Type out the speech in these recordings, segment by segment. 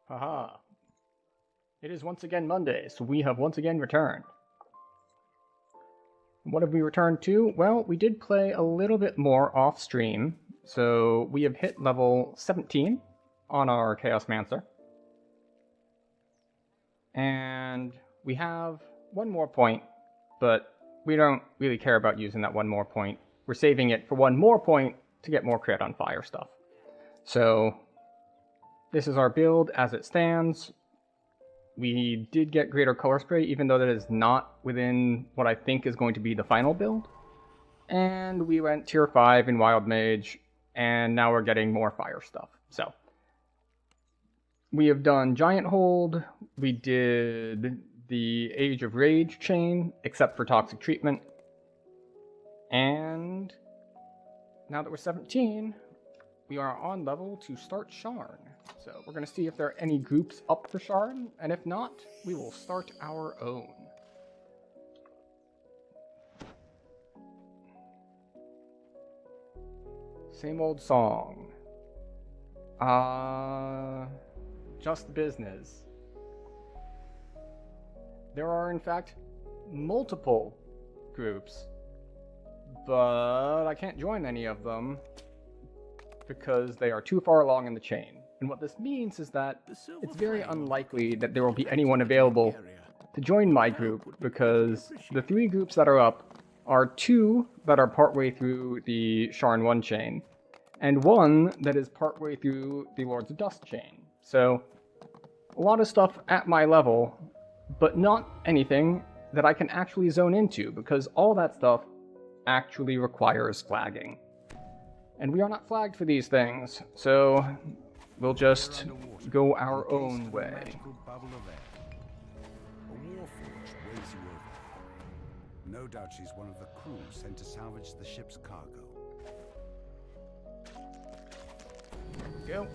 Haha. It is once again Monday, so we have once again returned. What have we returned to? Well, we did play a little bit more off stream, so we have hit level 17 on our Chaos Mancer. And we have one more point, but we don't really care about using that one more point. We're saving it for one more point to get more crit on fire stuff. So this is our build as it stands. We did get greater color spray, even though that is not within what I think is going to be the final build. And we went tier 5 in Wild Mage, and now we're getting more fire stuff. So we have done Giant Hold, we did the Age of Rage chain, except for Toxic Treatment. And now that we're 17, we are on level to start Sharn. So we're going to see if there are any groups up for Sharn, and if not, we will start our own. Same old song. Just business. There are, in fact, multiple groups, but I can't join any of them because they are too far along in the chain. And what this means is that it's very unlikely that there will be anyone available to join my group, because the 3 groups that are up are 2 that are partway through the Sharn 1 chain, and 1 that is partway through the Lords of Dust chain. So, a lot of stuff at my level, but not anything that I can actually zone into, because all that stuff actually requires flagging. And we are not flagged for these things, so we'll just go our own way. No doubt she's one of the crew sent to salvage the ship's cargo. There we go.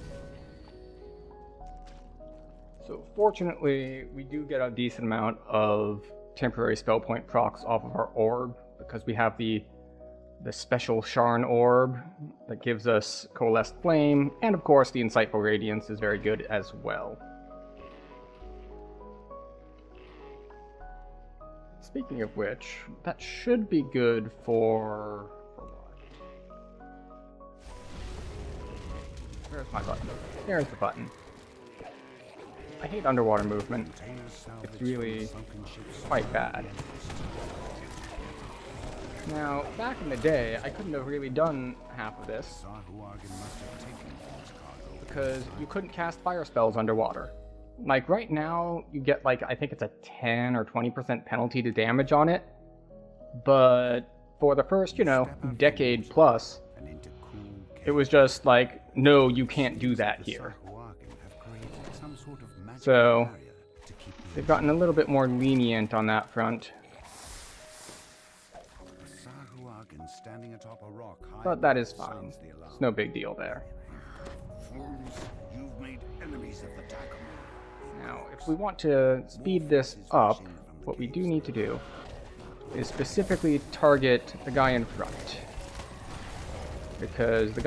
So fortunately, we do get a decent amount of temporary spell point procs off of our orb, because we have the special Sharn orb that gives us Coalesced Flame, and of course the Insightful Radiance is very good as well. Speaking of which, that should be good for what? Where's my button? There's the button. I hate underwater movement. It's really quite bad. Now, back in the day, I couldn't have really done half of this, because you couldn't cast fire spells underwater. Like, right now, you get, like, I think it's a 10 or 20% penalty to damage on it, but for the first, decade plus, it was just like, no, you can't do that here. So, they've gotten a little bit more lenient on that front. But that is fine. It's no big deal there. Now, if we want to speed this up, what we do need to do is specifically target the guy in front. Because the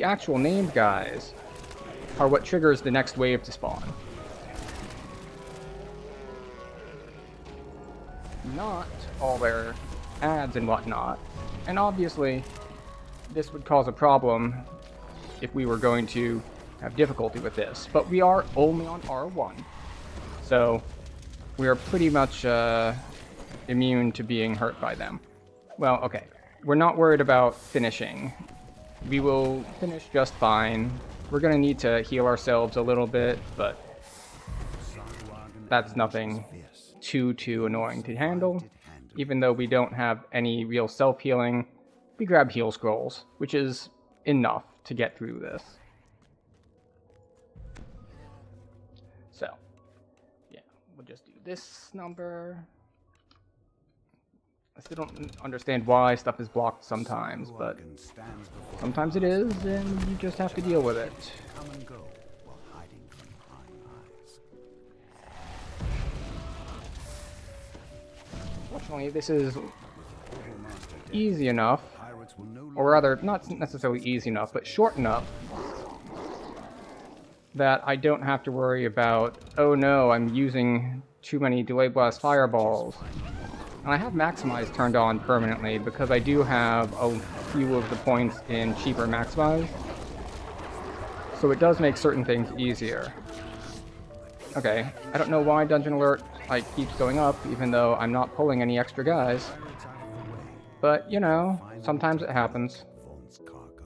actual named guys are what triggers the next wave to spawn. Not all their ads and whatnot. And obviously, this would cause a problem if we were going to have difficulty with this. But we are only on R1, so we are pretty much immune to being hurt by them. Well, okay, we're not worried about finishing. We will finish just fine. We're going to need to heal ourselves a little bit, but that's nothing too annoying to handle. Even though we don't have any real self-healing, we grab heal scrolls, which is enough to get through this. So, yeah, we'll just do this number. I still don't understand why stuff is blocked sometimes, but sometimes it is, and you just have to deal with it. Fortunately, this is easy enough, or rather, not necessarily easy enough, but short enough that I don't have to worry about, oh no, I'm using too many Delay Blast Fireballs. And I have Maximize turned on permanently because I do have a few of the points in cheaper Maximize. So it does make certain things easier. Okay, I don't know why Dungeon Alert keeps going up, even though I'm not pulling any extra guys. But, you know, sometimes it happens. Vaughn's cargo.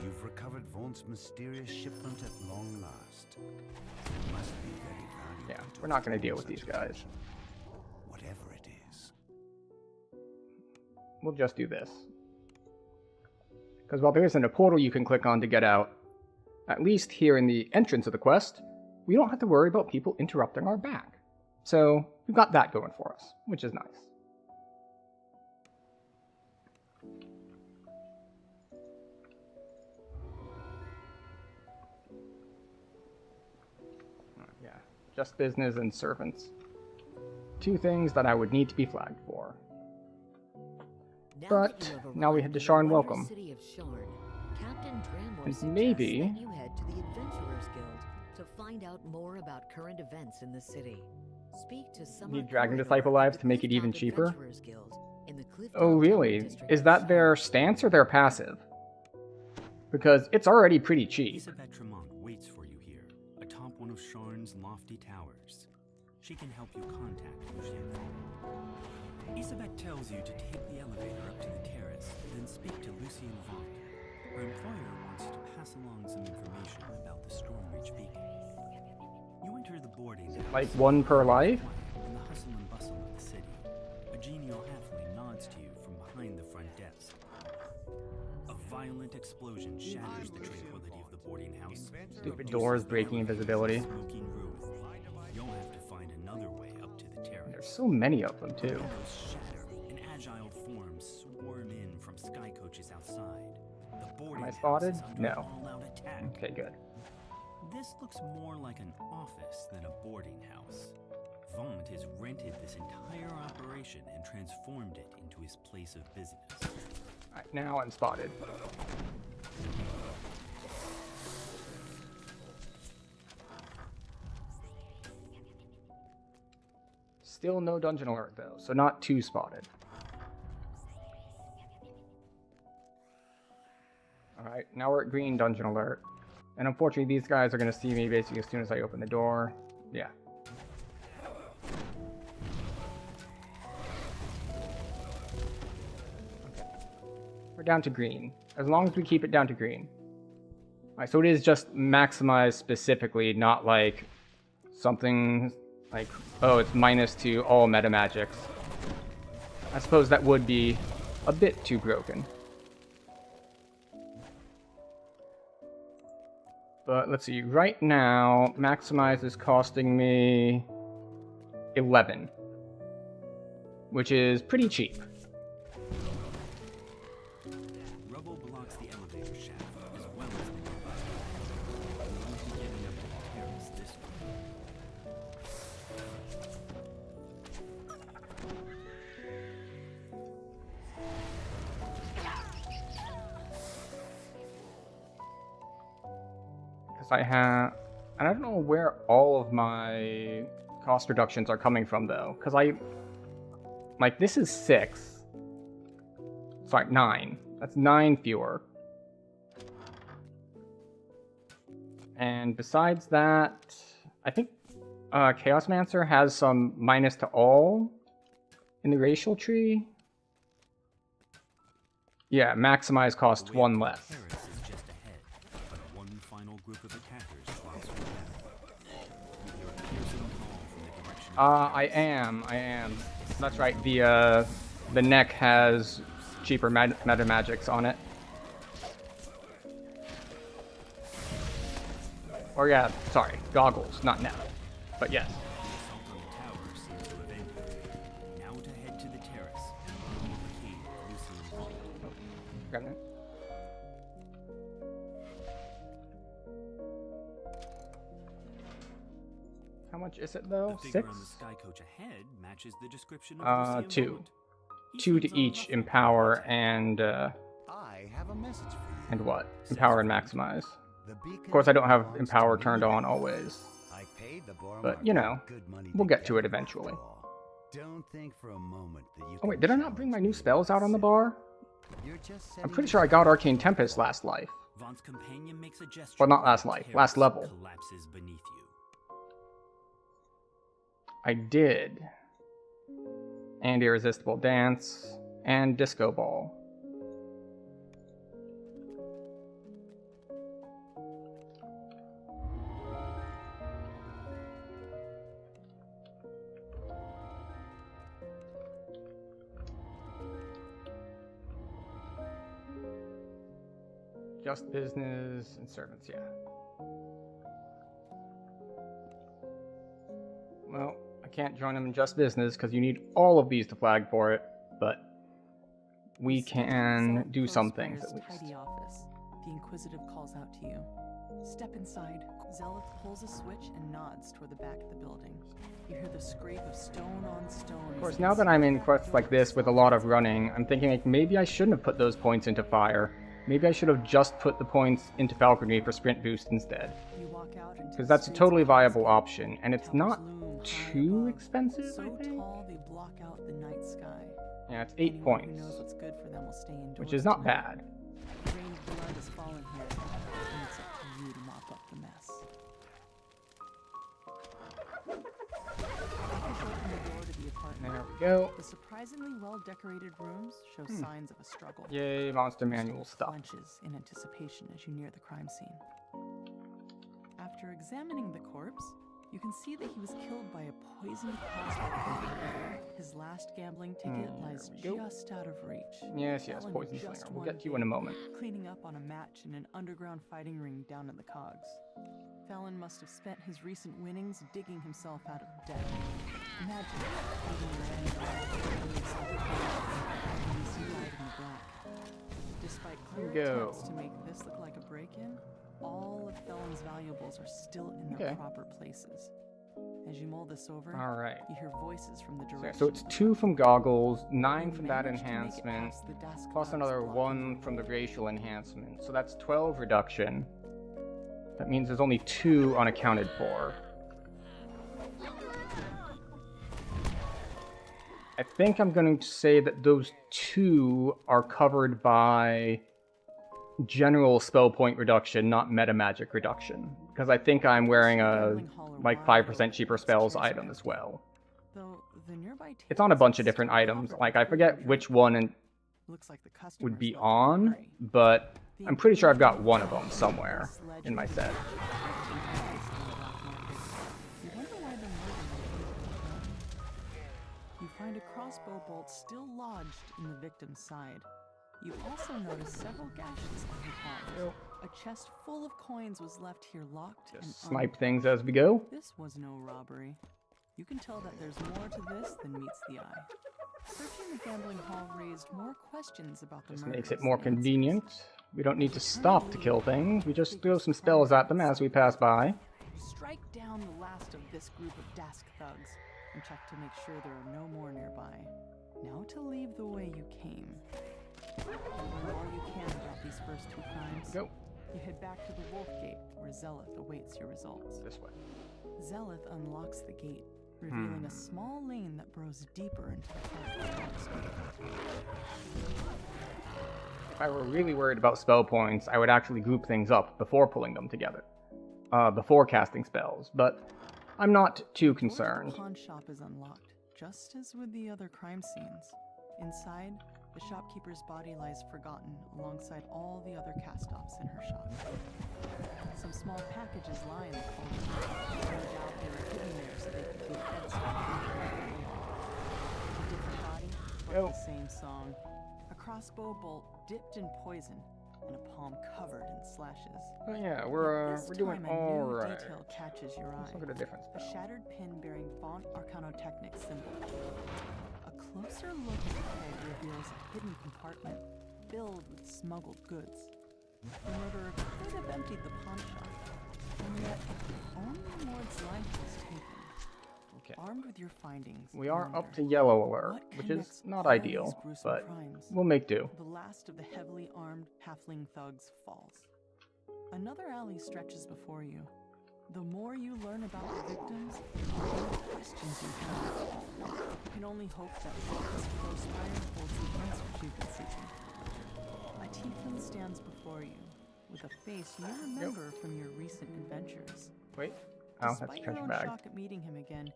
You've recovered Vaughn's mysterious shipment at long last. It must be very valuable. Yeah, we're not going to deal with these guys. Whatever it is. We'll just do this. Because while there isn't a portal you can click on to get out, at least here in the entrance of the quest, we don't have to worry about people interrupting our back. So we've got that going for us, which is nice. Yeah, just business and servants. Two things that I would need to be flagged for. But now we head to Sharn Welcome. City of Sharn, Captain Dramor And suggests maybe that you head to the Adventurers Guild to find out more about current events in the city. Speak to some need Dragon Disciple lives to make it even cheaper. Oh Oh really? Is that their stance or their passive? Because it's already pretty cheap. Isabet Tremont waits for you here, atop one of Sharn's lofty towers. She can help you contact Lucien Vaughn. Isabet tells you to take the elevator up to the terrace, then speak to Lucien Vaughn. Her employer wants you to pass along some information about the Stormreach beacon. You enter the boarding house. Like one per life? In the hustle and bustle of the city, a genial halfling nods to you from behind the front desk. A violent explosion shatters the tranquility of the boarding house. Stupid doors breaking invisibility. Smoking room. You'll have to find another way up to the terrace. There's so many of them too. Windows shatter and agile forms swarm in from sky coaches outside. The boarding Am I spotted? house is under No. all-out attack. Okay, good. This looks more like an office than a boarding house. Vaughn has rented this entire operation and transformed it into his place of business. Alright, now I'm spotted. Still no dungeon alert though, so not too spotted. Alright, now we're at green dungeon alert. And unfortunately these guys are going to see me basically as soon as I open the door. Yeah. Okay. We're down to green. As long as we keep it down to green. Alright, so it is just maximized specifically, not like something like, oh, it's minus to all meta magics. I suppose that would be a bit too broken. But let's see, right now, Maximize is costing me 11, which is pretty cheap. Rubble blocks the elevator shaft as well as the nearby. You'll be getting up to the terrace this way. I have, and I don't know where all of my cost reductions are coming from though, because like this is 6, sorry, 9, that's 9 fewer. And besides that, I think Chaosmancer has some minus to all in the racial tree. Yeah, Maximize costs 1 less. Terrace is just ahead, but one final group of attackers lies around. You hear a piercing call from the direction of I am. That's right, the neck has cheaper meta magics on it. Or yeah, sorry, goggles, not neck. But yes. the assault on the tower seems to have ended. Now to head to the terrace and learn what became of Lucien Vaughn. Grab that. How much is it though? The figure 6? on the sky coach ahead matches the description of Lucien 2. Vaughn. He 2 seems to each unlucky. empower and I have a message for you. what? Empower and maximize. Of course, I don't have Empower turned on always. But, you know, we'll get to it eventually. Don't think for a moment that you Oh wait, did I not bring my new spells out on the bar? I'm pretty sure I got Arcane Tempest last life. Vaughn's companion makes a gesture. Well, not last life, last level. Collapses beneath you. I did. And Irresistible Dance. And Disco Ball. Just business and servants, yeah. Well, I can't join them in just business because you need all of these to flag for it, but we can do some things at least. Tidy office. The Inquisitive calls out to you. Step inside. Zelith pulls a switch and nods toward the back of the building. You hear the scrape of stone on stone. Of course, now that I'm in quests like this with a lot of running, I'm thinking like maybe I shouldn't have put those points into fire. Maybe I should have just put the points into falconry for sprint boost instead. Because that's a totally viable option, and it's not too expensive, I think? Block out the night sky. Yeah, it's 8 points, which is not bad. Rain's blood has fallen here, and it's up to you to mop up the mess. Open the door to the apartment. There we go. The surprisingly well-decorated rooms show signs of a struggle. Yay, monster manual stuff. Clenches in anticipation as you near the crime scene. After examining the corpse, you can see that he was killed by a poisoned crossbow. His last gambling ticket lies just out of reach. Yes, poison slinger. We'll get to you in a moment. Cleaning up on a match in an underground fighting ring down in the cogs. Fallon must have spent his recent winnings digging himself out of debt. Imagine leaving your end and yourself and you see light in the black. Despite clear attempts to make this look like a break-in, all of Fallon's valuables are still in their proper places. As you mull this over, you hear voices from the direction. So it's 2 from goggles, 9 from that enhancement, plus another 1 from the racial enhancement. So that's 12 reduction. That means there's only 2 unaccounted for. I think I'm going to say that those 2 are covered by general spell point reduction, not meta magic reduction. Because I think I'm wearing a like 5% cheaper spells item as well. It's on a bunch of different items. Like I forget which one would be on, but I'm pretty sure I've got one of them somewhere in my set. You find a crossbow bolt still lodged in the victim's side. You also notice several gashes on her palms. A chest full of coins was left here locked and snipe things as we go. This was no robbery. You can tell that there's more to this than meets the eye. Searching the gambling hall raised more questions about the murder. This makes it more convenient. We don't need to stop to kill things. We just throw some spells at them as we pass by. Strike down the last of this group of Dask thugs and check to make sure there are no more nearby. Now to leave the way you came. Learn all you can about these first 2 crimes. Go. You head back to the Wolf Gate, where Zelith awaits your results. This way. Zelith unlocks the gate, revealing a small lane that burrows deeper into the heart of the Gate. If I were really worried about spell points, I would actually group things up before pulling them together. Before casting spells, but I'm not too concerned. The pawn shop is unlocked, just as with the other crime scenes. Inside, the shopkeeper's body lies forgotten alongside all the other cast-offs in her shop. Some small packages lie in the corner. No doubt they were hidden there so they could do head stuff. A different body, but the same song. A crossbow bolt dipped in poison, and a palm covered in slashes. Oh yeah, we're doing all right. Detail catches your eye. Let's look at a different spell. A shattered pin bearing Font Arcanotechnic symbol. A closer look at the peg reveals a hidden compartment filled with smuggled goods. The murderer could have emptied the pawn shop, and yet only Mord's life was taken. Okay. Armed with your findings, We are up to yellow alert, which is not ideal, but we'll make do. The last of the heavily armed halfling thugs falls. Another alley stretches before you. The more you learn about the victims, the more questions you have. You can only hope that this close fire holds the answers you've been seeking. A tiefling stands before you, with a face you remember from your recent adventures. Wait. Oh, that's a Despite your treasure own bag. shock at meeting him again,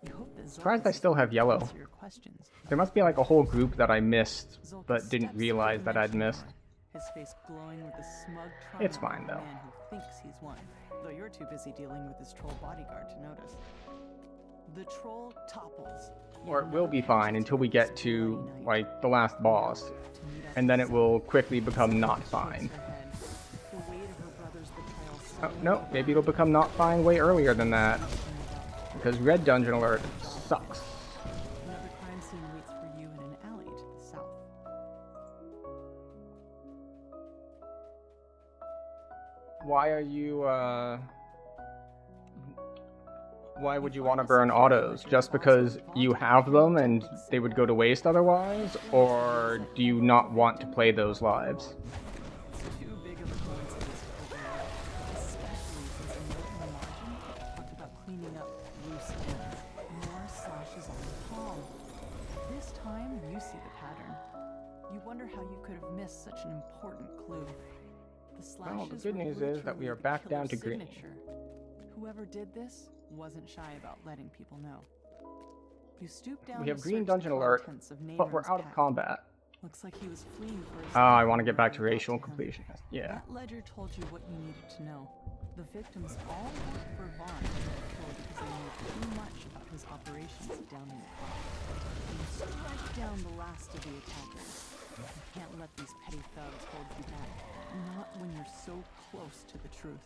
you hope that Surprised I Zolkis still is have able to yellow. answer your questions. There must be like a whole group that I missed, Zolkis but didn't steps realize through the that I'd dimension missed. door, his face glowing with the smug triumph It's fine, of a though. man who thinks he's won, though you're too busy dealing with his troll bodyguard to notice. The troll topples. Or it will be fine until we get to, like, the last boss. And then it will quickly become not fine. Oh, no, maybe it'll become not fine way earlier than that. Because Red Dungeon Alert sucks. Another crime scene waits for you in an alley to the south. Why are you, why would you want to burn autos? Just because you have them and they would go to waste otherwise? Or do you not want to play those lives? It's too big of a coincidence to overlook, especially since a note in the margin talked about cleaning up loose ends. More slashes on the palm. This time, you see the pattern. You wonder how you could have missed such an important clue. The slashes Well, the good were news is that we literally are the back down to killer's green. signature. Whoever did this wasn't shy about letting people know. You stoop down We have to Green search Dungeon the Alert, contents of but we're Naren's out of pack. combat. Looks like he was fleeing for his Oh, I life want to when get back you to got racial him. completion. Yeah. That ledger told you what you needed to know. The victims all worked for Vaughn to kill because they knew too much about his operations down in the car. You strike down the last of the attackers. You can't let these petty thugs hold you back. Not when you're so close to the truth.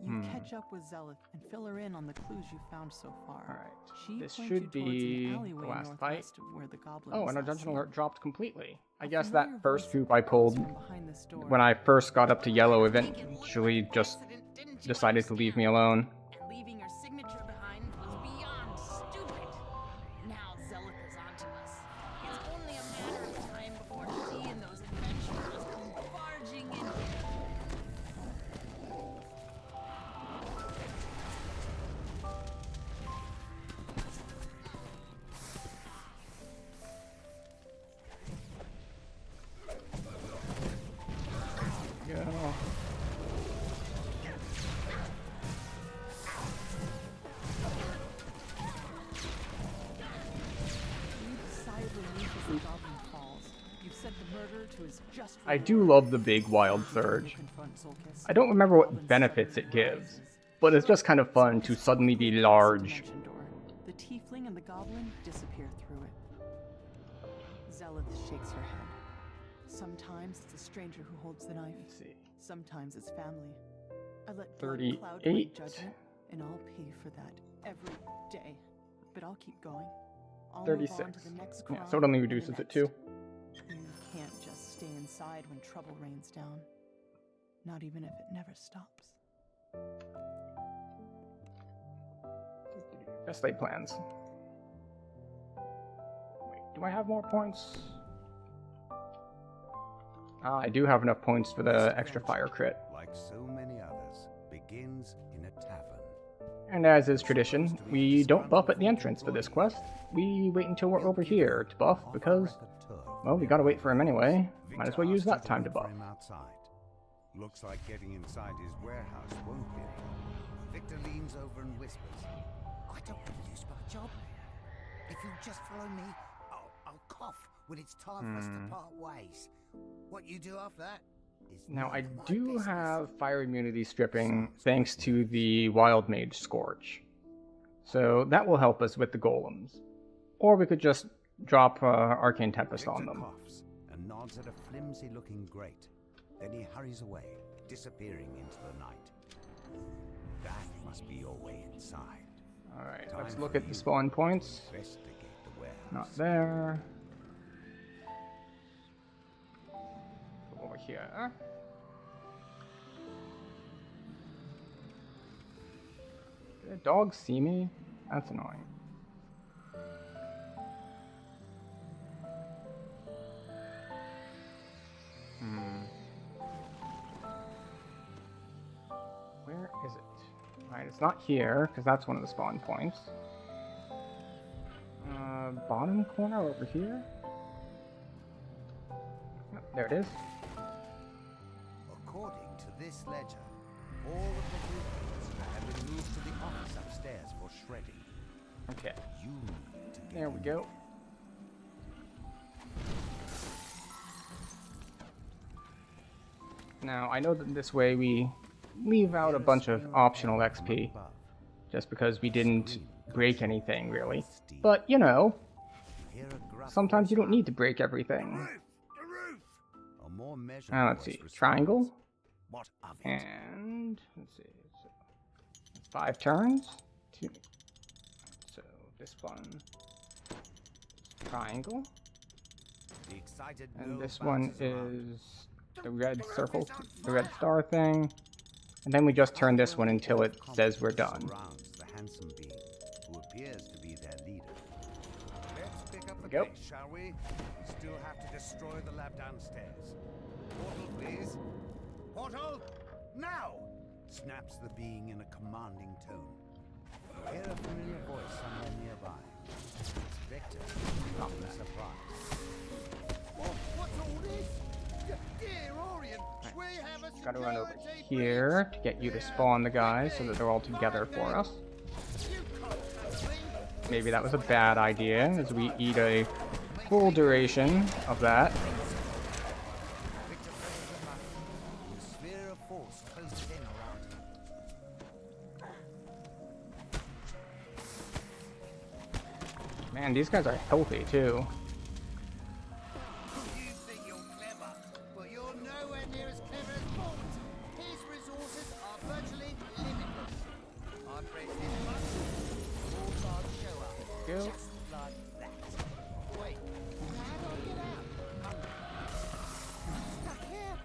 You catch up with Zelith and fill her in on the clues you found so far. Alright, She this points should you towards be an the alleyway last fight. northwest of where the goblin Oh, was and our last Dungeon seen. Alert dropped completely. I A guess familiar that first voice group I calls pulled from behind this door. when I first got up to yellow eventually just decided to leave me alone. And leaving your signature behind was beyond stupid. Now Zelith is onto us. It's only a matter of time before she and those adventurers come barging in here. Yeah. I do love the big wild surge. I don't remember what benefits it gives, but it's just kind of fun to suddenly be large. The tiefling and the goblin disappear through it. Zelith shakes her head. Sometimes it's a stranger who holds the knife. Let's see. Sometimes it's family. I let blood 38. cloud my judgment, and I'll pay for that every day. But I'll keep going. I'll move on 36. to the next Yeah, crime so it only and the reduces it next. too. You can't just stay inside when trouble rains down. Not even if it never stops. Best laid plans. Wait, do I have more points? I do have enough points for the extra fire crit. Like so many others, begins in a tavern. And as is tradition, we don't buff at the entrance for this quest. We wait until we're over here to buff because, well, we gotta wait for him anyway. Might as well use that time to buff. Looks like getting inside his warehouse won't be. Victor leans over and whispers, I don't want to lose my job. If you'll just follow me, I'll cough when it's time for us to part ways. What you do after that is Now, I none of my do business. have fire immunity stripping thanks to the Wild Mage Scorch. So that will help us with the golems. Or we could just drop Arcane Tempest on Victor them. coughs and nods at a flimsy-looking grate. Then he hurries away, disappearing into the night. That must be your way inside. Alright, let's look at the spawn points. Investigate the warehouse. Not there. Go over here. Did a dog see me? That's annoying. Right, it's not here, because that's one of the spawn points. Bottom corner over here? Yep, there it is. According to this ledger, all of the blueprints have been moved to the office upstairs for shredding. Okay, You need to get there we go. Now, I know that this way we leave out a bunch of optional XP, just because we didn't break anything, really. But, you know, sometimes you don't need to break everything. Let's see, triangle, and let's see, so it's 5 turns. So this one is triangle, and this one is the red circle, the red star thing, and then we just turn this one until it says we're done. The handsome being, who appears to be their leader. Let's pick up the Go. pace, shall we? We still have to destroy the lab downstairs. Portal, please. Portal, now! Snaps the being in a commanding tone. You hear a familiar voice somewhere nearby. It's Victor, not the surprise. What's all this? Dear Orient, we have a Gotta run over here to get you to spawn the guys so that they're all together for us. Maybe that was a bad idea, as we eat a full duration of that. Man, these guys are healthy too. You think you're clever, but you're nowhere near as clever as Bolt. His resources are virtually limitless. I press this button, all cards show up. Go. Just like that. Wait, how do I get out? Stuck here.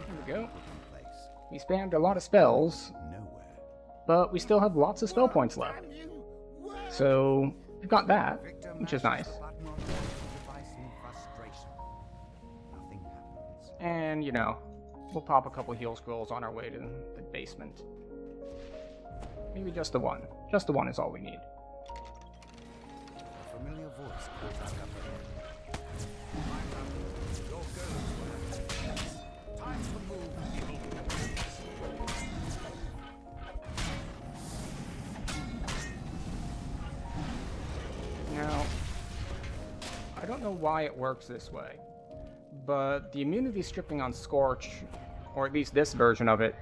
There we go. We spammed a lot of spells, but we still have lots of spell points left. So we've got that, which is nice. And, you know, we'll pop a couple heal scrolls on our way to the basement. Maybe just the one. Just the one is all we need. A familiar voice calls out up ahead. Your girls were time to move, Now, I don't know why it works this way, but the immunity stripping on Scorch, or at least this version of it,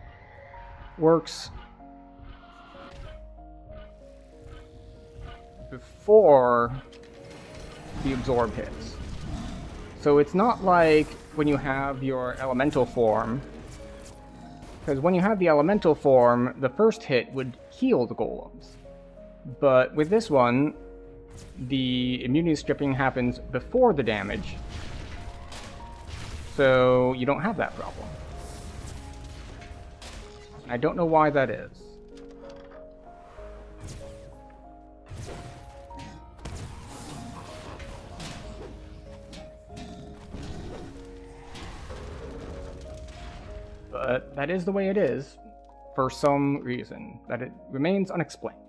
works before the absorb hits. So it's not like when you have your elemental form, because when you have the elemental form, the first hit would heal the golems. But with this one, the immunity stripping happens before the damage, so you don't have that problem. I don't know why that is. But that is the way it is, for some reason, that it remains unexplained.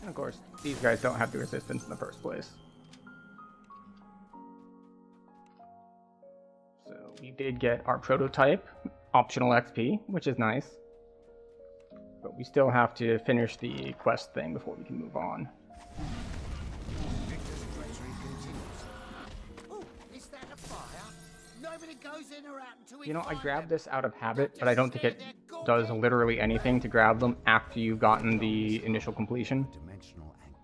And of course, these guys don't have the resistance in the first place. So we did get our prototype, optional XP, which is nice. But we still have to finish the quest thing before we can move on. Victor's treachery continues. Oh, is that a fire? Nobody goes in or out until we You know, I find grabbed them. this out of habit, but I don't think it does literally anything to grab them after you've gotten the initial completion. Dimensional anchor.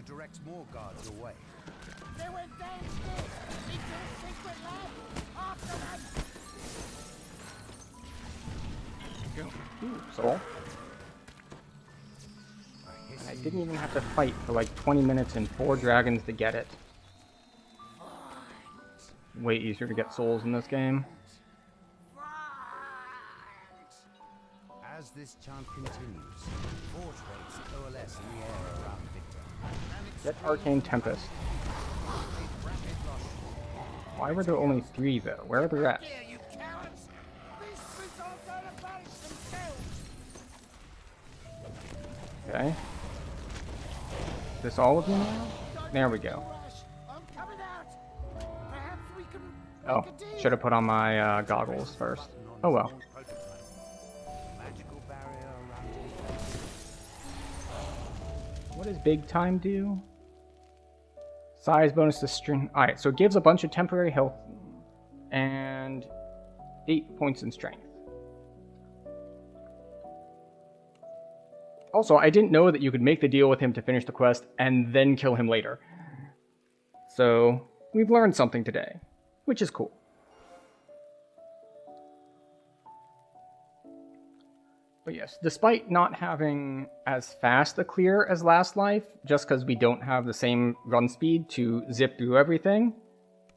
Doctor directs more guards away. They went downstairs into a secret lab. After them. Ooh, soul. I didn't even have to fight for like 20 minutes and 4 dragons to get it. Way easier to get souls in this game. As this chant continues, forge waves coalesce in the air around Victor. Get Arcane Tempest. Why were there only 3 though? Where are the rest? Here, you cowards! These fools aren't going to banish themselves! Okay. Is this all of you now? There we go. I'm coming out. Perhaps we can Oh, make a deal. should have put on my goggles first. Oh well. Magical barrier around him. What does big time do? Size bonus to string. Alright, so it gives a bunch of temporary health and 8 points in strength. Also, I didn't know that you could make the deal with him to finish the quest and then kill him later. So, we've learned something today, which is cool. But yes, despite not having as fast a clear as last life, just because we don't have the same run speed to zip through everything,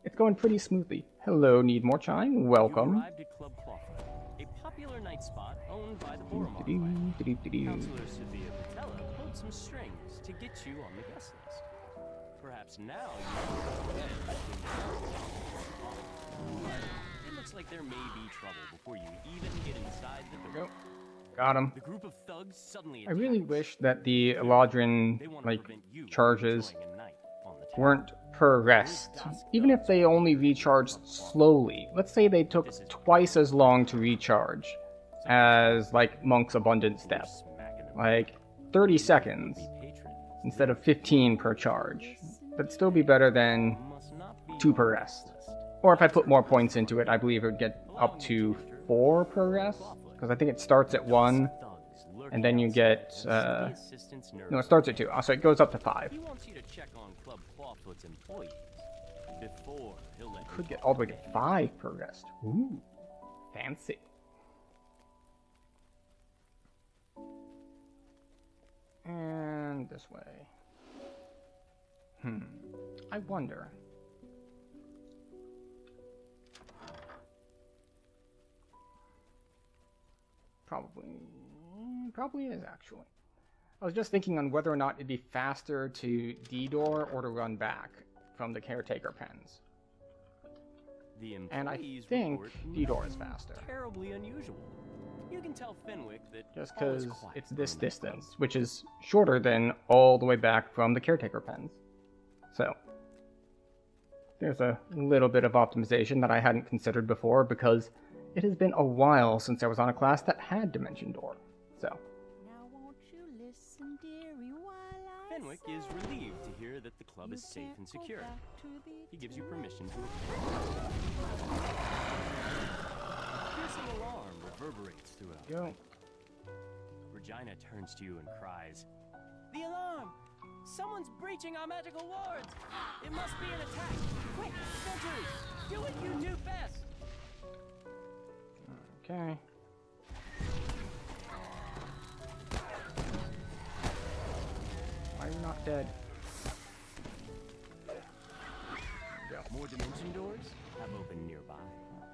it's going pretty smoothly. Hello, need more chime? You Welcome. arrived at Club Clawfoot, a popular night spot owned by the Boromar clan. Counselor Sevilla Patella pulled some strings to get you on the guest list. Perhaps now you It looks like there may be trouble before you even get inside the door. Go. Got him. The group of thugs suddenly I really attacks. wish that the Eladrin, They want to like, prevent you from charges enjoying a night on the town. weren't per rest. Even if they only recharged slowly. Let's say they took twice as long to recharge as, like, Monk's Abundant Step. Smacking them. Like, 30 seconds Be patrons. instead of 15 per charge. That'd still be better than Must not be 2 on per the rest. list. Or if I put more points into it, I believe it would get up to 4 per rest. Because I think it starts at 1, Thugs and then you lurking get, outside will see the assistant's no, it nerve. starts at 2. So it goes up to 5. He wants you to check on Club Clawfoot's employees before he'll let Could you get all the way to 5 per rest. Ooh, fancy. And this way. I wonder. Probably is actually. I was just thinking on whether or not it'd be faster to D-door or to run back from the caretaker pens. The And I employees think report D-door is nothing faster. Terribly unusual. You can tell Fenwick that Just all is because quiet it's this in the distance, club. which is shorter than all the way back from the caretaker pens. So, there's a little bit of optimization that I hadn't considered before because it has been a while since I was on a class that had Dimension Door. So, Now won't you listen, dearie, while I Fenwick is relieved to hear that the club is safe and secure. He gives you permission to approach. Piercing alarm reverberates throughout. go. Regina turns to you and cries, "The alarm! Someone's breaching our magical wards! It must be an attack! Quick, sentries! Do what you do best!" Okay. Why are you not dead? Go. More dimension doors have opened nearby.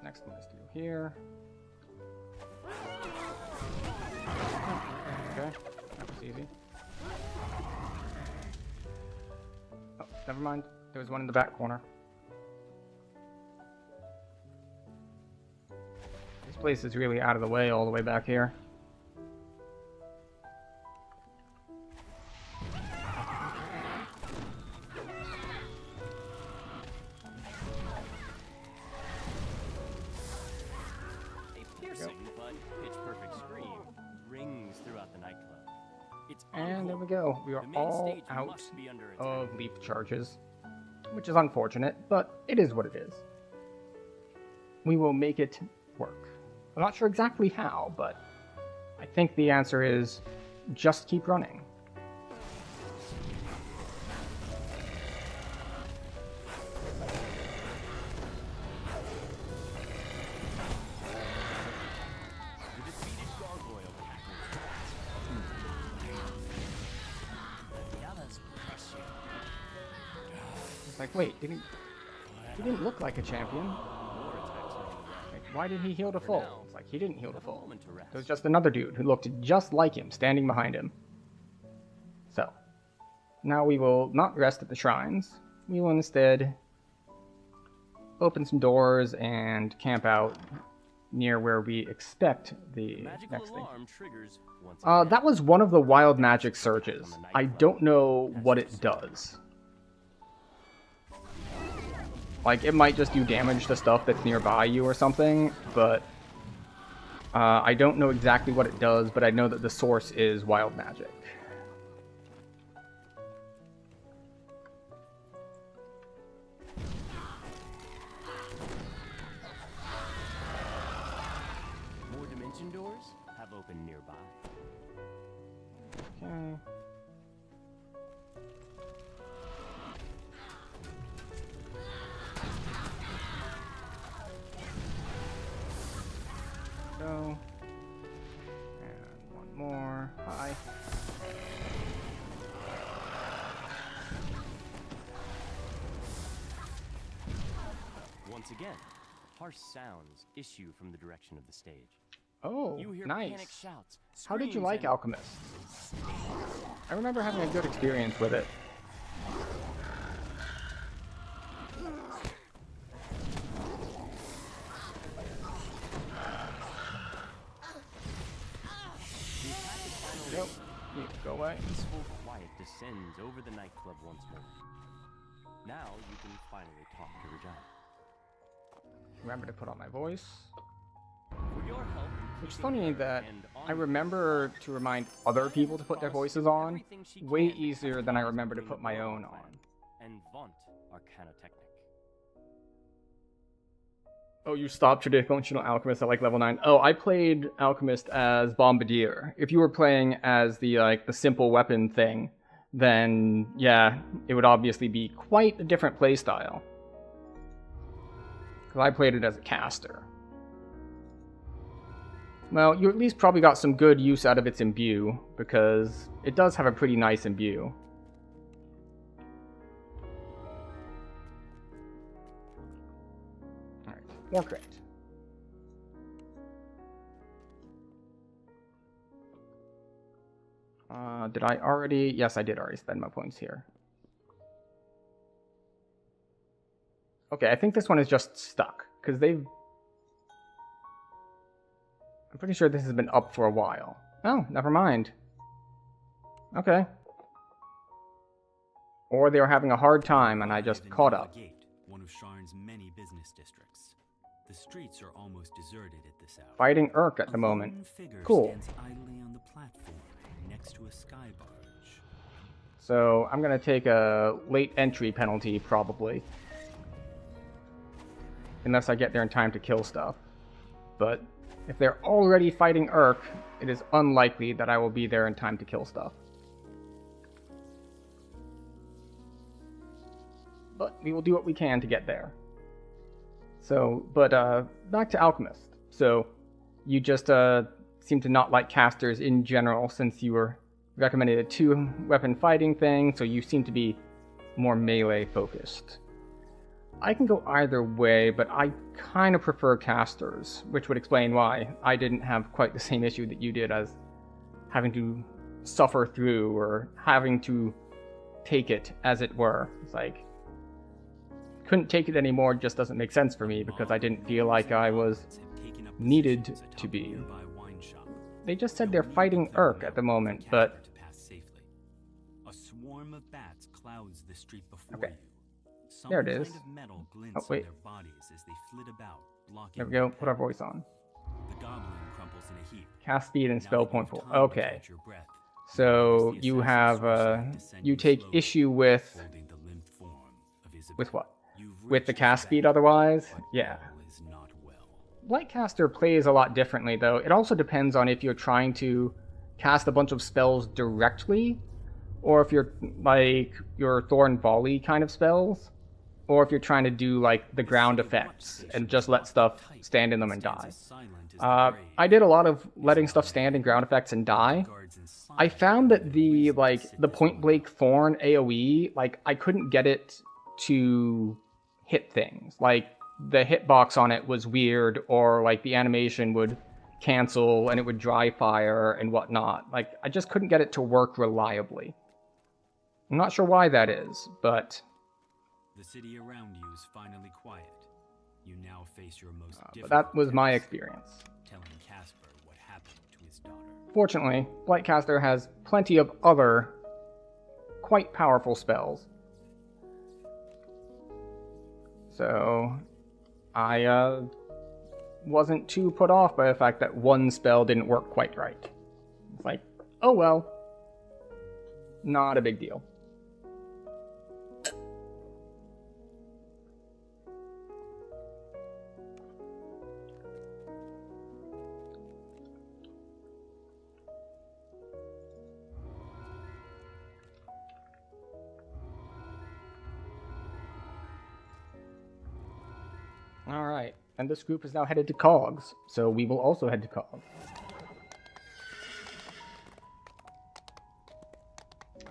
Next one is to go here. Okay, that was easy. Oh, never mind. There was one in the back corner. This place is really out of the way all the way back here. A piercing but pitch-perfect scream rings throughout the nightclub. It's And there we encore. go. We are The main all stage out must be under attack. of leaf charges, which is unfortunate, but it is what it is. We will make it work. I'm not sure exactly how, but I think the answer is just keep running. like, wait, he didn't look like a champion. Like, why did he heal to full? It's like, he didn't heal to full. It was just another dude who looked just like him, standing behind him. So, now we will not rest at the shrines. We will instead open some doors and camp out near where we expect the next thing. That was one of the wild magic surges. I don't know what it does. Like, it might just do damage to stuff that's nearby you or something, but I don't know exactly what it does, but I know that the source is wild magic. More dimension doors have opened nearby. Okay. Go. And one more. Hi. Once again, harsh sounds issue from the direction of the stage. Oh, You hear nice. panic shouts, How did you screams, like and Alchemist? I remember having a good experience with it. Nope. You go away. Peaceful quiet descends over the nightclub once more. Now you can finally talk to Regina. Remember to put on my voice. For your help, Which is keeping funny her that and I on remember to remind other people to put their voices on way easier than I remember to put my own on. and vaunt Arcana Technic. Oh, you stopped traditional Alchemist at like level 9. Oh, I played Alchemist as Bombardier. If you were playing as the simple weapon thing, then yeah, it would obviously be quite a different playstyle. Because I played it as a caster. Well, you at least probably got some good use out of its imbue, because it does have a pretty nice imbue. Alright, more crit. Did I already? Yes, I did already spend my points here. Okay, I think this one is just stuck, because they've... I'm pretty sure this has been up for a while. Oh, never mind. Okay. Or they were having a hard time and I just caught up. Gate, one of Sharn's many business districts. The streets are almost deserted at this hour. Fighting Urk at A the moment. lone figure Cool. stands idly on the platform next to a sky barge. So I'm going to take a late entry penalty, probably. Unless I get there in time to kill stuff. But if they're already fighting Urk, it is unlikely that I will be there in time to kill stuff. But we will do what we can to get there. So, but back to Alchemist. So, you just seem to not like casters in general since you were recommended a 2-weapon fighting thing, so you seem to be more melee focused. I can go either way, but I kind of prefer casters, which would explain why I didn't have quite the same issue that you did as having to suffer through or having to take it, as it were. It's like, couldn't take it anymore just doesn't make sense for me because I didn't feel like I was needed to be. They just said they're fighting Urk at the moment, but... A swarm of bats clouds the street before Okay. you. Some There it is. kind of metal glints Oh, wait. on their bodies as they flit about, blocking There we go, your put our path. voice on. The goblin crumples in a heap. Cast speed and Now spell that you point have 4. time to Okay. catch your breath, So the you assassin's have, sword descending you take slowly, issue with holding the limp form of Isabel. with what? You've With the reached cast his speed back, otherwise? but Yeah. all is not well. Lightcaster plays a lot differently, though. It also depends on if you're trying to cast a bunch of spells directly, or if you're, like, your Thorn Volley kind of spells, or if you're trying to do, like, the ground effects and just let stuff stand in them and die. I did a lot of letting stuff stand in ground effects and die. I found that the point blank Thorn AoE, like, I couldn't get it to hit things. Like, the hitbox on it was weird, or like the animation would cancel and it would dry fire and whatnot. Like, I just couldn't get it to work reliably. I'm not sure why that is, but... The city around you is finally quiet. You now face your most but difficult that was my task, experience. telling Casper what happened to his daughter. Fortunately, Blightcaster has plenty of other quite powerful spells. So, I wasn't too put off by the fact that one spell didn't work quite right. It's like, oh well, not a big deal. Alright, and this group is now headed to Cogs, so we will also head to Cogs.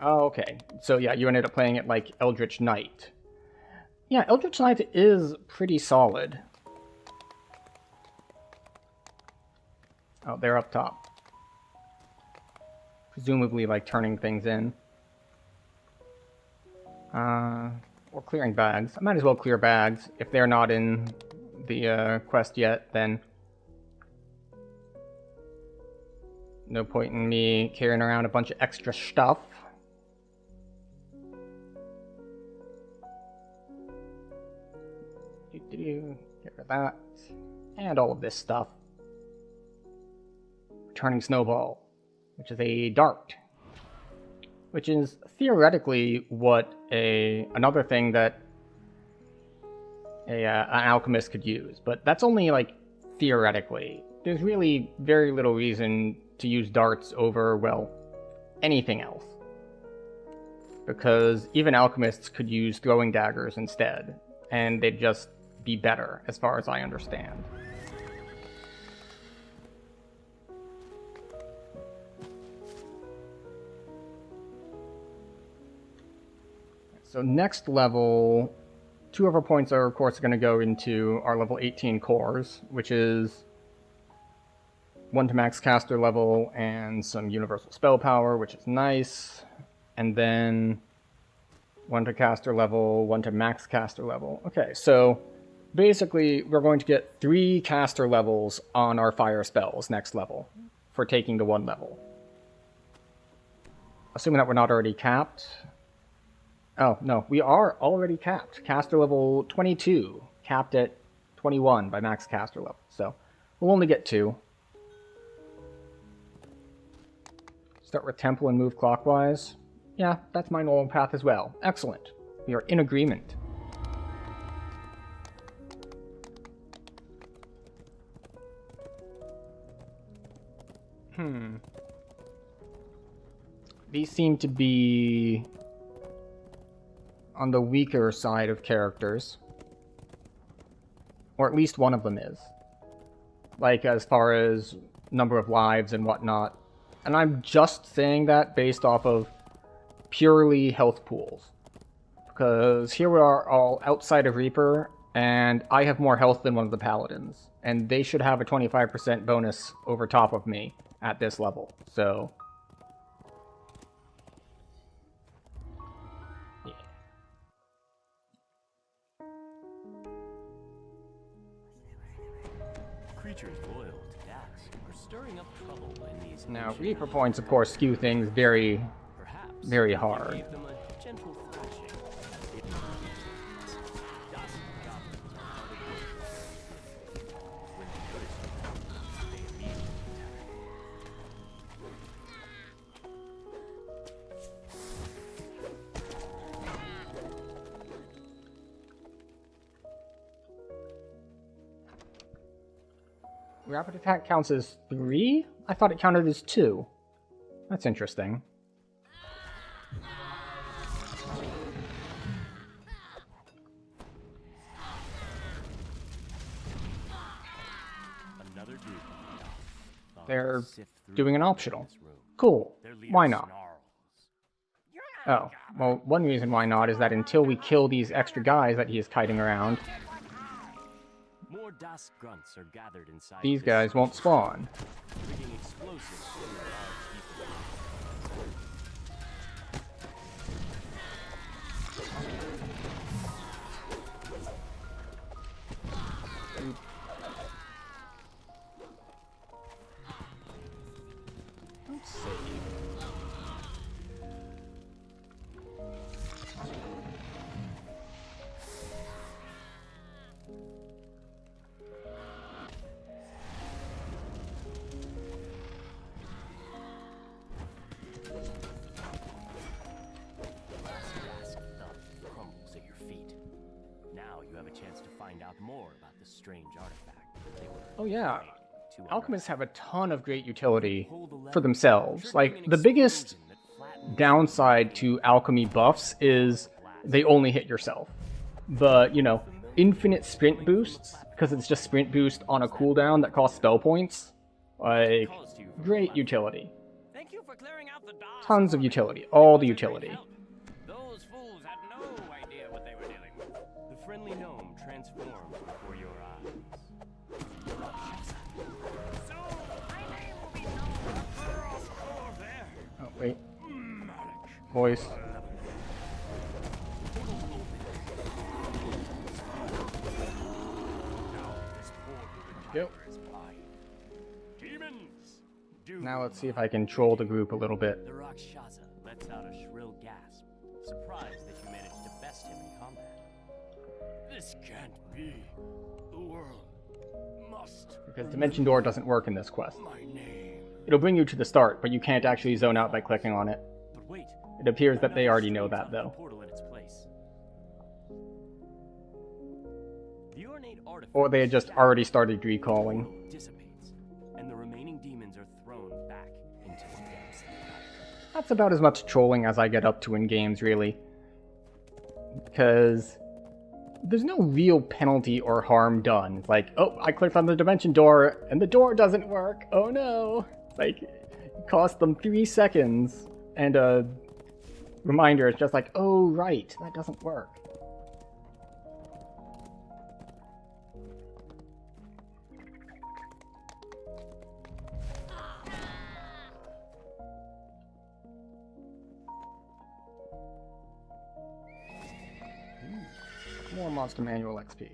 Oh, okay, so yeah, you ended up playing it like Eldritch Knight. Yeah, Eldritch Knight is pretty solid. Oh, they're up top. Presumably, like, turning things in. Or clearing bags. I might as well clear bags. If they're not in the quest yet, then no point in me carrying around a bunch of extra stuff. Get rid of that. And all of this stuff. Returning Snowball, which is a dart. Which is theoretically what another thing that an alchemist could use, but that's only like theoretically. There's really very little reason to use darts over, well, anything else, because even alchemists could use throwing daggers instead, and they'd just be better, as far as I understand. So next level, 2 of our points are, of course, going to go into our level 18 cores, which is 1 to max caster level and some universal spell power, which is nice. And then 1 to caster level, 1 to max caster level. Okay, so basically we're going to get 3 caster levels on our fire spells next level for taking the 1 level. Assuming that we're not already capped. Oh, no, we are already capped. Caster level 22, capped at 21 by max caster level. So we'll only get 2. Start with Temple and move clockwise. Yeah, that's my normal path as well. Excellent. We are in agreement. These seem to be on the weaker side of characters. Or at least one of them is. Like, as far as number of lives and whatnot. And I'm just saying that based off of purely health pools. Because here we are all outside of Reaper, and I have more health than one of the Paladins. And they should have a 25% bonus over top of me at this level. So... Creatures loyal to Dax are stirring up trouble in these Now, ancient Reaper points, of course, skew things very, Perhaps very if you hard. gave them a gentle thrashing, it might be dust goblins are hard at work. When they notice you, they immediately attack. Rapid attack counts as 3? I thought it counted as 2. That's interesting. Another group They're sift through doing an optional. this room. Cool. Their leader Why not? snarls. Oh, well, one reason why not is that until we kill these extra guys that he is kiting around, More Das grunts are gathered inside these this guys won't station, spawn. rigging explosives in the large Let's see. Das thud crumbles at your feet. Now you have a chance to find out more about the strange artifact they were Oh yeah, trying to unearth. alchemists have a ton of great utility Pull the lever, for themselves. triggering Like, an the biggest explosion that flattens downside to alchemy buffs is they only hit yourself. But, you know, infinite sprint boosts, because it's just sprint boost on a cooldown that costs spell points, like, calls to you from great the left. utility. Thank you for clearing out the dogs Tons of for me. utility, all the It was a great utility. help. Those fools had no idea what they were dealing with. The friendly gnome transformed before your eyes. Soon, my name will be known across all there. Oh, wait. Voice. Go. Demons! Do Now let's see if I can troll the group a little bit. The Rakshasa lets out a shrill gasp, surprised that you managed to best him in combat. This can't be. The world must. Because Dimension Door doesn't work in this quest. My name. It'll bring you to the start, but you can't actually zone out by clicking on it. But wait. It appears that they another already know strange that, though. portal in its place. The ornate artifact Or they had just shattered. already started recalling. The portal dissipates, and the remaining demons are thrown back into the depths. That's about as much trolling as I get up to in games, really. Because there's no real penalty or harm done. It's like, oh, I clicked on the Dimension Door, and the door doesn't work. Oh no. Like, it cost them 3 seconds, and a reminder is just like, oh, right, that doesn't work. More Monster Manual XP.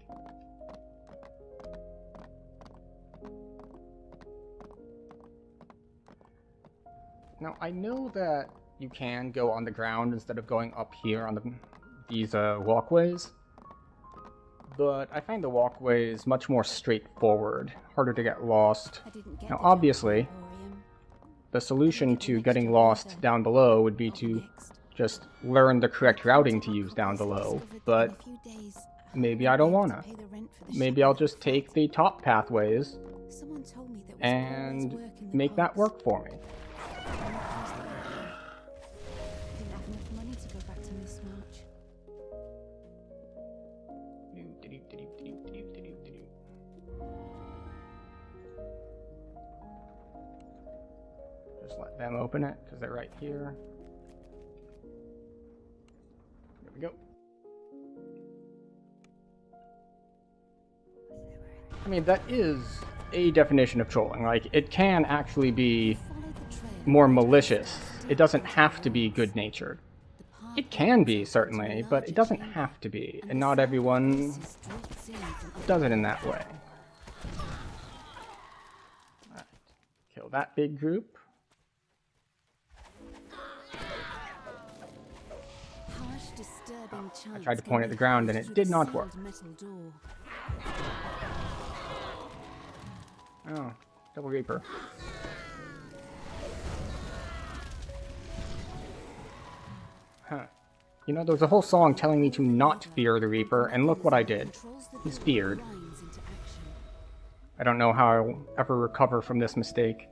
Now, I know that you can go on the ground instead of going up here on these walkways, but I find the walkways much more straightforward, harder to get lost. Now, obviously, the solution to getting lost down below would be to just learn the correct routing to use down below, but maybe I don't wanna. Maybe I'll just take the top pathways and make that work for me. Just let them open it, because they're right here. There we go. I mean, that is a definition of trolling. Like, it can actually be more malicious. It doesn't have to be good-natured. It can be, certainly, but it doesn't have to be, and not everyone does it in that way. Alright, kill that big group. I tried to point at the ground and it did not work. Oh, Double Reaper. Huh. You know, there's a whole song telling me to not fear the Reaper, and look what I did. He's feared. I don't know how I'll ever recover from this mistake.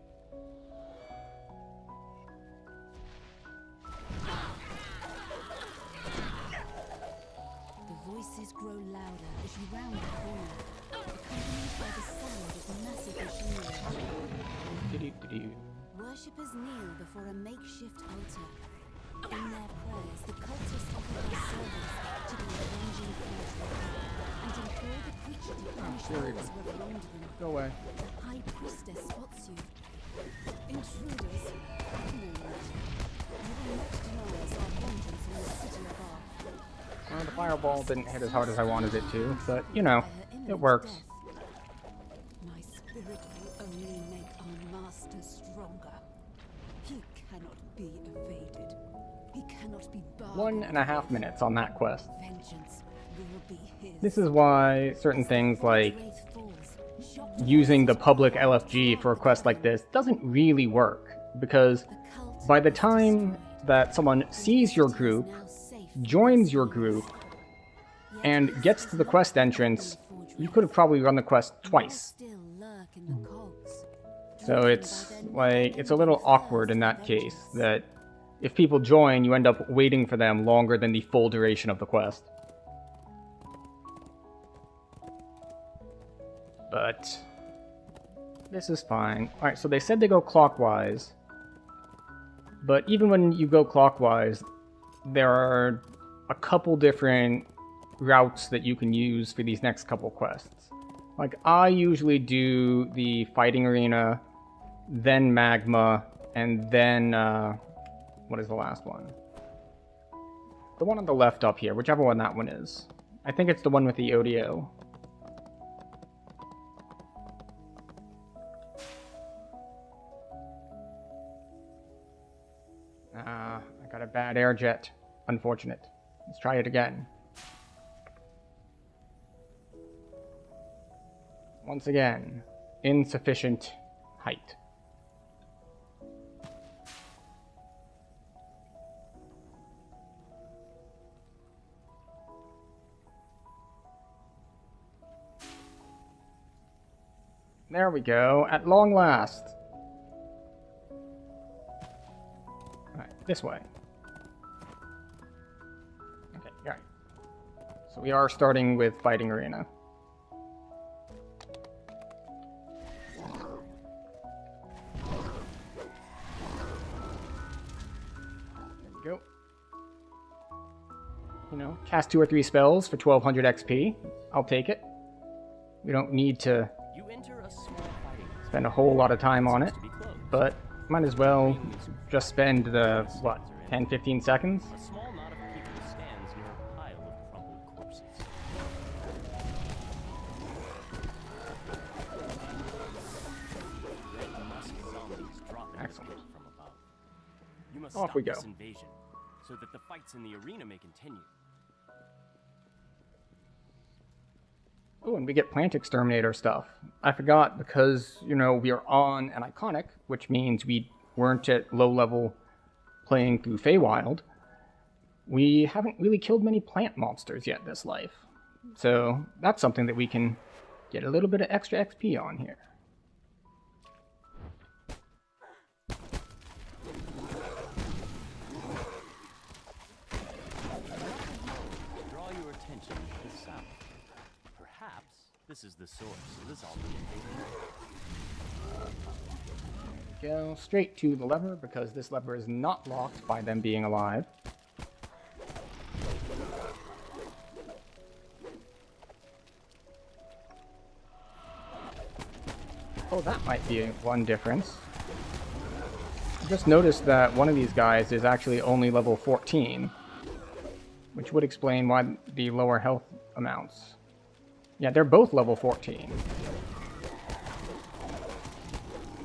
The voices grow louder as you round the corner, accompanied by the sound of massive machinery. Do-do-do-do. Worshippers kneel before a makeshift altar. In their prayers, the cultists offer their service to the avenging Flash and implore the creature to punish those who have wronged them. Go away. The High Priestess spots you. Intruders, no matter. You will not deny us our vengeance in the city above. Well, the fireball didn't hit as hard as I wanted it to, but, you know, it works. My spirit will only make our master stronger. He cannot be evaded. He cannot be barred. 1.5 minutes on that quest. Vengeance will be his. This is why certain things like using the public LFG for a quest like this doesn't really work, because by the time that someone sees your group, joins your group, and gets to the quest entrance, you could have probably run the quest twice. So it's like, it's a little awkward in that case, that if people join, you end up waiting for them longer than the full duration of the quest. But this is fine. Alright, so they said they go clockwise, but even when you go clockwise, there are a couple different routes that you can use for these next couple quests. Like, I usually do the fighting arena, then magma, and then, what is the last one? The one on the left up here, whichever one that one is. I think it's the one with the ODO. I got a bad air jet. Unfortunate. Let's try it again. Once again, insufficient height. There we go, at long last. Alright, this way. Okay, alright. So we are starting with fighting arena. Go. You know, cast 2 or 3 spells for 1200 XP. I'll take it. We don't need to spend a whole lot of time on it, but might as well just spend the, what, 10-15 seconds? A small knot of people stands near a pile of crumpled corpses. Red musk zombies dropping Excellent. from above. You must Off stop we go. this invasion so that the fights in the arena may continue. Oh, and we get plant exterminator stuff. I forgot because, you know, we are on an iconic, which means we weren't at low level playing through Feywild. We haven't really killed many plant monsters yet this life. So that's something that we can get a little bit of extra XP on here. Draw your attention to the south. Perhaps this is the source of the zombie invasion. Go straight to the lever because this lever is not locked by them being alive. Oh, that might be one difference. I just noticed that one of these guys is actually only level 14, which would explain why the lower health amounts. Yeah, they're both level 14.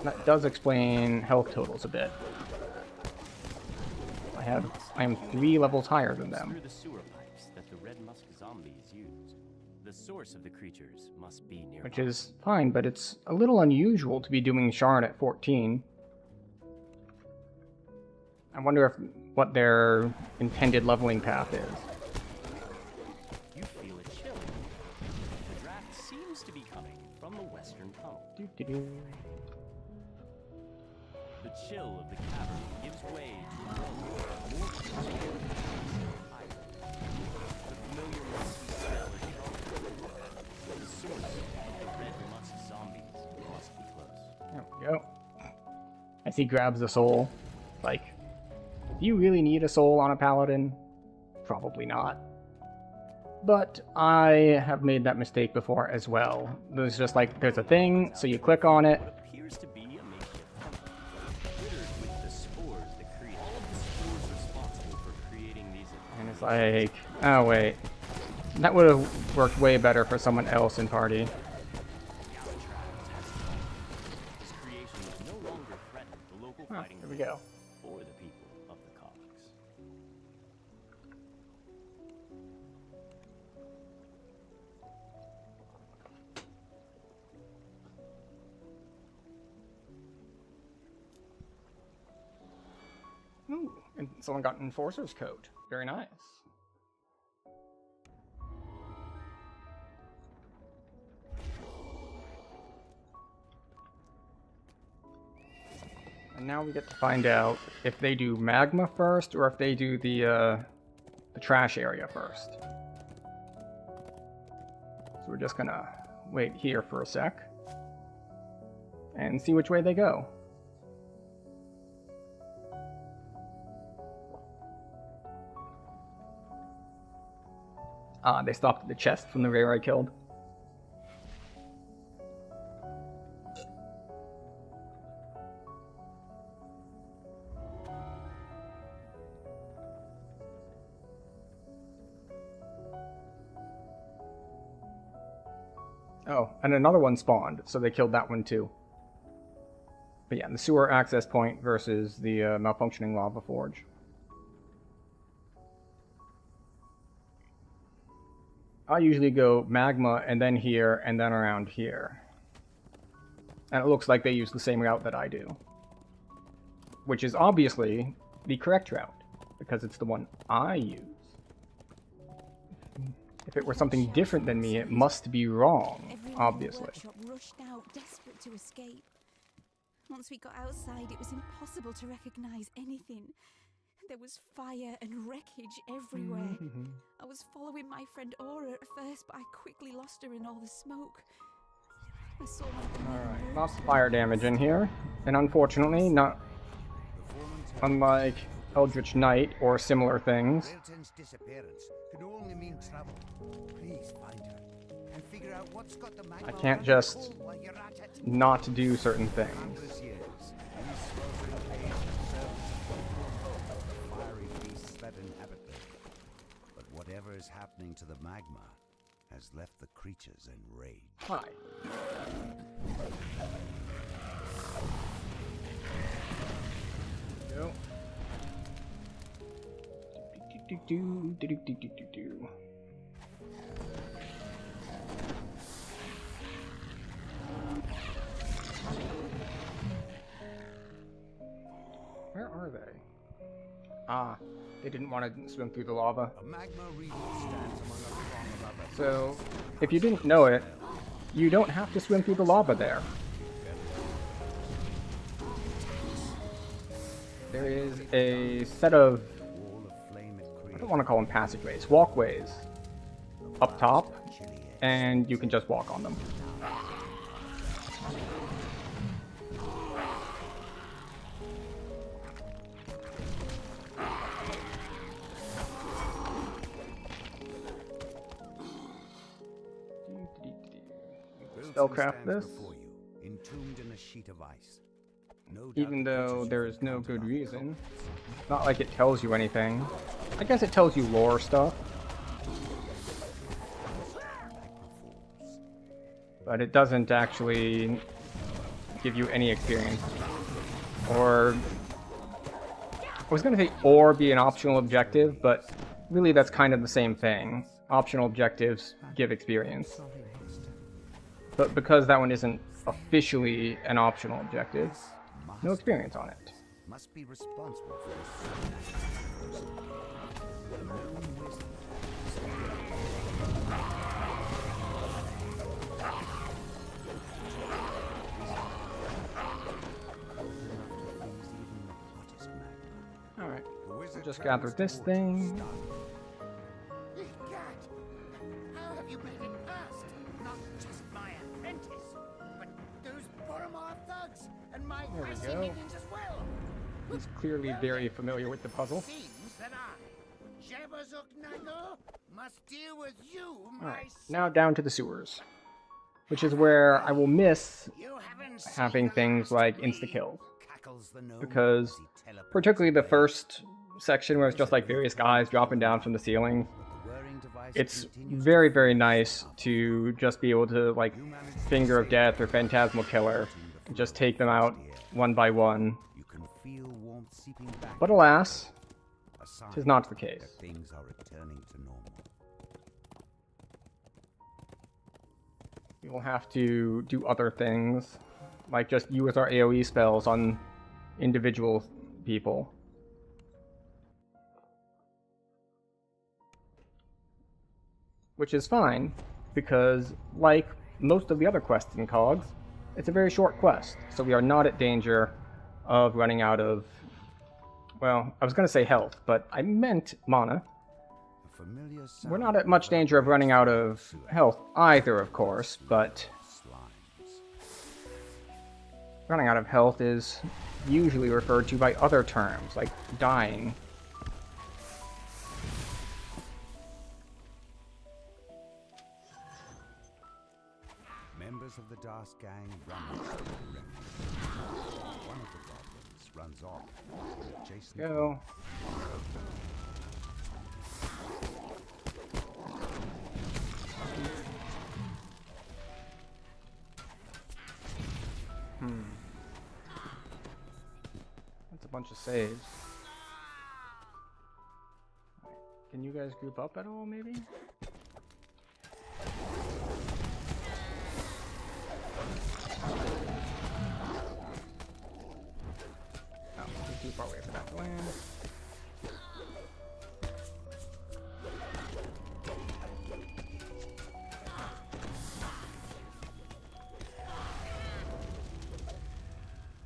That does explain health totals a bit. I am 3 levels higher than them. Through the sewer pipes that the red musk zombies use. The source of the creatures must be nearby. Which is fine, but it's a little unusual to be doing Sharn at 14. I wonder what their intended leveling path is. You feel a chill. The draft seems to be coming from the western tunnel. Doo-doo-doo. The chill of the cavern gives way to more higher. The familiar musky smell is stronger. The source of the red musk zombies must be close. There we go. As he grabs the soul, like, Do you really need a soul on a paladin? Probably not. But I have made that mistake before as well. There's just like, there's a thing, so you click on it. What appears to be a makeshift temple, littered with the spores that create all of the spores responsible for creating these effects. And it's like, oh wait. That would have worked way better for someone else in party. This creation no longer threatened the local fighting There we go. or the people of the cogs. Ooh, and someone got an Enforcer's Coat. Very nice. And now we get to find out if they do magma first or if they do the trash area first. So we're just gonna wait here for a sec and see which way they go. Ah, they stopped at the chest from the rare I killed. Oh, and another one spawned, so they killed that one too. But yeah, the sewer access point versus the malfunctioning lava forge. I usually go magma and then here and then around here. And it looks like they use the same route that I do. Which is obviously the correct route, because it's the one I use. If it were something different than me, it must be wrong, obviously. Workshop rushed out, desperate to escape. Once we got outside, it was impossible to recognize anything. There was fire and wreckage everywhere. I was following my friend Aura at first, but I quickly lost her in all the smoke. I saw one of the Alright, lots of fire damage in here. And unfortunately, not unlike Eldritch Knight or similar things, Wilton's disappearance could only mean trouble. Please find her and figure out what's got the magma I can't just while you're at it. not do certain things. Countless years, these sweltering caves have served as a foothold for the fiery beasts that inhabit them. But whatever is happening to the magma has left the creatures enraged. Hi. Go. Do. Where are they? Ah, they didn't want to swim through the lava. A magma region stands among a throng of others. So, if you didn't know it, you don't have to swim through the lava there. There is a set of, I don't want to call them passageways, walkways up top, and you can just walk on them. Spellcraft this, entombed in a sheet of ice. No even doubt the though creatures there you've is no encountered good are reason. gods. It's not like it tells you anything. I guess it tells you lore stuff. But it doesn't actually give you any experience. Or, I was going to say or be an optional objective, but really that's kind of the same thing. Optional objectives give experience. But because that one isn't officially an optional objective, no experience on it. Must be responsible for this. The known wisdom. Alright, just gather this thing. How have you made it past? Not just my apprentice, but those Boromar thugs and my There we icy go. minions as well. These clearly very familiar with the puzzle. Seems that I, Jabazuknago, must deal with you, Alright, now down to the sewers. Which is where I will miss having things like insta-kills. Because, particularly the first section where it's just like various guys dropping down from the ceiling, it's very, very nice to just be able to, like, Finger of Death or Phantasmal Killer, and just take them out one by one. But alas, tis not the case. Things are returning to normal. We will have to do other things, like just use our AoE spells on individual people. Which is fine, because like most of the other quests in COGS, it's a very short quest, so we are not at danger of running out of, well, I was going to say health, but I meant mana. We're not at much danger of running out of health either, of course, but running out of health is usually referred to by other terms, like dying. Members of the Das gang run to the refuge. One of the goblins runs off to adjacent. Go. That's a bunch of saves. Can you guys group up at all, maybe? Oh, we're too far away for that to land.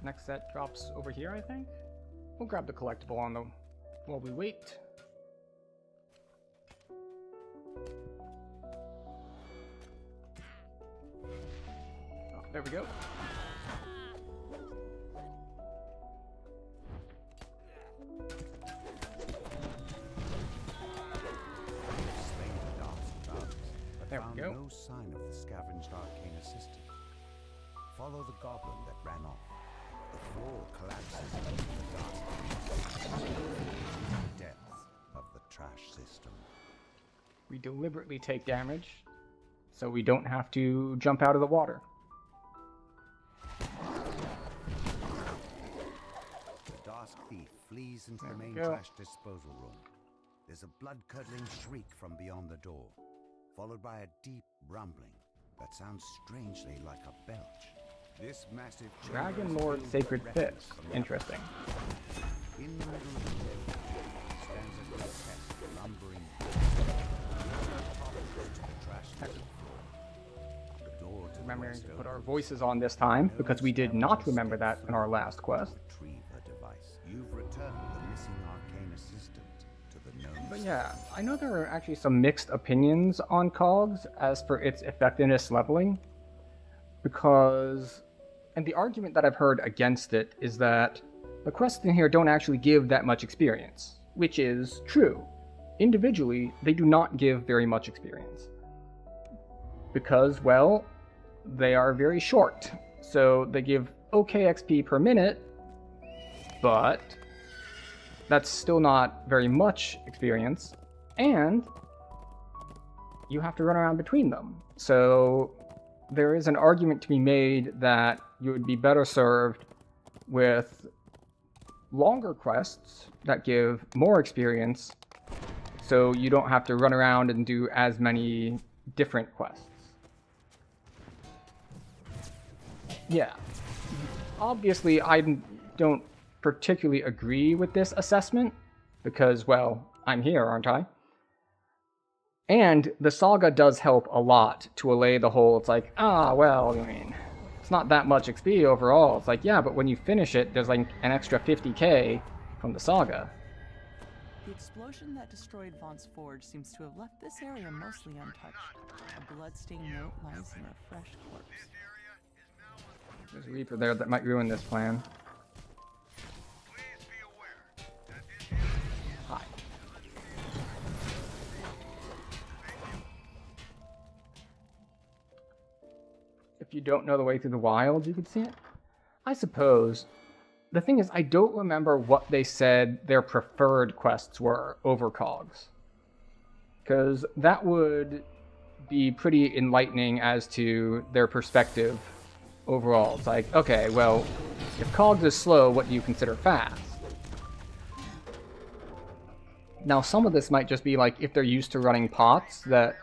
Next set drops over here, I think. We'll grab the collectible on the while we wait. Oh, there we go. There we go. No sign of the scavenged arcane assistant. Follow the goblin that ran off. The floor collapses into the dark depths of the trash system. We deliberately take damage, so we don't have to jump out of the water. The Dark Thief flees into the main go. trash disposal room. There's a blood-curdling shriek from beyond the door, followed by a deep rumbling that sounds strangely like a belch. This massive Dragon Lord Sacred Fist. Interesting. In the middle of the cave stands a grotesque, lumbering remembering to put our voices on this time, because we did not remember that in our last quest. You've returned the missing arcane assistant to the known. But yeah, I know there are actually some mixed opinions on COGS as for its effectiveness leveling, because, and the argument that I've heard against it is that the quests in here don't actually give that much experience, which is true. Individually, they do not give very much experience. Because, well, they are very short. So they give okay XP per minute, but that's still not very much experience, and you have to run around between them. So there is an argument to be made that you would be better served with longer quests that give more experience, so you don't have to run around and do as many different quests. Yeah. Obviously, I don't particularly agree with this assessment, because, well, I'm here, aren't I? And the saga does help a lot to allay the whole, it's like, well, I mean, it's not that much XP overall. It's like, yeah, but when you finish it, there's like an extra 50k from the saga. The explosion that destroyed Vaughn's Forge seems to have left this area mostly untouched. A bloodstained note lies in a fresh corpse. There's a Reaper there that might ruin this plan. Please be aware, if you don't know the way through the wilds, you could see it. I suppose. The thing is, I don't remember what they said their preferred quests were over cogs. Because that would be pretty enlightening as to their perspective overall. It's like, okay, well, if cogs is slow, what do you consider fast? Now, some of this might just be like, if they're used to running pots, that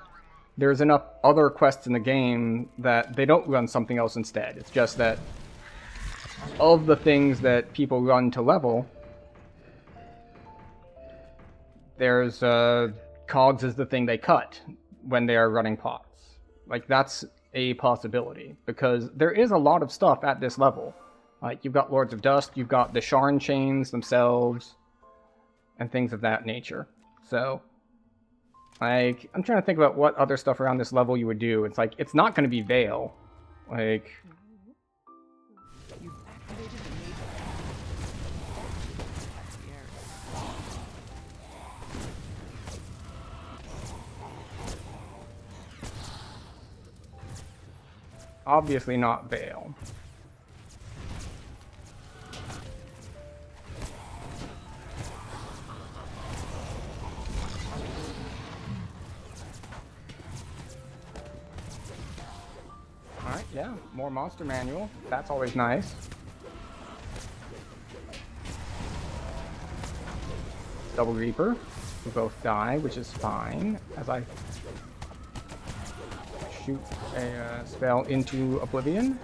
there's enough other quests in the game that they don't run something else instead. It's just that of the things that people run to level, there's cogs is the thing they cut when they are running pots. Like, that's a possibility, because there is a lot of stuff at this level. Like, you've got Lords of Dust, you've got the Sharn chains themselves, and things of that nature. So, like, I'm trying to think about what other stuff around this level you would do. It's like, it's not going to be Veil. Like, You've activated the major. That's the area. obviously not Veil. Alright, yeah, more monster manual. That's always nice. Double Reaper. We both die, which is fine, as I shoot a spell into Oblivion.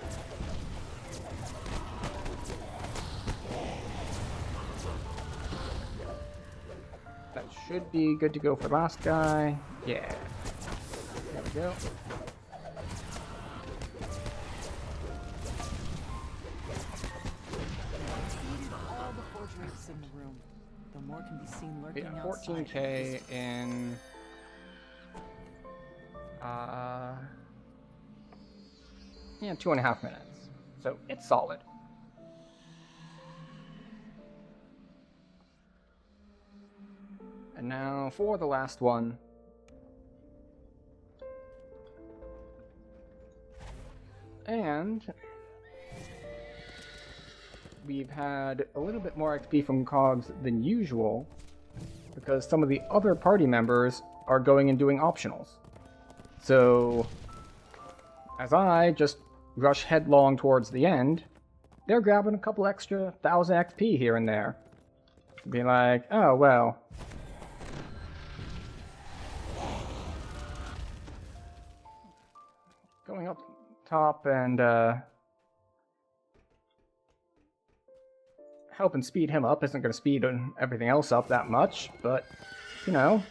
That should be good to go for last guy. Yeah. There we go. All the forgeries in the room. The more can be seen lurking Yeah, outside. 14k in yeah, 2.5 minutes. So it's solid. And now for the last one. And we've had a little bit more XP from cogs than usual, because some of the other party members are going and doing optionals. So, as I just rush headlong towards the end, they're grabbing a couple extra 1,000 XP here and there. Be like, oh, well. Going up top and, helping speed him up isn't going to speed everything else up that much, but, you know,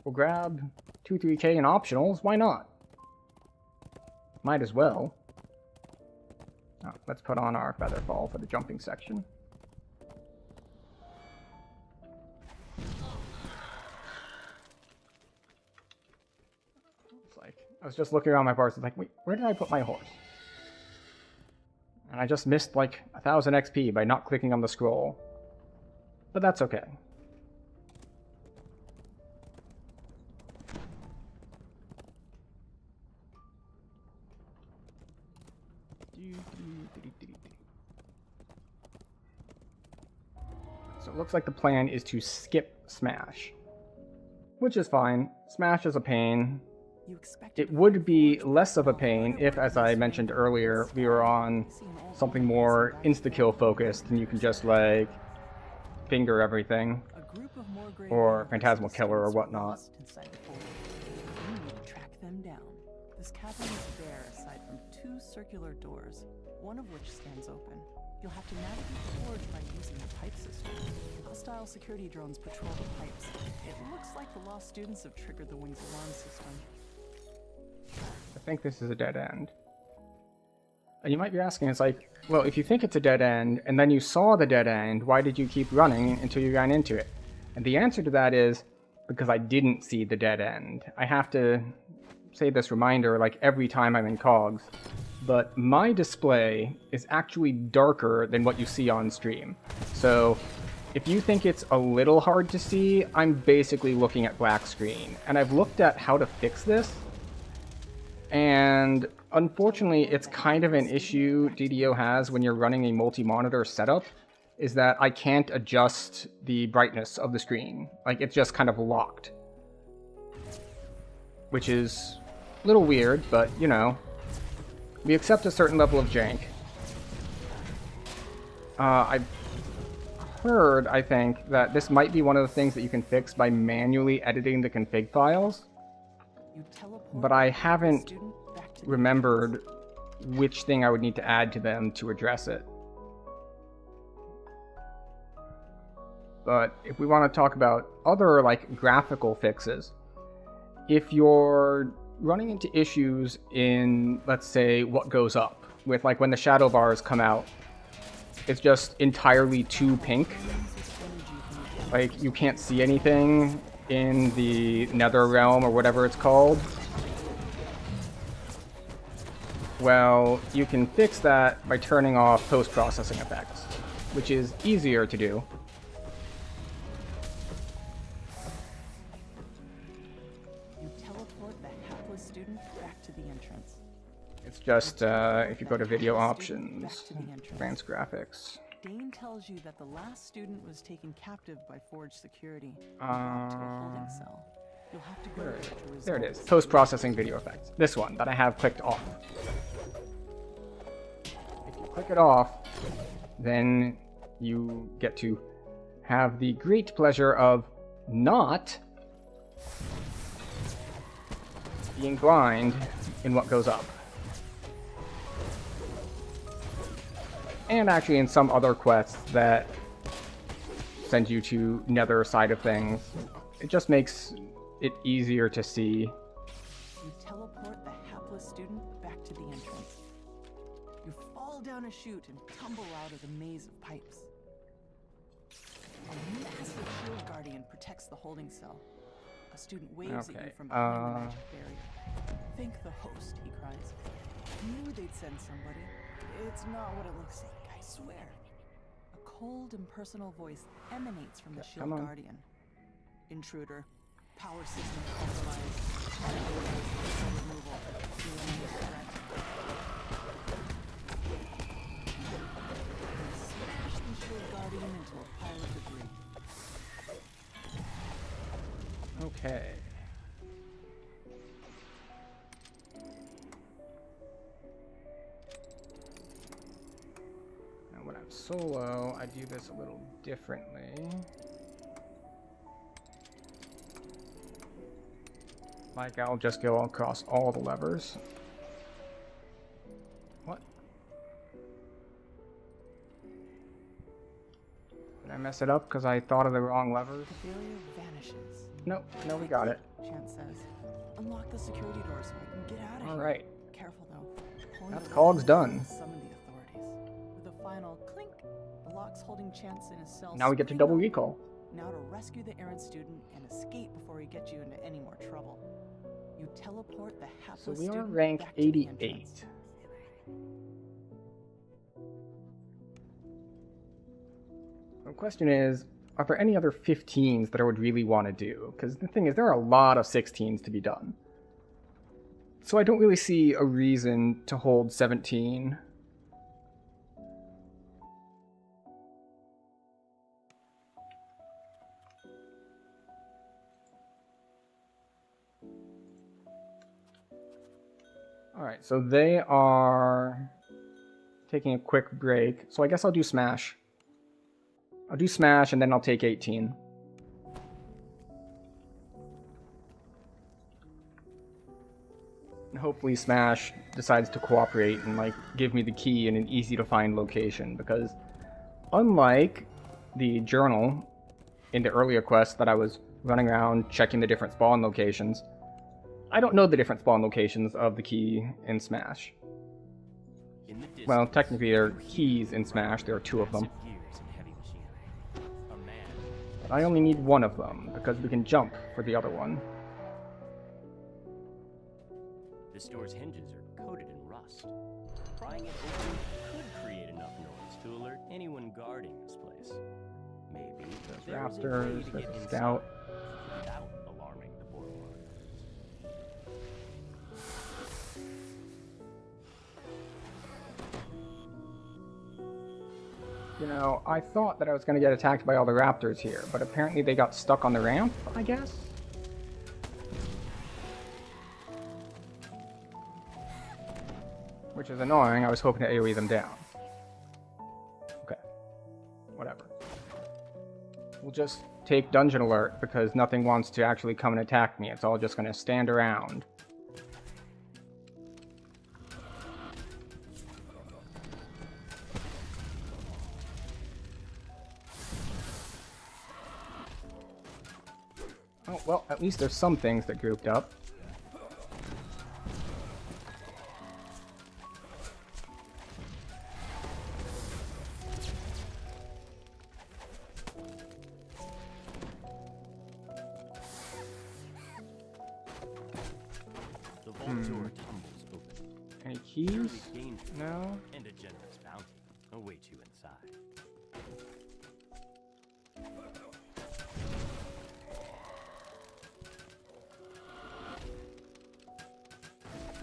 we'll grab 2-3k in optionals, why not? Might as well. Oh, let's put on our Featherfall for the jumping section. It's like, I was just looking around my parts, it's like, wait, where did I put my horse? And I just missed like 1,000 XP by not clicking on the scroll. But that's okay. So it looks like the plan is to skip Smash. Which is fine. Smash is a pain. It would be less of a pain if, as I mentioned earlier, we were on something more insta-kill focused and you can just, like, finger everything. Or Phantasmal Killer or whatnot. You need to track them down. This cavern is bare aside from 2 circular doors, one of which stands open. You'll have to navigate the forge by using the pipe system. Hostile security drones patrol the pipes. It looks like the lost students have triggered the wing's alarm system. I think this is a dead end. And you might be asking, it's like, well, if you think it's a dead end, and then you saw the dead end, why did you keep running until you ran into it? And the answer to that is, because I didn't see the dead end. I have to say this reminder, like, every time I'm in cogs. But my display is actually darker than what you see on stream. So, if you think it's a little hard to see, I'm basically looking at black screen. And I've looked at how to fix this, and unfortunately, it's kind of an issue DDO has when you're running a multi-monitor setup, is that I can't adjust the brightness of the screen. Like, it's just kind of locked. Which is a little weird, but, you know, we accept a certain level of jank. I've heard, I think, that this might be one of the things that you can fix by manually editing the config files, but I haven't remembered which thing I would need to add to them to address it. But if we want to talk about other, like, graphical fixes, if you're running into issues in, let's say, what goes up, with, like, when the shadow bars come out, it's just entirely too pink. Like, you can't see anything in the Nether Realm or whatever it's called. Well, you can fix that by turning off post-processing effects, which is easier to do. It's just, if you go to video options, advanced graphics. Dane tells you that the last student was taken captive by Forge security and brought to a holding cell. You'll have to go there to resolve. There it is. Post-processing video effects. This one that I have clicked off. If you click it off, then you get to have the great pleasure of not being blind in what goes up. And actually in some other quests that send you to Nether side of things. It just makes it easier to see. You teleport the hapless student back to the entrance. You fall down a chute and tumble out of the maze of pipes. A massive shield guardian protects the holding cell. A student waves at you from behind the magic barrier. Thank the host, he cries. I knew they'd send somebody. It's not what it looks like, I swear. A cold, impersonal voice emanates from the shield guardian. Intruder. Power system compromised. Removal. Eliminate threat. Smash the shield guardian into a pile of debris. Okay. Now when I'm solo, I do this a little differently. Like, I'll just go across all the levers. What? Did I mess it up because I thought of the wrong levers? The barrier vanishes. Nope, no, we got it. Chance says, unlock the security door so I can get out of here. Alright. Careful though. That's Cog's done. Summon the authorities. With a final clink, the lock's holding Chance in his cell. Now we get to double recall. Now to rescue the errant student and escape before he gets you into any more trouble. You teleport the hapless So we are student rank back to the 88. entrance. The question is, are there any other 15s that I would really want to do? Because the thing is, there are a lot of 16s to be done. So I don't really see a reason to hold 17. Alright, so they are taking a quick break. So I guess I'll do Smash. I'll do Smash and then I'll take 18. And hopefully Smash decides to cooperate and like give me the key in an easy to find location, because unlike the journal in the earlier quest that I was running around checking the different spawn locations, I don't know the different spawn locations of the key in Smash. Well, technically there are keys in Smash, there are 2 of them. But I only need 1 of them, because we can jump for the other one. This door's hinges are coated in rust. Prying it open could create enough noise to alert anyone guarding this place. Maybe there's a way Raptors, to there's get a inside Scout. without alarming the board monitors. You know, I thought that I was going to get attacked by all the raptors here, but apparently they got stuck on the ramp, I guess? Which is annoying. I was hoping to AoE them down. Okay. Whatever. We'll just take Dungeon Alert because nothing wants to actually come and attack me. It's all just going to stand around. Oh, well, at least there's some things that grouped up. The vault door tumbles open. Any keys? Surely danger No? and a generous bounty await you inside.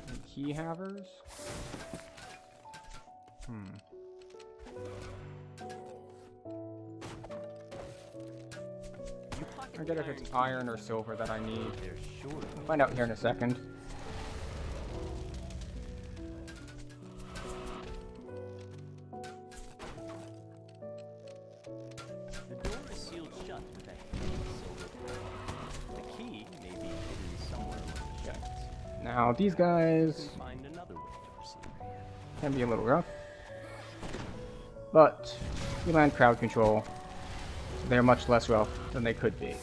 Any key havers? I forget if it's iron or silver that I need. There's sure We'll find out here in a second. The door is sealed shut with a heavy silver padlock. The key may be hidden somewhere among the shelves. Now, these guys Find another way to proceed. can be a little rough, but we land crowd control, so they're much less rough than they could be.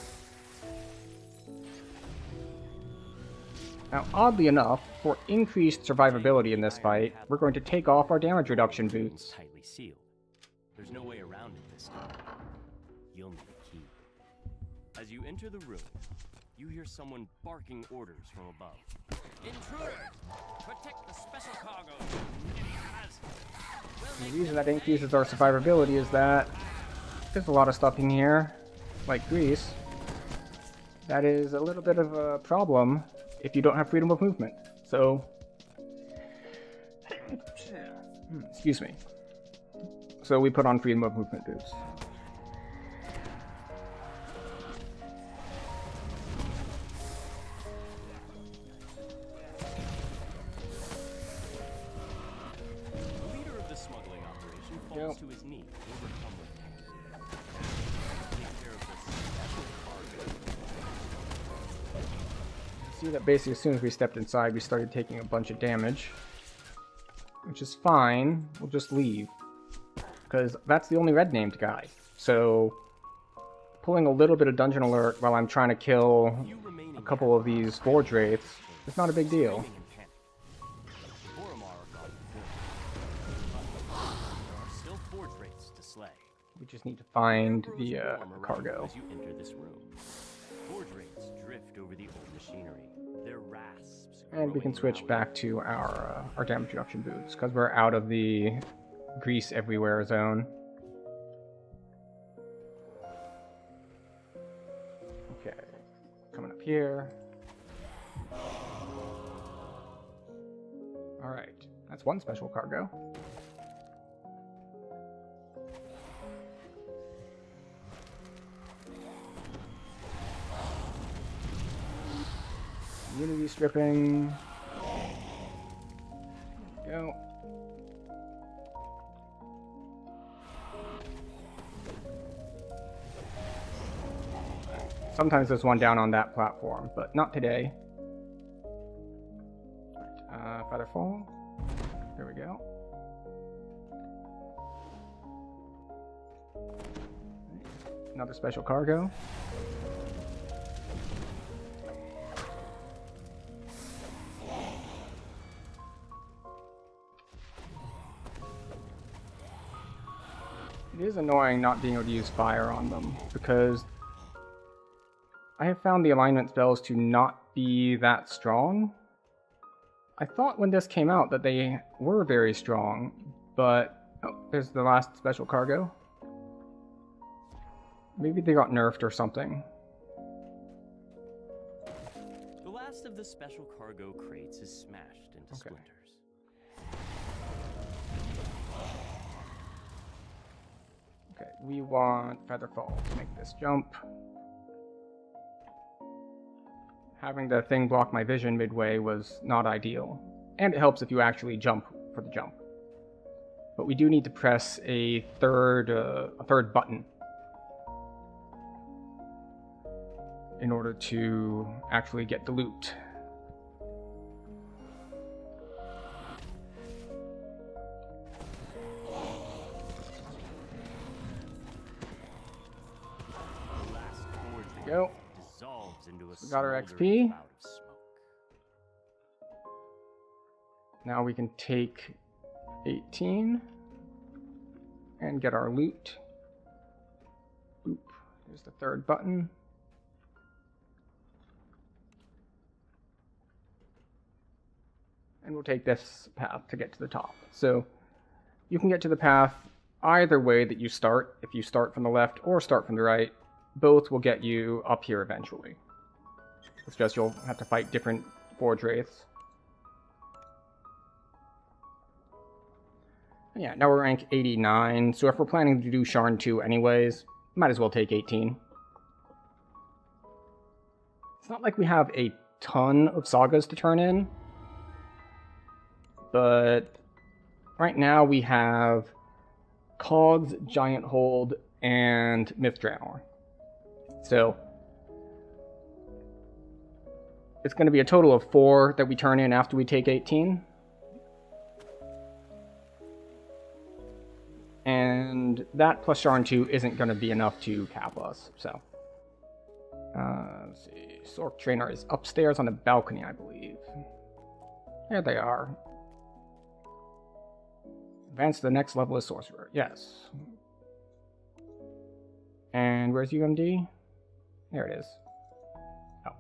Now, oddly enough, for increased survivability in this fight, we're going to take off our damage reduction boots. Tightly sealed. There's no way around it this time. You'll need a key. As you enter the room, you hear someone barking orders from above. Intruder! Protect the special cargo! The reason that increases our survivability is that there's a lot of stuff in here, like grease, that is a little bit of a problem if you don't have freedom of movement. So, excuse me. So we put on freedom of movement boots. The leader of the smuggling operation falls to his knees, overcome with pain. Take care of this special cargo. See that basically as soon as we stepped inside, we started taking a bunch of damage. Which is fine. We'll just leave. Because that's the only red named guy. So, pulling a little bit of Dungeon Alert while I'm trying to kill a couple of these Forge Wraiths is not a big deal. Screaming in panic. Boromar are gone for good. But there are still Forge Wraiths to slay. We just need to find Grows the warm around cargo. As you enter this room, Forge Wraiths drift over the old machinery. Their rasps. And we can growing switch louder. back to our damage reduction boots, because we're out of the grease everywhere zone. Okay, coming up here. Alright, that's one special cargo. Immunity stripping. There we go. Sometimes there's one down on that platform, but not today. Featherfall. There we go. Another special cargo. It is annoying not being able to use fire on them, because I have found the alignment spells to not be that strong. I thought when this came out that they were very strong, but... Oh, there's the last special cargo. Maybe they got nerfed or something. The last of the special cargo crates is smashed into splinters. Okay, we want Featherfall to make this jump. Having the thing block my vision midway was not ideal. And it helps if you actually jump for the jump. But we do need to press a third button in order to actually get the loot. Go. We got our XP. Now we can take 18 and get our loot. Oop, there's the third button. And we'll take this path to get to the top. So you can get to the path either way that you start. If you start from the left or start from the right, both will get you up here eventually. It's just you'll have to fight different Forge Wraiths. Yeah, now we're rank 89, so if we're planning to do Sharn 2 anyways, might as well take 18. It's not like we have a ton of sagas to turn in, but right now we have Cogs, Giant Hold, and Myth-Draenor. So it's going to be a total of 4 that we turn in after we take 18. And that plus Sharn 2 isn't going to be enough to cap us, so. Let's see. Sorc Trainer is upstairs on the balcony, I believe. There they are. Advance to the next level as Sorcerer, yes. And where's UMD? There it is. Oh,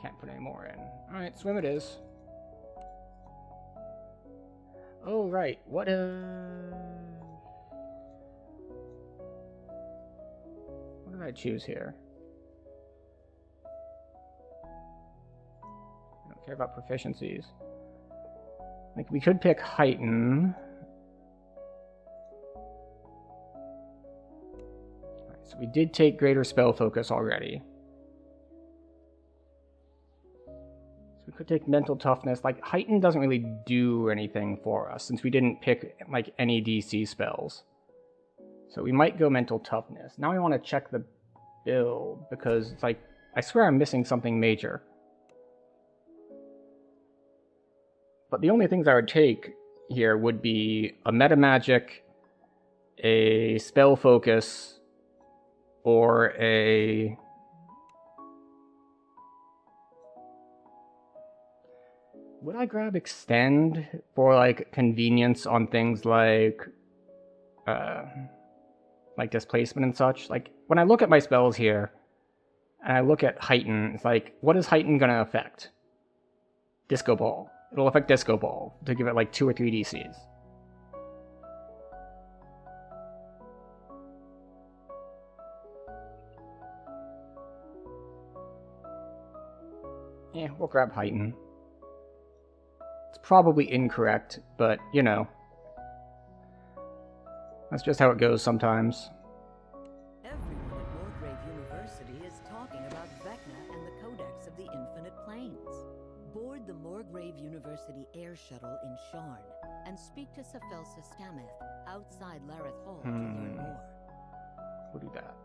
can't put any more in. Alright, swim it is. Oh, right. What did I choose here? I don't care about proficiencies. Like, we could pick Heighten. Alright, so we did take Greater Spell Focus already. So we could take Mental Toughness. Like, Heighten doesn't really do anything for us, since we didn't pick, like, any DC spells. So we might go Mental Toughness. Now we want to check the build, because it's like, I swear I'm missing something major. But the only things I would take here would be a Meta Magic, a Spell Focus, or a... Would I grab Extend for, like, convenience on things like Displacement and such? Like, when I look at my spells here, and I look at Heighten, it's like, what is Heighten gonna affect? Disco Ball. It'll affect Disco Ball, to give it like 2 or 3 DCs. Yeah, we'll grab Heighten. It's probably incorrect, but, you know. That's just how it goes sometimes. Everyone at Morgrave University is talking about Vecna and the Codex of the Infinite Planes. Board the Morgrave University air shuttle in Sharn and speak to Sephelsa Stameth outside Lareth Hall to learn more. We'll do that.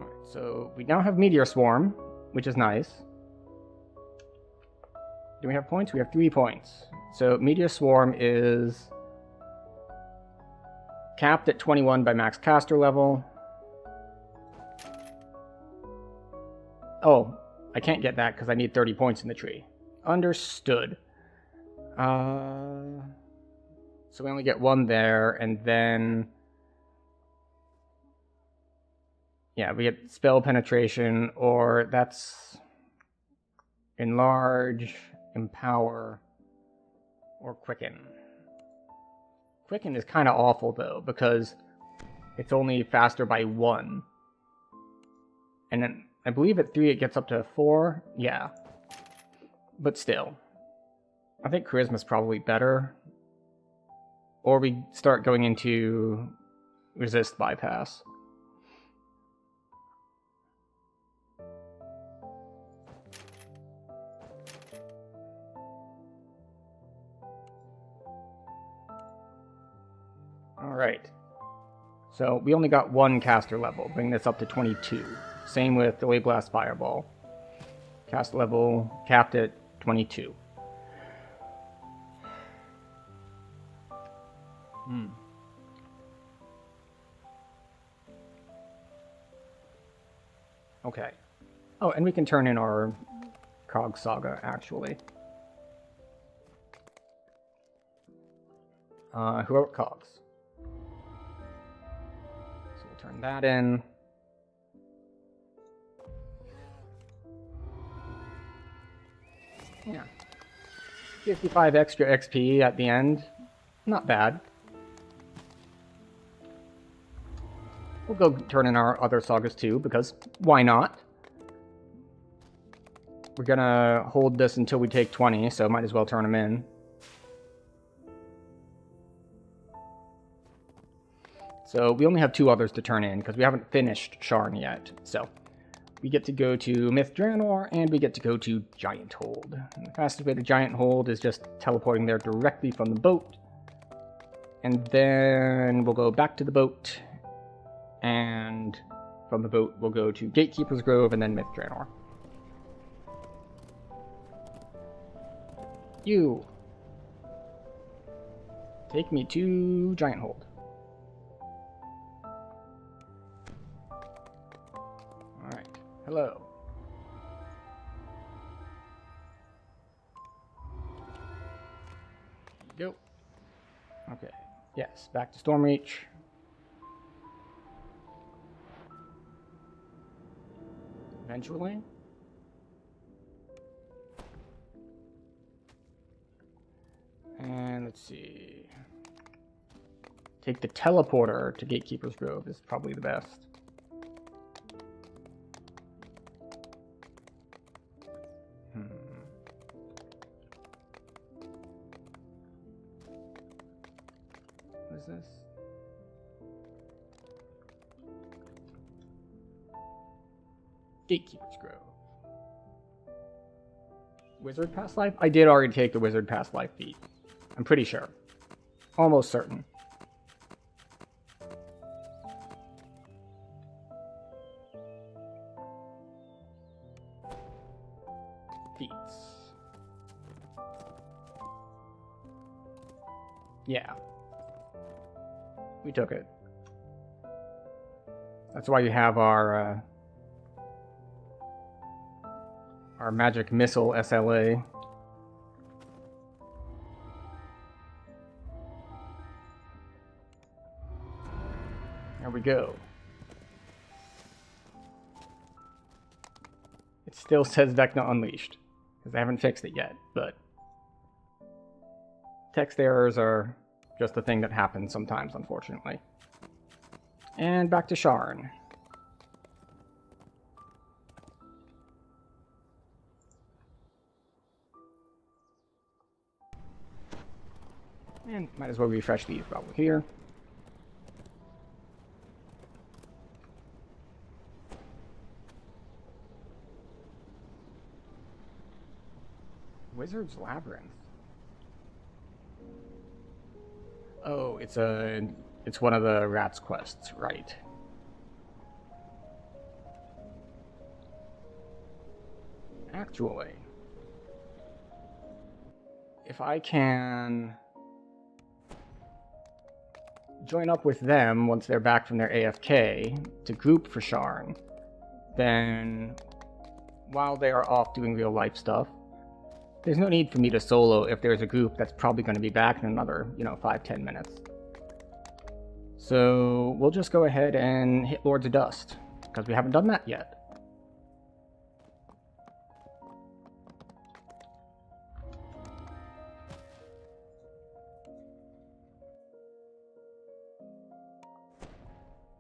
Alright, so we now have Meteor Swarm, which is nice. Do we have points? We have 3 points. So Meteor Swarm is capped at 21 by max caster level. Oh, I can't get that because I need 30 points in the tree. Understood. So we only get 1 there, and then... yeah, we get Spell Penetration, or that's... Enlarge, Empower, or Quicken. Quicken is kind of awful, though, because it's only faster by 1. And then, I believe at 3 it gets up to 4. Yeah. But still. I think Charisma's probably better. or we start going into resist bypass. Alright. So we only got one caster level, bring this up to 22. Same with the Wave Blast Fireball. Cast level capped at 22. Okay. Oh, and we can turn in our Cog Saga, actually. Heroic Cogs. So we'll turn that in. Yeah. 55 extra XP at the end. Not bad. We'll go turn in our other sagas too, because why not? We're gonna hold this until we take 20, so might as well turn them in. So we only have 2 others to turn in, because we haven't finished Sharn yet. So we get to go to Myth Draenor, and we get to go to Giant Hold. And the fastest way to Giant Hold is just teleporting there directly from the boat. And then we'll go back to the boat, and from the boat we'll go to Gatekeeper's Grove and then Myth Draenor. You! Take me to Giant Hold. Alright, hello. Go. Okay, yes, back to Stormreach. Eventually. And let's see. Take the teleporter to Gatekeeper's Grove is probably the best. What is this? Gatekeeper's Grove. Wizard Past Life? I did already take the Wizard Past Life feat. I'm pretty sure. Almost certain. Feats. Yeah. We took it. That's why you have our magic missile SLA. There we go. It still says Vecna Unleashed, because I haven't fixed it yet, but text errors are just a thing that happens sometimes, unfortunately. And back to Sharn. And might as well refresh these while we're here. Wizard's Labyrinth. Oh, it's one of the rats quests, right? Actually, if I can join up with them once they're back from their AFK to group for Sharn, then while they are off doing real life stuff, there's no need for me to solo if there's a group that's probably going to be back in another, 5-10 minutes. So we'll just go ahead and hit Lords of Dust, because we haven't done that yet.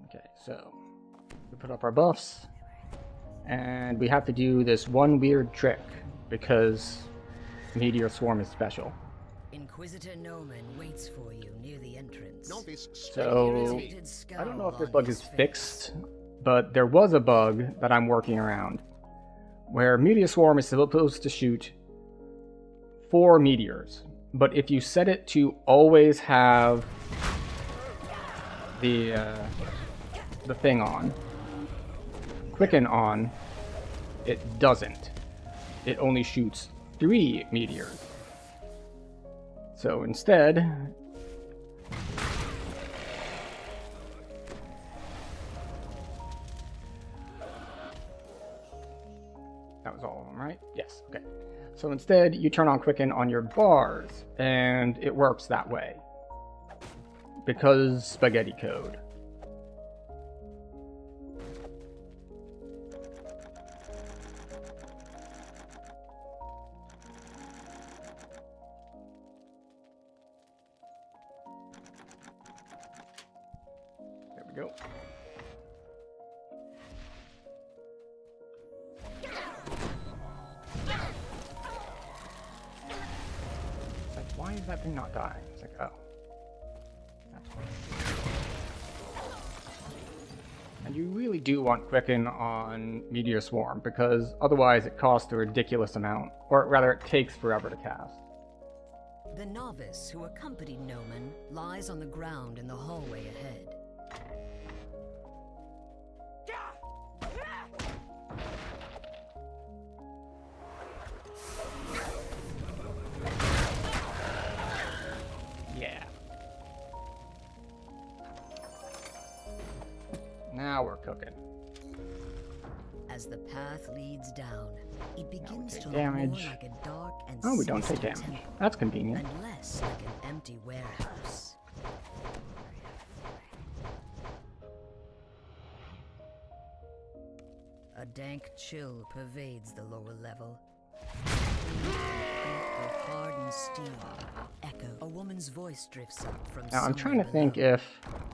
Okay, so we put up our buffs, and we have to do this one weird trick, because Meteor Swarm is special. Inquisitor Noman waits for you near the entrance. So, I don't know if this bug is fixed, but there was a bug that I'm working around, where Meteor Swarm is supposed to shoot 4 meteors, but if you set it to always have the thing on, quicken on, it doesn't. It only shoots 3 meteors. So instead, that was all of them, right? Yes, okay. So instead, you turn on Quicken on your bars, and it works that way. Because spaghetti code. There we go. It's like, why is that thing not dying? It's like, oh. That's why. And you really do want Quicken on Meteor Swarm, because otherwise it costs a ridiculous amount. Or rather, it takes forever to cast. The novice who accompanied Noman lies on the ground in the hallway ahead. Yeah. Now we're cooking. As the path leads down, it begins take to look more damage. like a dark and Oh, we don't take sinister damage. temple, That's convenient. and less like an empty warehouse. A dank chill pervades the lower level. Of hardened steel echo. A woman's voice drifts up from Now I'm trying to somewhere think below. if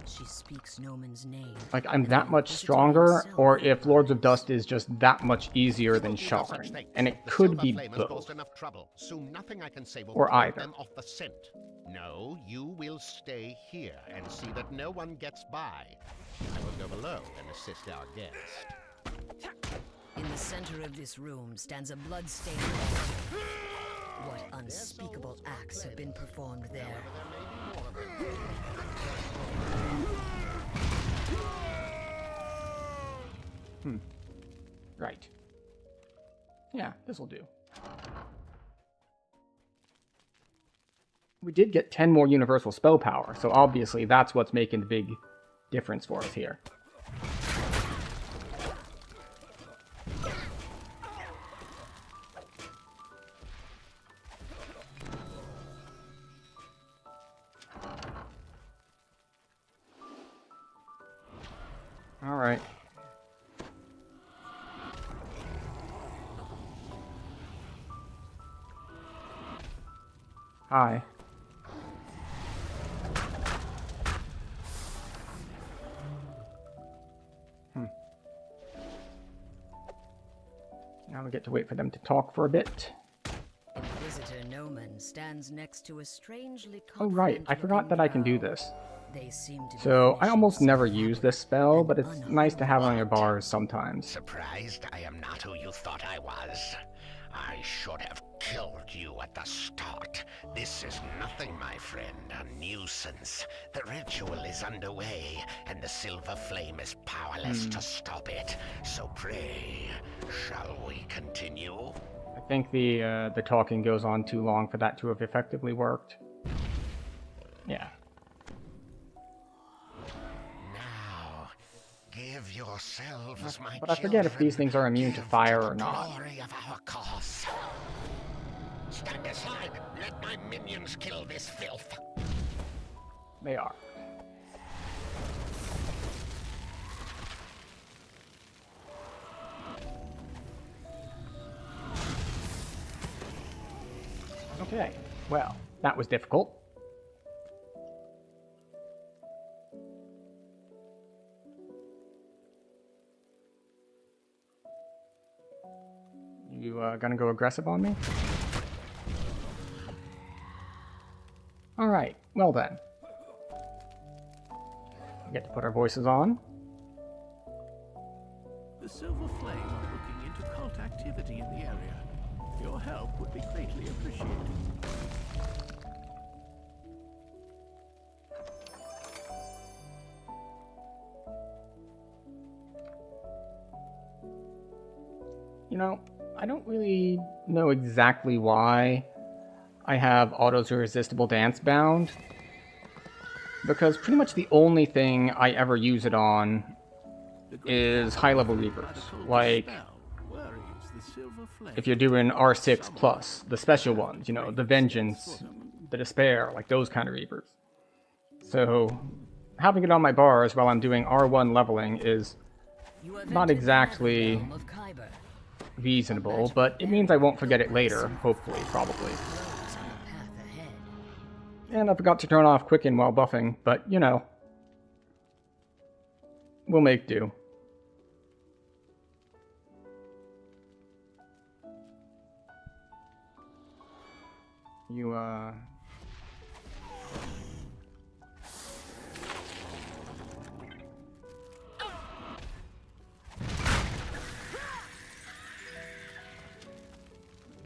She speaks Noman's name. like I'm and that the much Inquisitor stronger, himself or if Lords of replies. Dust is just that much easier than Sharn, and it could be both. Enough trouble. Soon nothing I can say will Or throw either. them off the scent. No, you will stay here and see that no one gets by. I will go below and assist our guest. In the center of this room stands a blood-stained altar. What unspeakable acts have been performed there? Right. Yeah, this'll do. We did get 10 more universal spell power, so obviously that's what's making the big difference for us here. All right. Hi. Now we get to wait for them to talk for a bit. Inquisitor Noman stands next to a strangely Oh right, I forgot that I can do this. They seem to be So I finishing almost some never use this spell, elaborate but and it's nice to have it on your What? bars sometimes. Surprised I am not who you thought I was. I should have killed you at the start. This is nothing, my friend, a nuisance. The ritual is underway, and the silver flame is powerless to stop it. So pray, shall we continue? I think the talking goes on too long for that to have effectively worked. Yeah. Now, give yourselves my But I forget if these things are immune to Give fire the or not. Glory of our cause. Stand aside. Let my minions kill this filth. They are. Okay, well, that was difficult. You gonna go aggressive on me? Well then. We get to put our voices on. The Silver Flame are looking into cult activity in the area. Your help would be greatly appreciated. You know, I don't really know exactly why I have Auto's Irresistible Dance bound, because pretty much the only thing I ever use it on is high-level Reavers. Like, if you're doing R6 plus, the special ones, you know, the Vengeance, the Despair, like those kind of Reavers. So, having it on my bars while I'm doing R1 leveling is not exactly reasonable, but it means I won't forget it later, hopefully, probably. And I forgot to turn off Quicken while buffing, but, you know, we'll make do. You,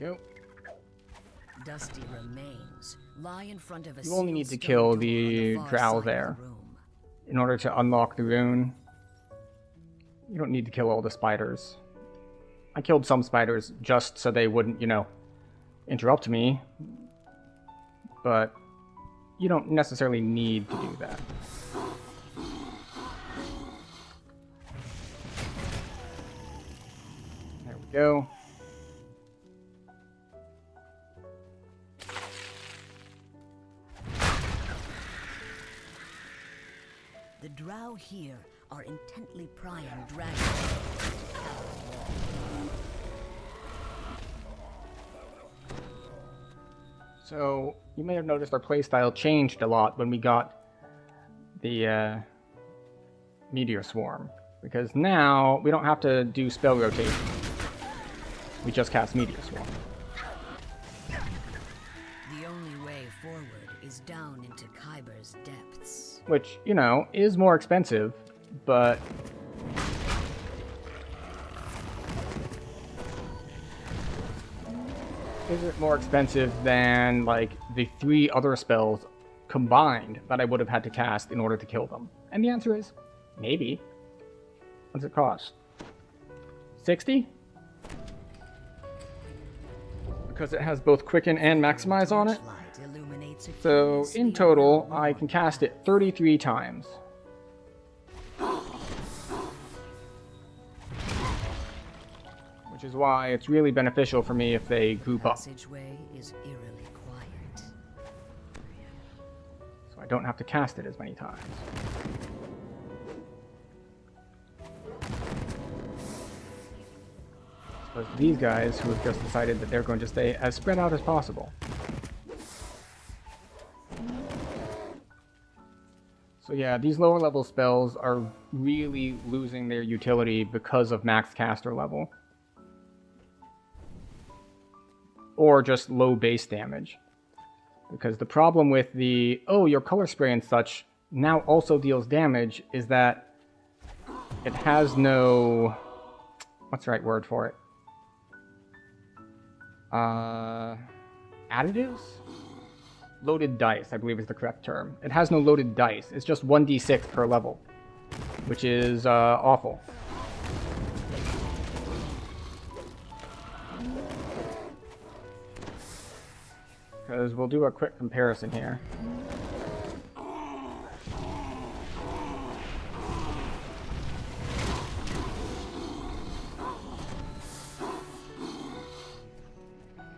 go. Dusty remains lie in front of a You only need to sealed kill stone the door on drow far side of there the room. in order to unlock the rune. You don't need to kill all the spiders. I killed some spiders just so they wouldn't, you know, interrupt me. But you don't necessarily need to do that. There we go. The drow here are intently prying dragons. So, you may have noticed our playstyle changed a lot when we got the Meteor Swarm. Because now, we don't have to do spell rotation. We just cast Meteor Swarm. The only way forward is down into Kyber's depths. Which, you know, is more expensive, but... is it more expensive than, like, the 3 other spells combined that I would have had to cast in order to kill them? And the answer is, maybe. What's it cost? 60? Because it has both Quicken and Maximize on it. So, in total, I can cast it 33 times. Which is why it's really beneficial for me if they group up. Passageway is eerily quiet. So I don't have to cast it as many times. As opposed to these guys who have just decided that they're going to stay as spread out as possible. So yeah, these lower level spells are really losing their utility because of max caster level. Or just low base damage. Because the problem with the, oh, your color spray and such now also deals damage is that it has no, what's the right word for it? Additives? Loaded dice, I believe is the correct term. It has no loaded dice. It's just 1d6 per level, which is awful. Because we'll do a quick comparison here.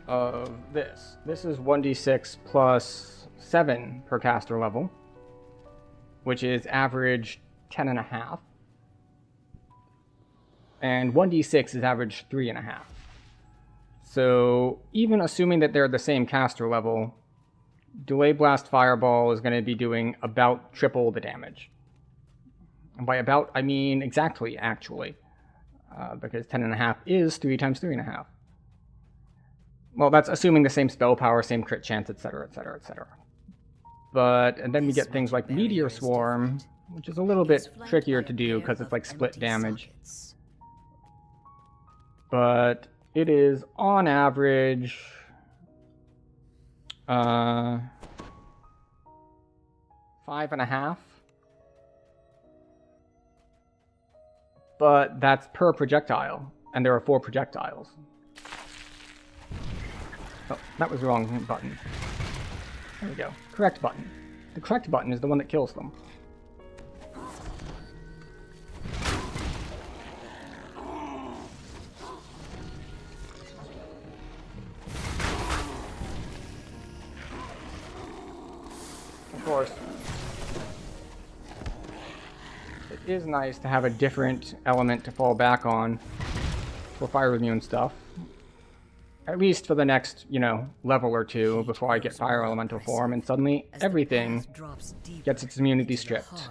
Of this. This is 1d6 plus 7 per caster level, which is average 10.5. And 1d6 is average 3.5. So even assuming that they're the same caster level, Delay Blast Fireball is going to be doing about triple the damage. And by about, I mean exactly, actually. Because 10.5 is 3 times 3.5. Well, that's assuming the same spell power, same crit chance, etc., etc., etc. And then we get things like Meteor Swarm, which is a little bit trickier to do because it's like split damage. But it is on average 5.5. But that's per projectile, and there are 4 projectiles. Oh, that was the wrong button. There we go. Correct button. The correct button is the one that kills them. Of course, it is nice to have a different element to fall back on for fire immune stuff. At least for the next, level or two before I get fire elemental form, and suddenly everything gets its immunity stripped.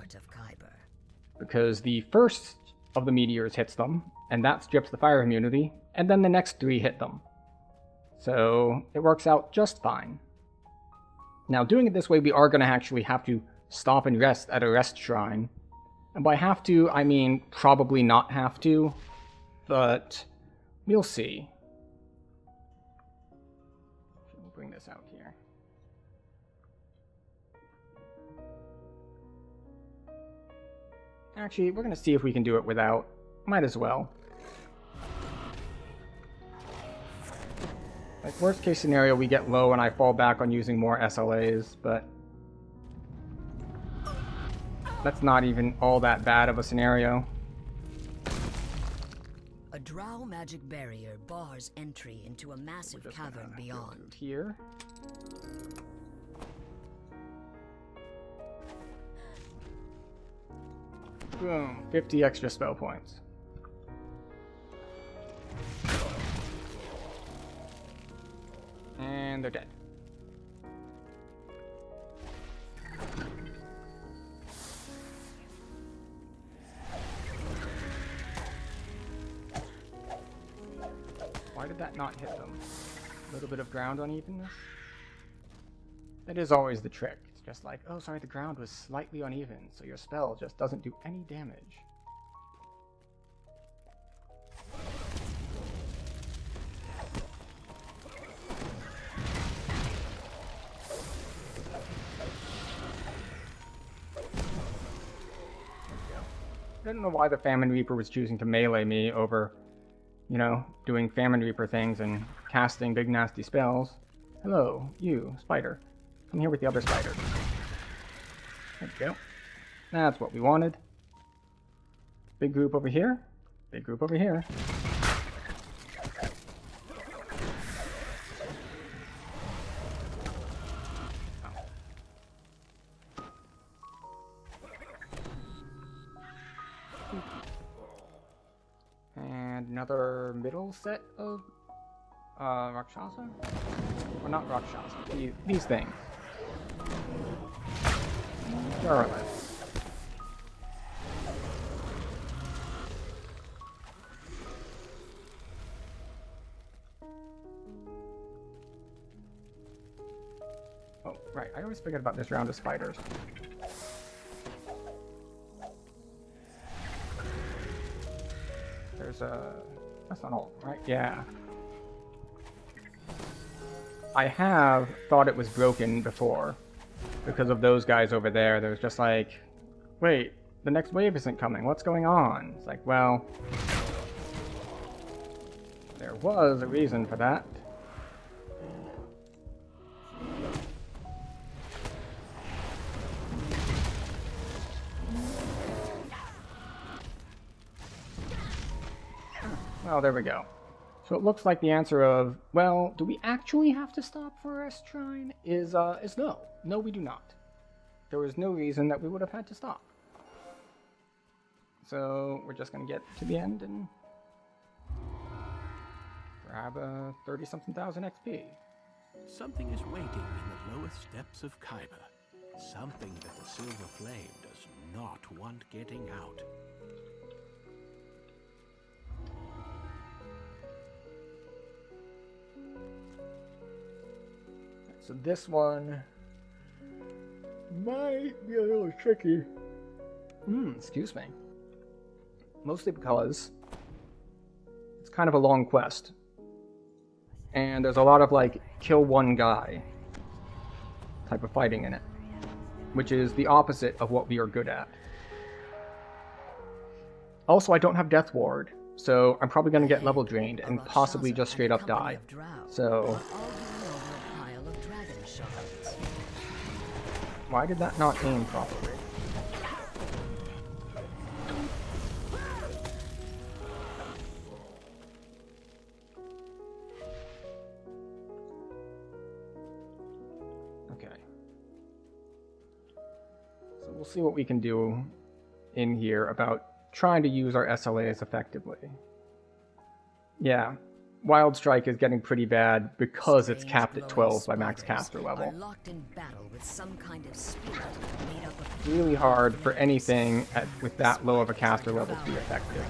Because the first of the meteors hits them, and that strips the fire immunity, and then the next 3 hit them. So it works out just fine. Now, doing it this way, we are going to actually have to stop and rest at a rest shrine. And by have to, I mean probably not have to, but we'll see. We'll bring this out here. Actually, we're going to see if we can do it without. Might as well. Like, worst case scenario, we get low and I fall back on using more SLAs, but that's not even all that bad of a scenario. A drow magic barrier bars entry into a massive cavern beyond. Here. Boom, 50 extra spell points. And they're dead. Why did that not hit them? A little bit of ground unevenness? That is always the trick. It's just like, oh sorry, the ground was slightly uneven, so your spell just doesn't do any damage. I don't know why the Famine Reaper was choosing to melee me over, doing Famine Reaper things and casting big nasty spells. Hello, you, spider. Come here with the other spiders. There we go. That's what we wanted. Big group over here. Big group over here. Another middle set of Rakshasa? Or not Rakshasa, these things. Garland. Oh, right, I always forget about this round of spiders. There's a... That's not all, right? Yeah. I have thought it was broken before. Because of those guys over there. There's just like... Wait, the next wave isn't coming. What's going on? It's like, well... There was a reason for that. Well, there we go. So it looks like the answer of, well, do we actually have to stop for a rest shrine? Is no. No, we do not. There was no reason that we would have had to stop. So we're just going to get to the end and grab a 30-something thousand XP. Something is waiting in the lowest depths of Kyber. Something that the Silver Flame does not want getting out. So this one might be a little tricky. Excuse me. Mostly because it's kind of a long quest. And there's a lot of, like, kill one guy type of fighting in it. Which is the opposite of what we are good at. Also, I don't have Death Ward, so I'm probably going to get level drained and possibly just straight up die. So... why did that not aim properly? Okay. So we'll see what we can do in here about trying to use our SLAs effectively. Yeah, Wild Strike is getting pretty bad because it's capped at 12 by max caster level. Really hard for anything with that low of a caster level to be effective.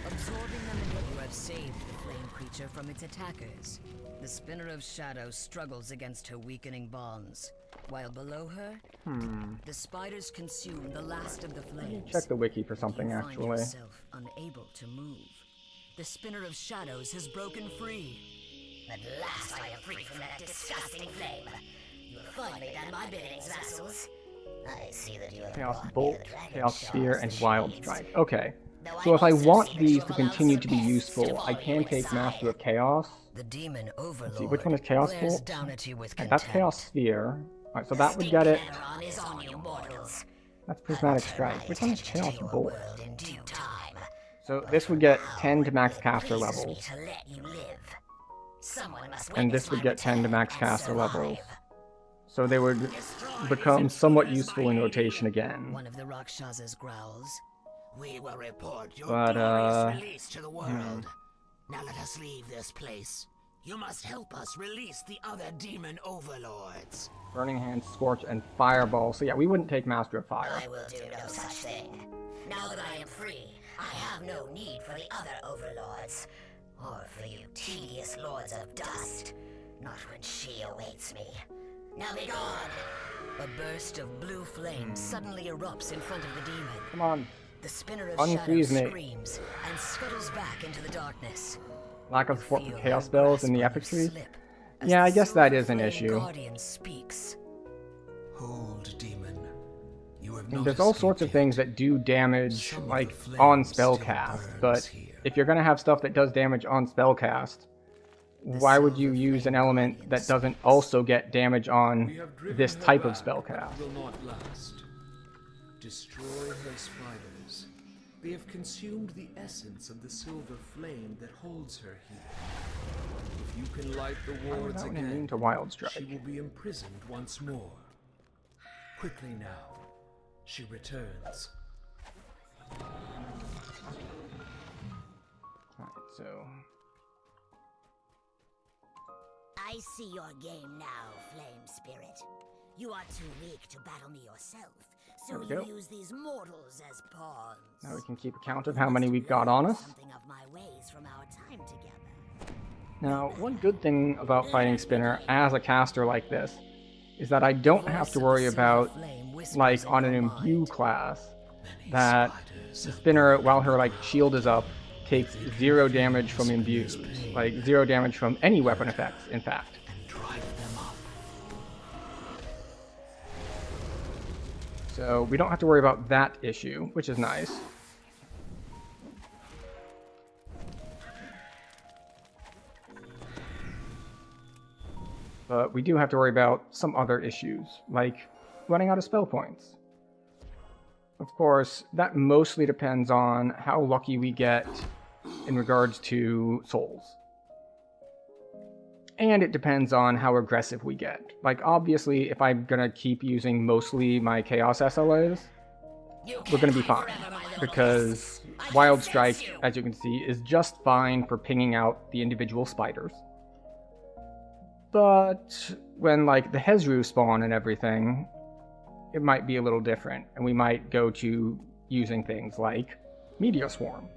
Absorbing them until you have saved the flame creature from its attackers. The Spinner of Shadow struggles against her weakening bonds, while below her, the spiders consume the last of the flames. Check the wiki for something, actually. You find yourself unable to move. The Spinner of Shadows has broken free. At last I am free from that disgusting flame. You have finally done my bidding, vassals. I see that you have Chaos brought Bolt, me the dragon Chaos Sphere, and shards Wild needs. Strike. Okay. So if I want these to continue to be useful, I can take Master of Chaos. The demon overlord. Let's see, which one is Chaos glares Bolt? down at you with Right, that's contempt. Chaos Sphere. Alright, so that would get it. Acheron is on you, mortals. That's Prismatic Strike. Which one is Chaos To your Bolt? world in due time. So this would get 10 to max caster Pleases me levels. to let you live. Someone must And witness this would my get 10 to return max and caster survive. levels. So they would become somewhat useful in rotation again. One of the Rakshasas growls. We will report your But, glorious release to the world. Now let us leave this place. You must help us release the other demon overlords. Burning Hand, Scorch, and Fireball. So yeah, we wouldn't take Master of Fire. I will do no such thing. Now that I am free, I have no need for the other overlords. Or for you tedious lords of dust. Not when she awaits me. Now be gone! A burst of blue flame suddenly erupts in front of the demon. Come on. The Spinner of Unfreeze Shadow me. screams and scuttles back into the darkness. Lack of support for Feel Chaos her spells in the grasp on Epic her Tree. slip as Yeah, I the guess that silver is an flame issue. Guardian speaks. Hold, demon. You have And not there's all escaped sorts of yet. things that do damage, Some of like, the flame on still spellcast, burns but here. if you're gonna have stuff that does damage on spellcast, why would you use an element that doesn't also get damage on this type of spellcast? Will not last. Destroy her spiders. They have consumed the essence of the silver flame that holds her here. If you can light the Why would wards that one again, immune to Wild Strike? she will be imprisoned once more. Quickly now, she returns. Alright, so... I see your game now, Flame Spirit. You are too weak to battle me yourself, so There we you go. use these mortals as pawns. Now we can keep account of how many we've got on us. Something of my ways from our time together. Now, one good thing about fighting Spinner as a caster like this is that I don't have to worry about, like, on an imbue class, that the Spinner, while her, like, shield is up, takes 0 damage from imbues. Like, 0 damage from any weapon effects, in fact. Drive them up. So we don't have to worry about that issue, which is nice. But we do have to worry about some other issues, like running out of spell points. Of course, that mostly depends on how lucky we get in regards to souls. And it depends on how aggressive we get. Like, obviously, if I'm gonna keep using mostly my Chaos SLAs, we're gonna be fine. Because Wild Strike, as you can see, is just fine for pinging out the individual spiders. But when, like, the Hezru spawn and everything, it might be a little different, and we might go to using things like Meteor Swarm.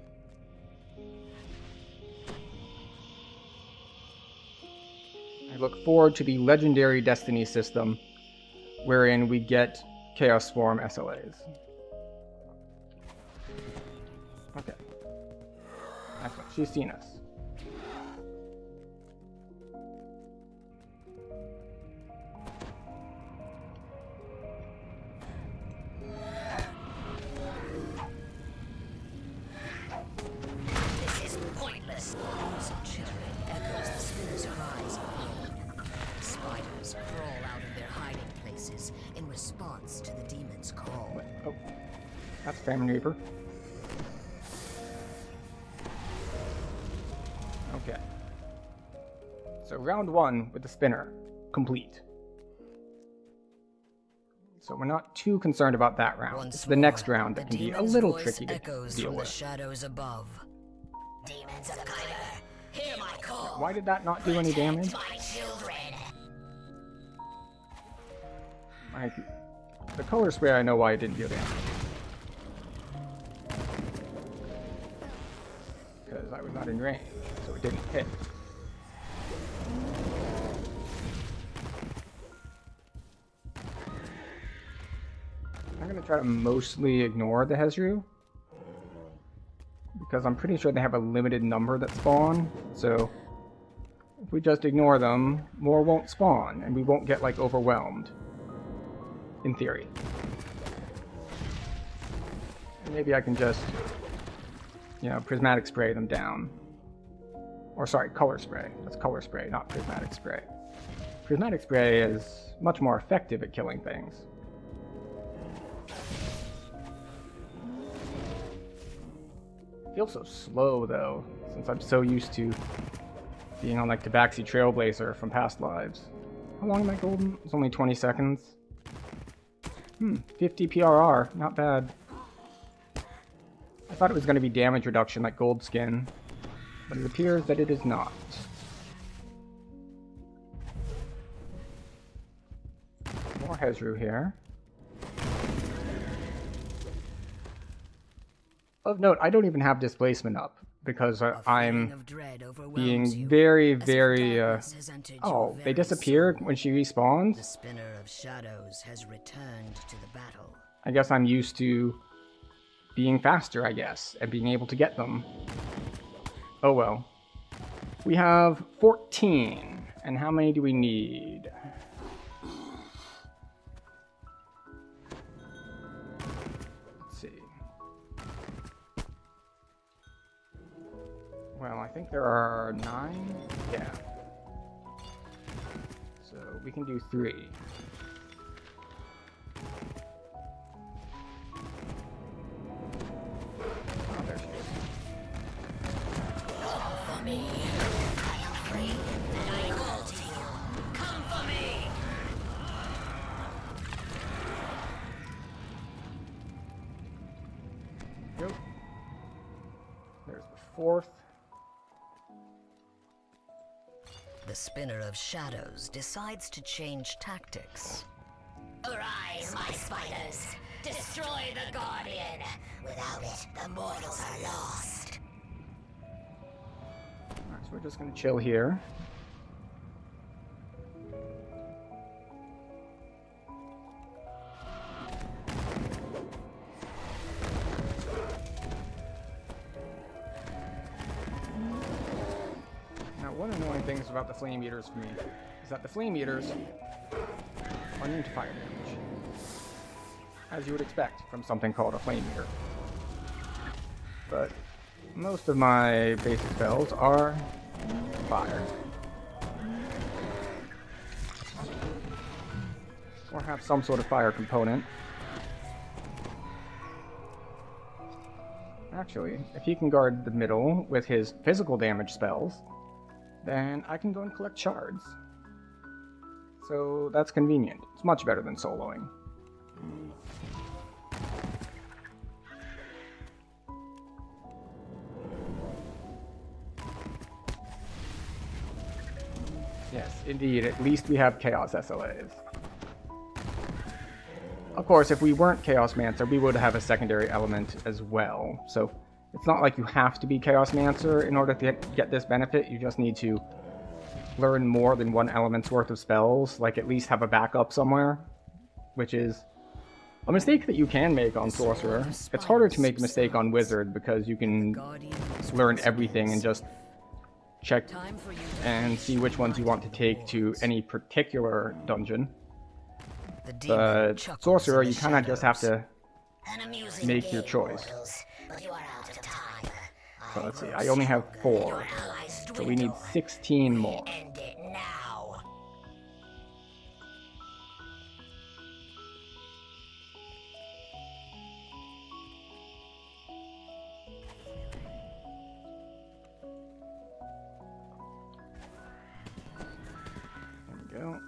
I look forward to the legendary Destiny system, wherein we get Chaos Swarm SLAs. Okay. Excellent. She's seen us. This is pointless. Some chittering echoes the spinner's cries of pain. Spiders crawl out of their hiding places in response to the demon's call. Oh, that's Famine Reaper. Okay. So round 1 with the spinner complete. So we're not too concerned about that round. Once It's the next round that the can be a demon's little voice tricky to echoes deal from the with. shadows above. Demons of color, hear my call. Why did that not do any damage? My children. The color spray, I know why it didn't do damage. Because I was not in range, so it didn't hit. I'm going to try to mostly ignore the Hezru, because I'm pretty sure they have a limited number that spawn, so if we just ignore them, more won't spawn, and we won't get, like, overwhelmed. In theory. And maybe I can just, you know, prismatic spray them down. Or sorry, color spray. That's color spray, not prismatic spray. Prismatic spray is much more effective at killing things. Feels so slow though, since I'm so used to being on like Tabaxi Trailblazer from past lives. How long am I golden? It's only 20 seconds. 50 PRR, not bad. I thought it was going to be damage reduction like gold skin, but it appears that it is not. More Hezru here. Of note, I don't even have displacement up, because I'm being very, very, oh, they disappeared when she respawns? The spinner of shadows has returned to the battle. I guess I'm used to being faster, I guess, and being able to get them. Oh well. We have 14, and how many do we need? Let's see. Well, I think there are 9? Yeah. So we can do 3. Oh, there she is. Come for me. I am free, and I call to you. Come for me. Go. There's the 4th. The spinner of shadows decides to change tactics. Arise, my spiders! Destroy the Guardian! Without it, the mortals are lost. Alright, so we're just gonna chill here. One annoying thing about the flame eaters for me is that the flame eaters are immune to fire damage, as you would expect from something called a flame eater. But most of my basic spells are fire, or have some sort of fire component. Actually, if he can guard the middle with his physical damage spells, then I can go and collect shards. So that's convenient. It's much better than soloing. Yes, indeed. At least we have Chaos SLAs. Of course, if we weren't Chaos Mancer, we would have a secondary element as well. So it's not like you have to be Chaos Mancer in order to get this benefit. You just need to learn more than one element's worth of spells, like at least have a backup somewhere, which is A mistake that you can make on Sorcerer, it's harder to make a mistake on Wizard because you can learn everything and just check and see which ones you want to take to any particular dungeon. But Sorcerer, you kind of just have to make your choice. So let's see, I only have 4, so we need 16 more. Go.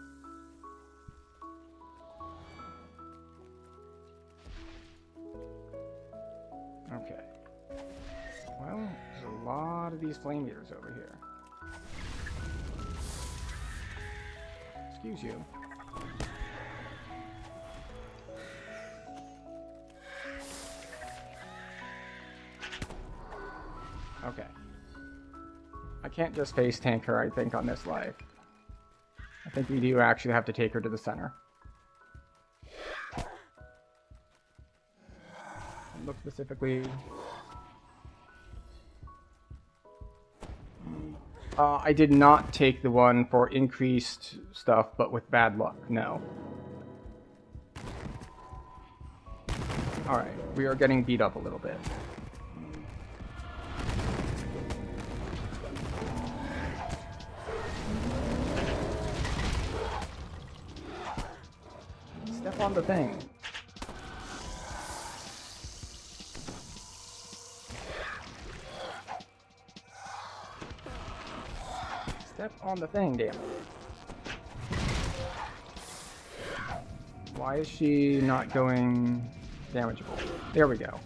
Okay. Well, there's a lot of these flame eaters over here. Excuse you. Okay. I can't just face tank her, I think, on this life. I think we do actually have to take her to the center. Look specifically. I did not take the one for increased stuff, but with bad luck. No. Alright, we are getting beat up a little bit. Step on the thing. Step on the thing, damn it. Why is she not going damageable? There we go.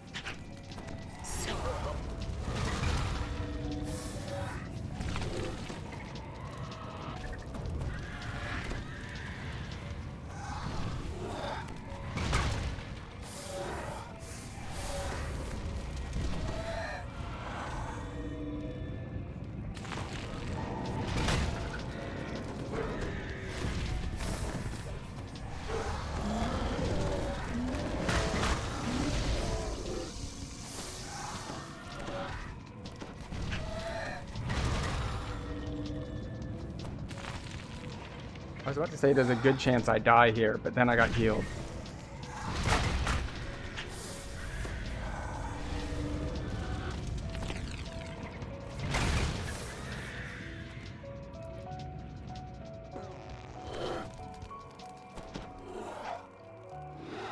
I was about to say there's a good chance I die here, but then I got healed.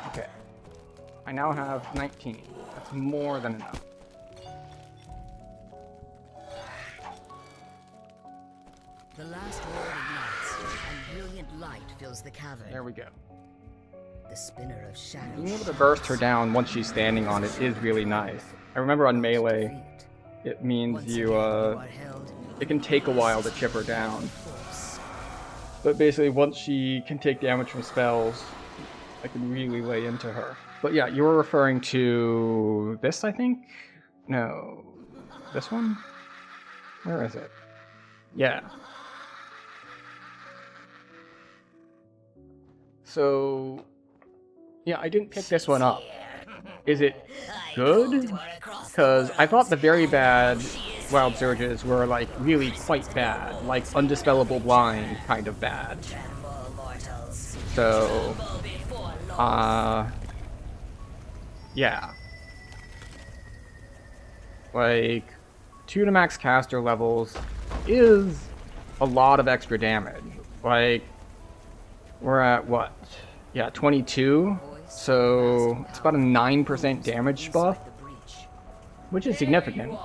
Okay. I now have 19. That's more than enough. The last word ignites, and brilliant light fills the cavern. There we go. The spinner of shadows. Being able to burst her down once she's standing on it is really nice. I remember on melee, it means it can take a while to chip her down. But basically, once she can take damage from spells, I can really lay into her. But yeah, you were referring to this, I think? No. This one? Where is it? Yeah. So, yeah, I didn't pick this one up. Is it good? Because I thought the very bad Wild Surges were, like, really quite bad. Like, Undispellable Blind kind of bad. So, yeah. Like, 2 to max caster levels is a lot of extra damage. Like, we're at what? Yeah, 22. So it's about a 9% damage buff, which is significant.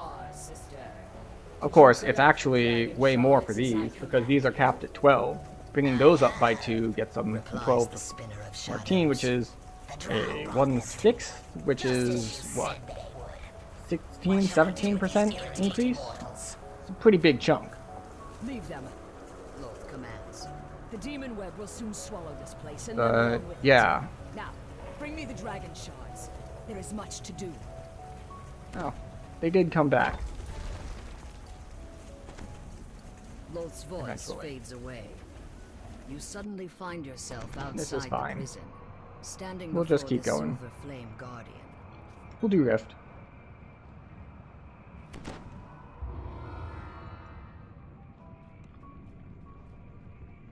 Of course, it's actually way more for these because these are capped at 12. Bringing those up by 2 gets them from 12 to 14, which is a 1/6, which is what? 16, 17% increase? It's a pretty big chunk. Leave them. Loth commands. The demon web will soon swallow this place, and then with yeah. it. Now, bring me the dragon shards. There is much to do. Oh, they did come back. Loth's voice fades away. You suddenly find yourself outside the prison. Standing We'll just before keep the going. Silver Flame Guardian. We'll do Rift.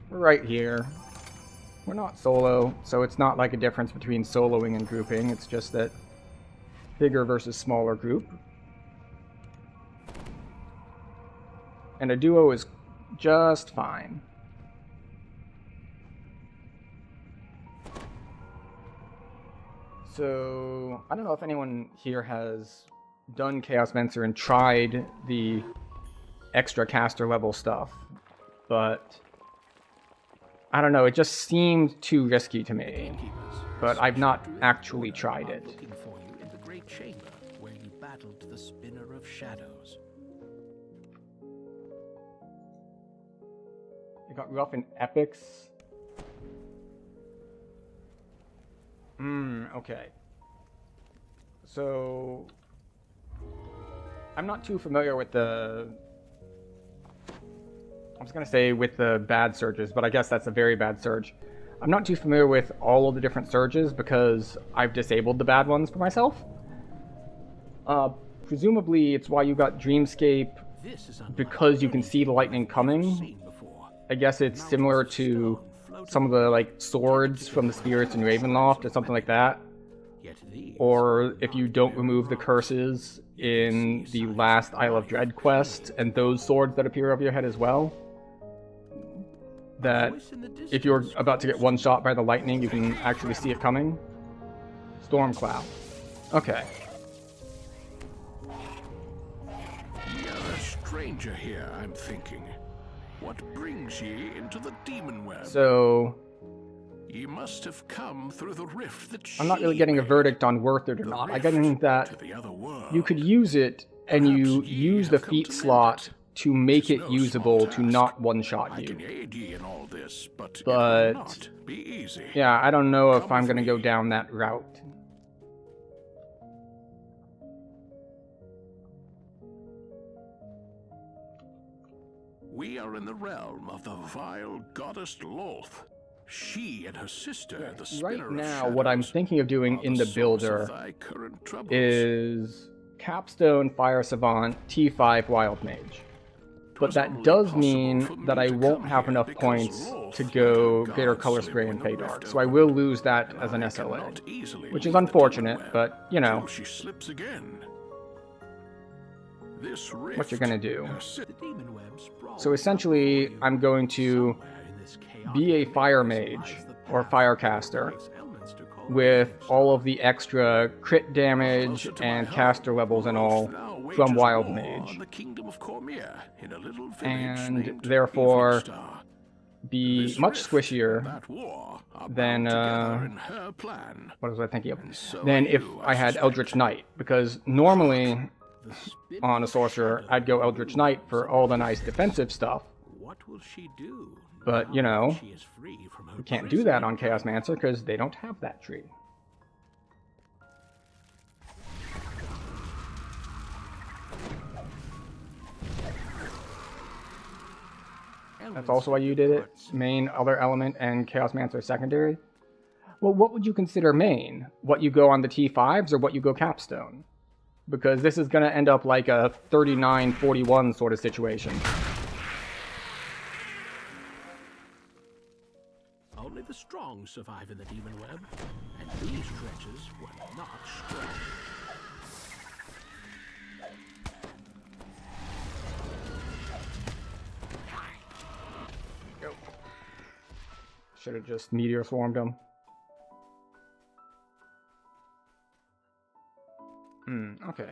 We're right here. We're not solo, so it's not like a difference between soloing and grouping. It's just that bigger versus smaller group. And a duo is just fine. So, I don't know if anyone here has done Chaos Mentor and tried the extra caster level stuff, but I don't know, it just seemed too risky to me. But I've not actually tried it. Looking for you in the great chamber where you battled the Spinner of Shadows. It got rough in epics. Okay. So I'm not too familiar with the, I was gonna say with the bad surges, but I guess that's a very bad surge. I'm not too familiar with all of the different surges because I've disabled the bad ones for myself. Presumably it's why you got Dreamscape, because you can see the lightning coming. I guess it's similar to some of the like swords from the spirits in Ravenloft or something like that. Or if you don't remove the curses in the last Isle of Dread quest and those swords that appear over your head as well. That if you're about to get one shot by the lightning, you can actually see it coming. Stormcloud. Okay. You're a stranger here, I'm thinking. What brings ye into the demon web? So Ye must have come through the rift that I'm not really getting a verdict on worth it or not. I get that you could use it, and you use the feat slot to make it usable to not one-shot you. But yeah, I don't know if I'm gonna go down that route. We are in the realm of the vile goddess Loth. She and her sister, the Spinner Right of now, Shadows, what I'm thinking of doing in the source of builder thy current troubles. is Capstone, Fire Savant, T5 Wild Mage. But that does mean that I won't have enough points to go Greater Color Spray and Fey Dark, so I will lose that as an SLA, which is unfortunate, but, you know, She slips again. This what you're gonna do. The demon web sprawls So essentially, I'm going to be a Fire Mage, or Firecaster, with all of the extra crit damage and caster levels and all from Wild Mage. And therefore be much squishier than, what was I thinking of? Than if I had Eldritch Knight, because normally on a sorcerer, I'd go Eldritch Knight for all the nice defensive stuff. What will she do? But, you know, She is free from her you can't do that on Chaos Mancer because they don't have that tree. That's also why you did it? Main, other element, and Chaos Mancer secondary? Well, what would you consider main? What you go on the T5s or what you go Capstone? Because this is going to end up like a 39-41 sort of situation. Only the strong survive in the demon web, and these treasures were not strong. Should have just Meteor Swarmed him. Okay.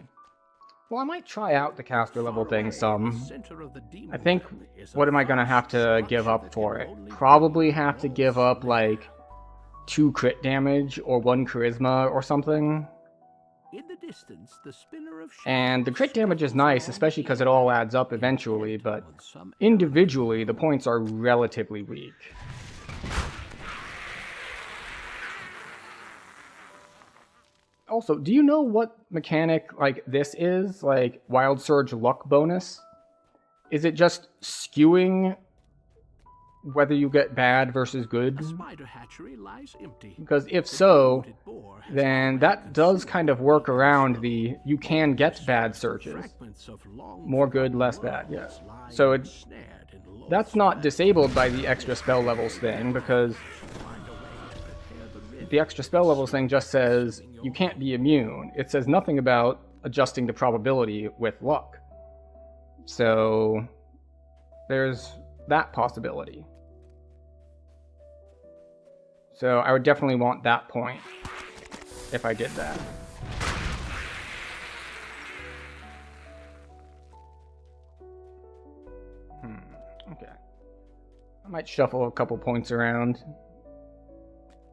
Well, I might try out the caster level thing some. I think, what am I gonna have to give up for it? Probably have to give up, like, 2 crit damage or 1 charisma or something. In the distance, the Spinner of And the crit damage is nice, especially because it all adds up eventually, but individually, the points are relatively weak. Also, do you know what mechanic like this is? Like Wild Surge luck bonus? Is it just skewing whether you get bad versus good? A spider hatchery lies empty. Because if so, then that does kind of work around the you can get bad searches. More good, less bad, yeah. So that's not disabled by the extra spell levels thing, because the extra spell levels thing just says you can't be immune. It says nothing about adjusting the probability with luck. So there's that possibility. So I would definitely want that point if I did that. Okay. I might shuffle a couple points around.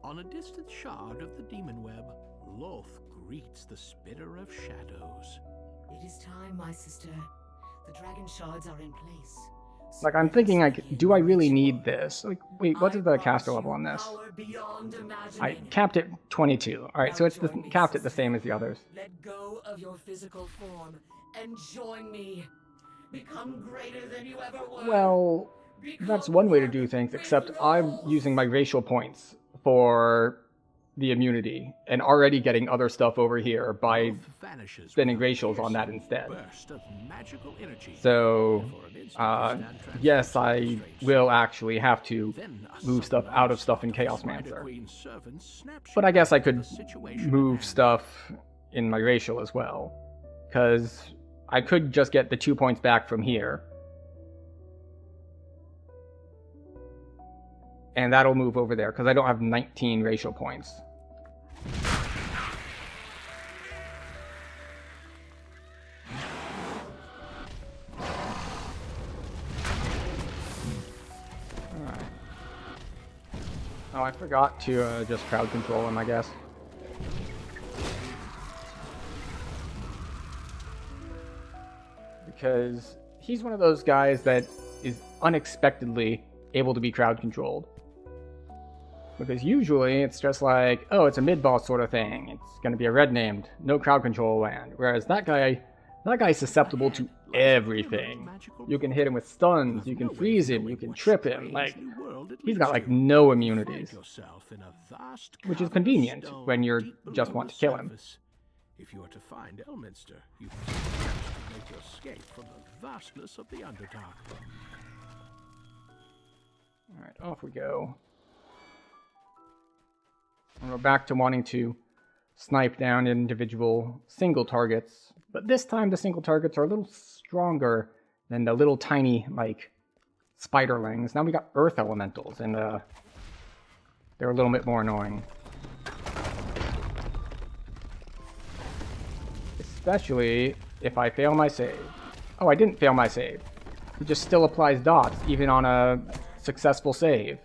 On a distant shard of the demon web, Loth greets the spitter of shadows. It is time, my sister. The dragon shards are in place. Like, I'm thinking, like, do I really need this? Like, wait, what is the caster level on this? I capped it 22. Alright, so it's capped at the same as the others. Let go of your physical form and join me. Become greater than you ever were. Well, that's one way to do things, except I'm using my racial points for the immunity and already getting other stuff over here by spending racials on that instead. So, yes, I will actually have to move stuff out of stuff in Chaosmancer. But I guess I could move stuff in my racial as well, because I could just get the 2 points back from here. And that'll move over there, because I don't have 19 racial points. Alright. Oh, I forgot to just crowd control him, I guess. Because he's one of those guys that is unexpectedly able to be crowd controlled. Because usually it's just like, oh, it's a mid-boss sort of thing. It's going to be a red named, no crowd control land. Whereas that guy's susceptible to everything. You can hit him with stuns, you can freeze him, you can trip him. Like, he's got like no immunities. Which is convenient when you just want to kill him. If you are to find Elminster, you must make your escape from the vastness of the Underdark. Alright, off we go. And we're back to wanting to snipe down individual single targets. But this time the single targets are a little stronger than the little tiny, like, spiderlings. Now we got earth elementals, and they're a little bit more annoying. Especially if I fail my save. Oh, I didn't fail my save. It just still applies dots, even on a successful save.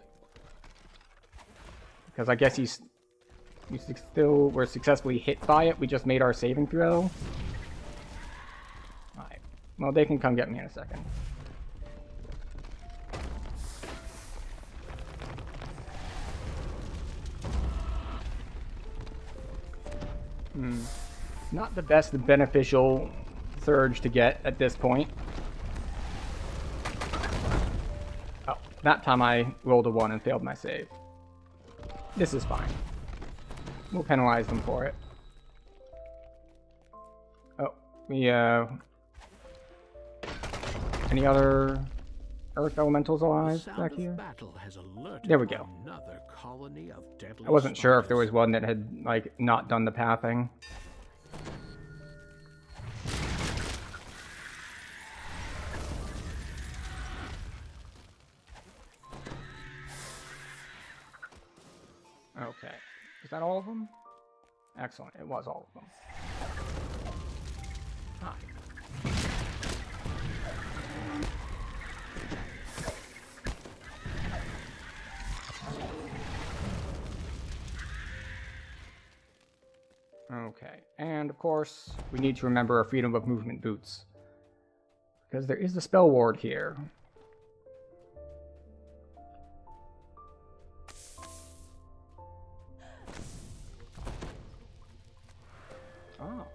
Because I guess we still were successfully hit by it. We just made our saving throw. Alright. Well, they can come get me in a second. Not the best beneficial surge to get at this point. Oh, that time I rolled a 1 and failed my save. This is fine. We'll penalize them for it. Oh, any other earth elementals alive back here? There we go. I wasn't sure if there was one that had, like, not done the pathing. Okay. Is that all of them? Excellent. It was all of them. Hi. Okay. And, of course, we need to remember our freedom of movement boots. Because there is a spell ward here. Oh.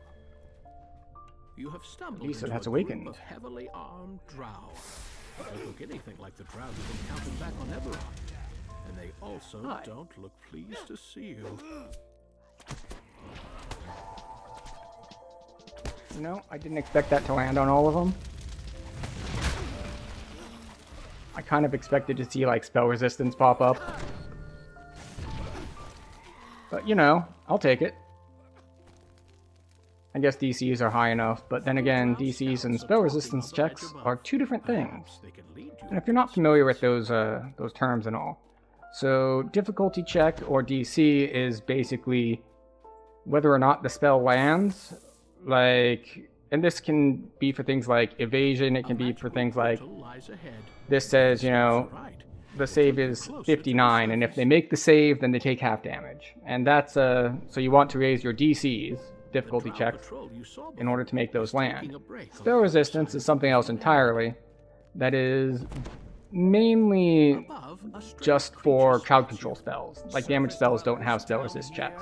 You have stumbled Lisa into has a awakened. group of heavily armed drow. don't look anything like the drow you've encountered back on Eberron. And they also Hi. don't look pleased to see you. You know, I didn't expect that to land on all of them. I kind of expected to see, like, spell resistance pop up. But, you know, I'll take it. I guess DCs are high enough, but then again, DCs and spell resistance checks are two different things. And if you're not familiar with those terms and all. So, difficulty check, or DC, is basically whether or not the spell lands. Like, and this can be for things like evasion, it can be for things like, this says, you know, the save is 59, and if they make the save, then they take half damage. And that's, so you want to raise your DCs, difficulty checks, in order to make those land. Spell resistance is something else entirely, that is mainly just for crowd control spells. Like, damage spells don't have spell resist checks.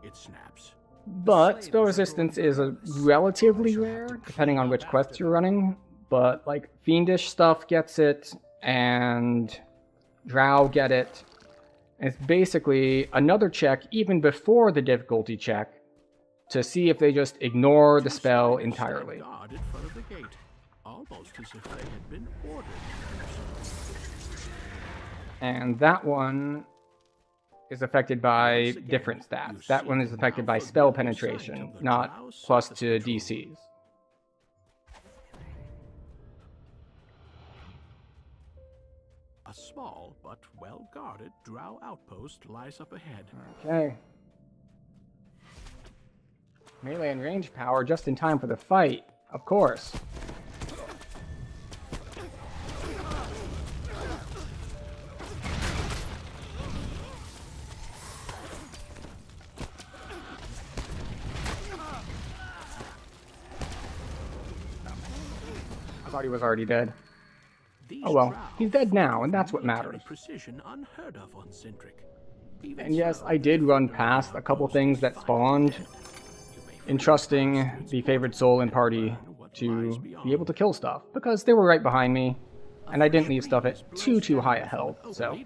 It snaps. But spell resistance is a relatively rare, depending on which quests you're running. But, like, fiendish stuff gets it, and drow get it. And it's basically another check even before the difficulty check to see if they just ignore the spell entirely. Guard in front of the gate, almost as if they had been ordered. And that one is affected by different stats. That one is affected by spell penetration, not plus to DCs. A small but well-guarded drow outpost lies up ahead. Okay. Melee and range power just in time for the fight, of course. I thought he was already dead. Oh well, he's dead now, and that's what matters. Precision unheard of on Sindric. And yes, I did run past a couple things that spawned, entrusting the favored soul in party to be able to kill stuff, because they were right behind me, and I didn't leave stuff at too high a health, so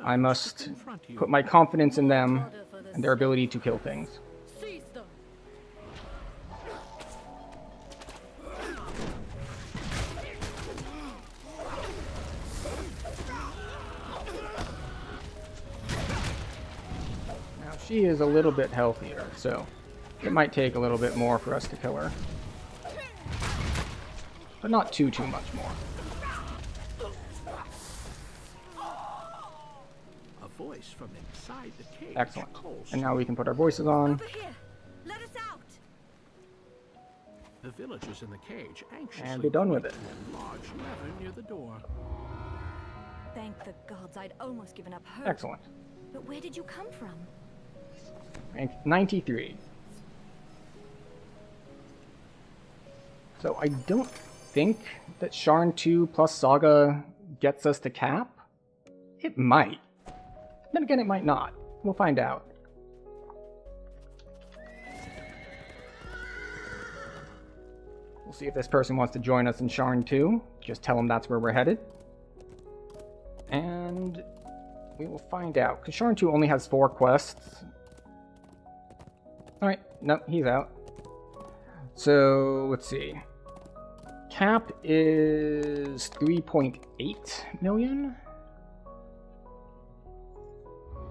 I must put my confidence in them and their ability to kill things. She is a little bit healthier, so it might take a little bit more for us to kill her. But not too much more. A voice from inside the cage. Excellent. And now we can put our voices on. Over here. Let us out. The villagers in the cage anxiously And be done with it. a large lever near the door. Thank the gods, I'd almost given up hope. Excellent. But where did you come from? Rank 93. So I don't think that Sharn 2 plus Saga gets us to cap. It might. Then again, it might not. We'll find out. We'll see if this person wants to join us in Sharn 2. Just tell them that's where we're headed. And we will find out. Because Sharn 2 only has 4 quests. Alright, no, he's out. So, let's see. Cap is 3.8 million.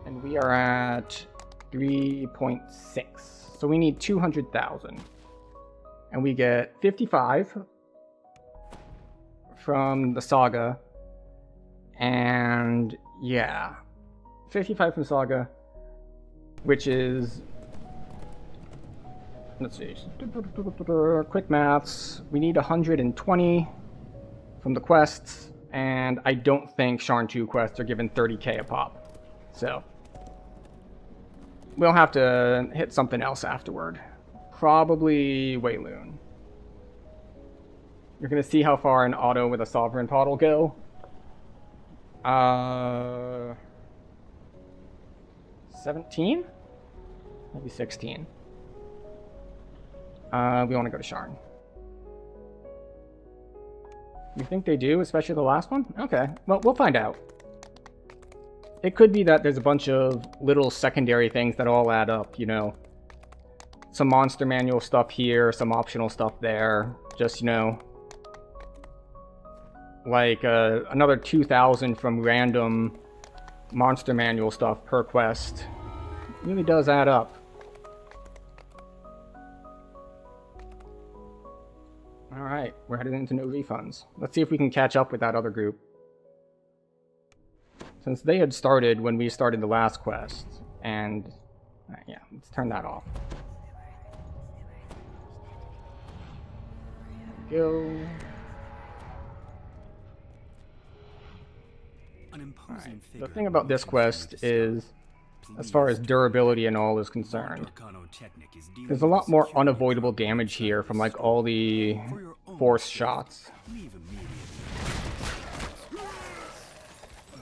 And we are at 3.6. So we need 200,000. And we get 55 from the Saga. And yeah, 55 from Saga, which is, let's see, quick maths. We need 120 from the quests, and I don't think Sharn 2 quests are given 30k a pop. So we'll have to hit something else afterward. Probably Wayloon. You're gonna see how far an auto with a sovereign pod will go. 17? Maybe 16. We want to go to Sharn. You think they do, especially the last one? Okay, well, we'll find out. It could be that there's a bunch of little secondary things that all add up, you know. Some monster manual stuff here, some optional stuff there. Just, you know, like another 2,000 from random monster manual stuff per quest. It really does add up. Alright, we're headed into no refunds. Let's see if we can catch up with that other group. Since they had started when we started the last quest, and yeah, let's turn that off. There we go. Right. The thing about this quest is, as far as durability and all is concerned, there's a lot more unavoidable damage here from like all the force shots.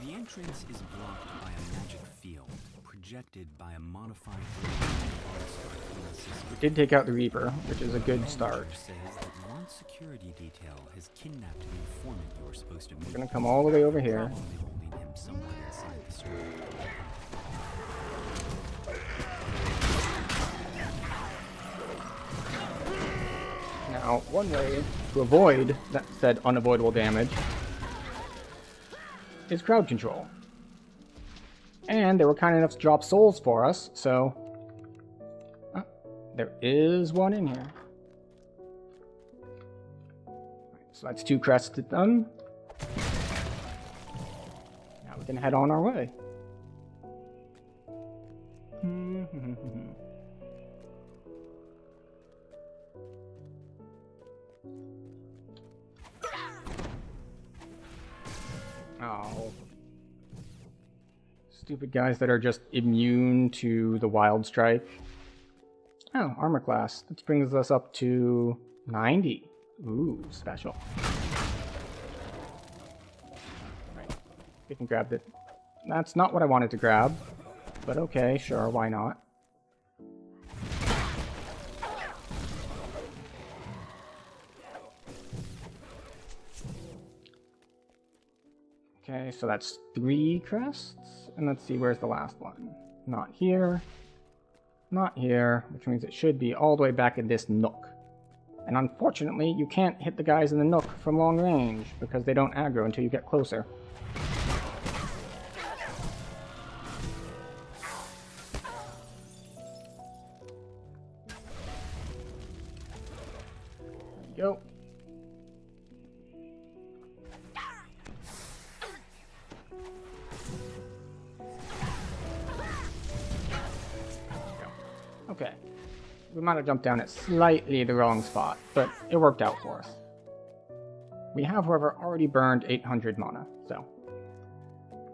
The entrance is blocked by a magic field projected by a modified. We did take out the Reaper, which is a good start. One security detail has kidnapped the informant you were supposed to meet. We're gonna come all the way over here. Now, one way to avoid that said unavoidable damage is crowd control. And they were kind enough to drop souls for us, so there is one in here. So that's 2 crests done. Now we can head on our way. Oh. Stupid guys that are just immune to the Wild Strike. Oh, armor class. That brings us up to 90. Ooh, special. Right. We can grab it. That's not what I wanted to grab. But okay, sure, why not? Okay, so that's 3 crests. And let's see, where's the last one? Not here. Not here, which means it should be all the way back in this nook. And unfortunately, you can't hit the guys in the nook from long range, because they don't aggro until you get closer. There we go. Okay. We might have jumped down at slightly the wrong spot, but it worked out for us. We have, however, already burned 800 mana, so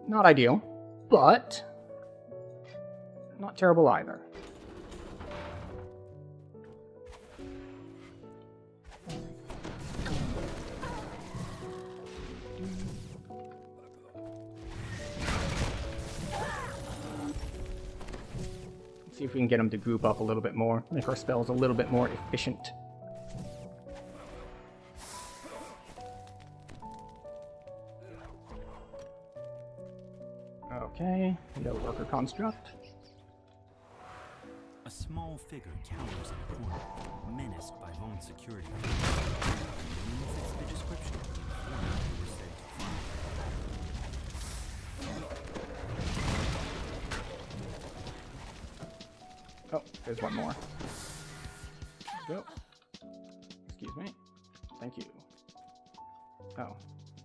not ideal, but not terrible either. See if we can get them to group up a little bit more, make our spells a little bit more efficient. Okay, we got a worker construct. A small figure cowers in a corner, menaced by lone security. Fits the description of the informant you were said to find. Oh, there's one more. Let's go. Excuse me. Thank you. Oh,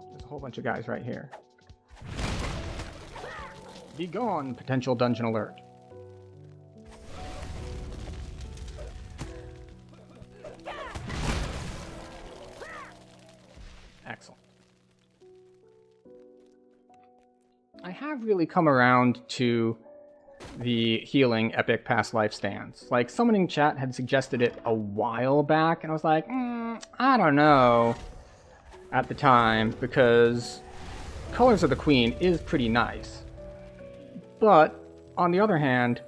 there's a whole bunch of guys right here. Be gone, potential dungeon alert. Excellent. I have really come around to the healing epic past life stance. Like, summoning chat had suggested it a while back, and I was like, I don't know at the time, because Colors of the Queen is pretty nice. But, on the other hand,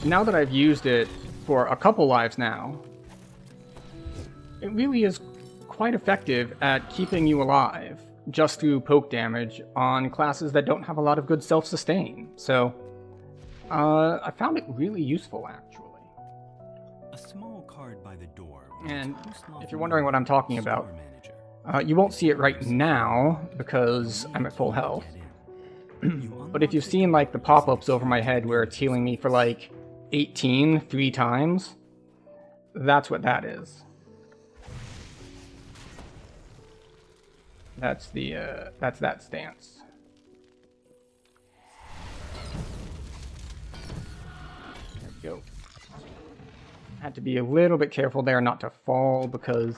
now that I've used it for a couple lives now, it really is quite effective at keeping you alive just through poke damage on classes that don't have a lot of good self-sustain. So, I found it really useful, actually. A small card by the door. And if you're wondering what I'm talking about, you won't see it right now because I'm at full health. But if you've seen like the pop-ups over my head where it's healing me for like 18 3 times, that's what that is. That's that stance. There we go. Had to be a little bit careful there not to fall because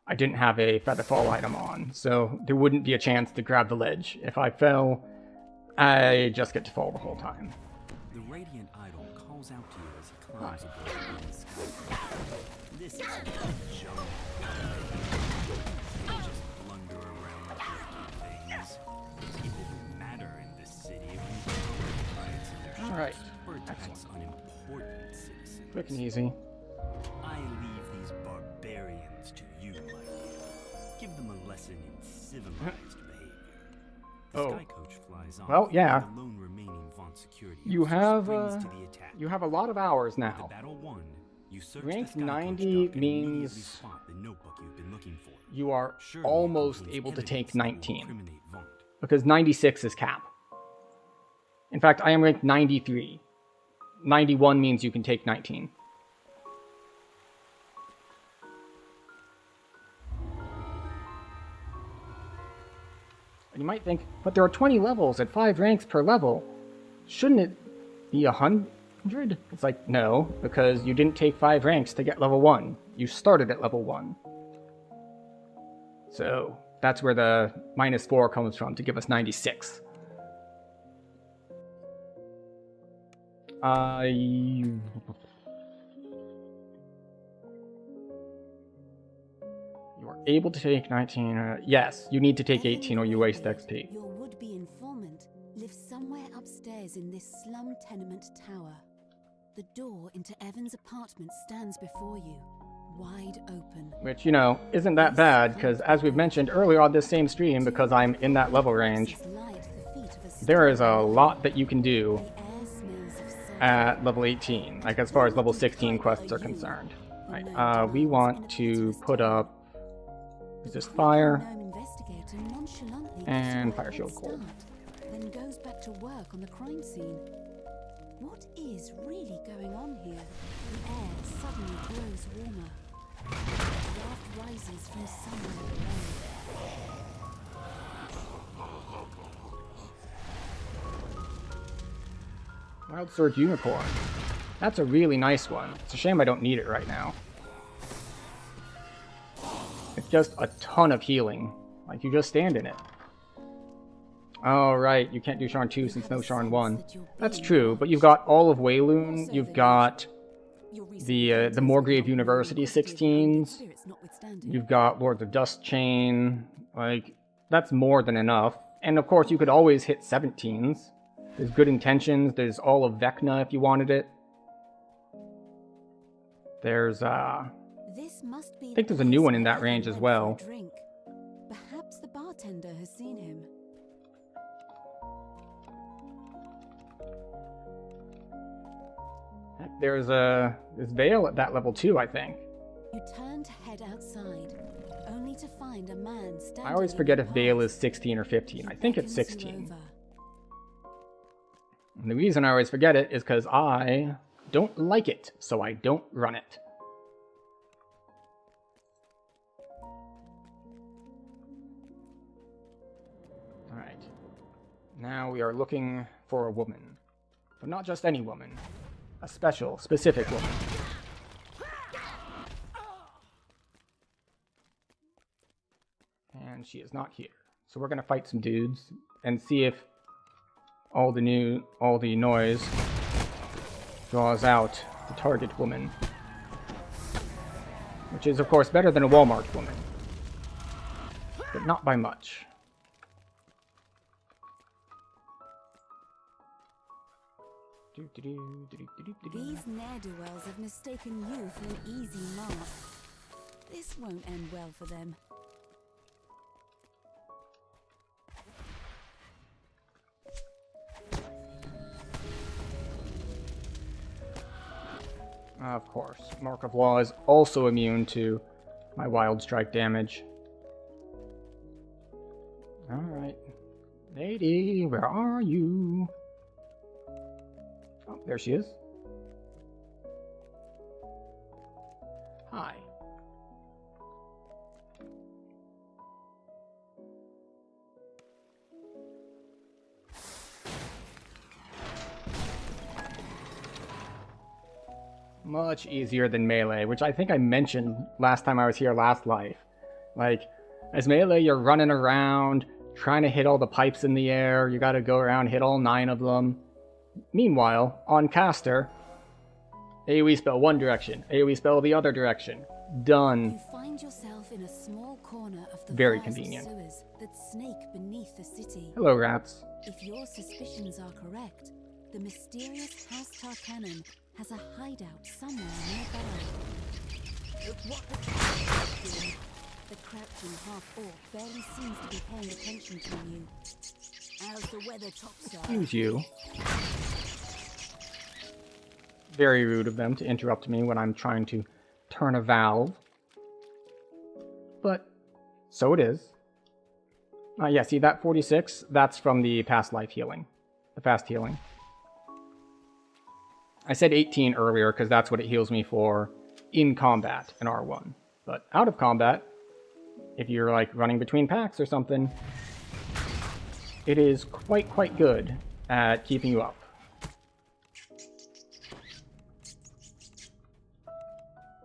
I didn't have a feather fall item on, so there wouldn't be a chance to grab the ledge. If I fell, I just get to fall the whole time. The radiant idol calls out to you as he climbs aboard the sky. This is junk. Just blunder around breaking things. People who matter in this city when Alright. attacks unimportant citizens. Quick and easy. I leave these barbarians to you, my dear. Give them a lesson in civilized behavior. The sky coach flies off. Well, yeah. The lone remaining Vaunt security You have springs to the attack. you have a lot of hours now. With the battle won, you search Rank the sky 90 coach dock and means immediately spot the notebook you've been looking for. you are Surely almost contains able to evidence take that will 19. incriminate Vaunt. Because 96 is cap. In fact, I am ranked 93. 91 means you can take 19. And you might think, but there are 20 levels at 5 ranks per level. Shouldn't it be 100? It's like, no, because you didn't take 5 ranks to get level 1. You started at level 1. So, that's where the -4 comes from, to give us 96. You are able to take 19. Yes, you need to take 18 or you waste XP. Your would-be informant lives somewhere upstairs in this slum tenement tower. The door into Evan's apartment stands before you, wide open. Which, you know, isn't that bad, because as we've mentioned earlier on this same stream, because I'm in that level range, there is a lot that you can do at level 18, like as far as level 16 quests are concerned. Right, we want to put up resist fire and fire shield cold. Then goes back to work on the crime scene. What is really going on here? The air suddenly grows warmer. The draft rises from somewhere below. Wild Sword Unicorn. That's a really nice one. It's a shame I don't need it right now. It's just a ton of healing. Like, you just stand in it. Oh, right, you can't do Sharn 2 since no Sharn 1. That's true, but you've got all of Wayloon, you've got the Moorgrave University 16s, you've got Lords of Dust Chain, like, that's more than enough. And of course, you could always hit 17s. There's Good Intentions, there's all of Vecna if you wanted it. There's, I think there's a new one in that range as well. Perhaps the bartender has seen him. There's Vale at that level too, I think. You turn to head outside, only to find a man standing. I always forget if Vale is 16 or 15. I think it's 16. And the reason I always forget it is because I don't like it, so I don't run it. Alright. Now we are looking for a woman. But not just any woman. A special, specific woman. And she is not here. So we're gonna fight some dudes and see if all the noise draws out the target woman. Which is of course better than a Walmart woman. But not by much. These ne'er-do-wells have mistaken you for an easy mark. This won't end well for them. Of course. Mark of Law is also immune to my Wild Strike damage. Alright. Lady, where are you? Oh, there she is. Hi. Much easier than melee, which I think I mentioned last time I was here last life. Like, as melee, you're running around, trying to hit all the pipes in the air, you gotta go around, hit all 9 of them. Meanwhile, on caster, AoE spell one direction, AoE spell the other direction. Done. You find yourself in a small corner of the Very vast convenient. sewers that snake beneath the city. Hello, rats. If your suspicions are correct, the mysterious House Tarkanan has a hideout somewhere nearby. Look what the crouching half-orc barely seems to be paying attention to you. How's the weather topside? Excuse you. Very rude of them to interrupt me when I'm trying to turn a valve. But so it is. Yeah, see that 46? That's from the past life healing. The fast healing. I said 18 earlier because that's what it heals me for in combat in R1. But out of combat, if you're like running between packs or something, it is quite good at keeping you up.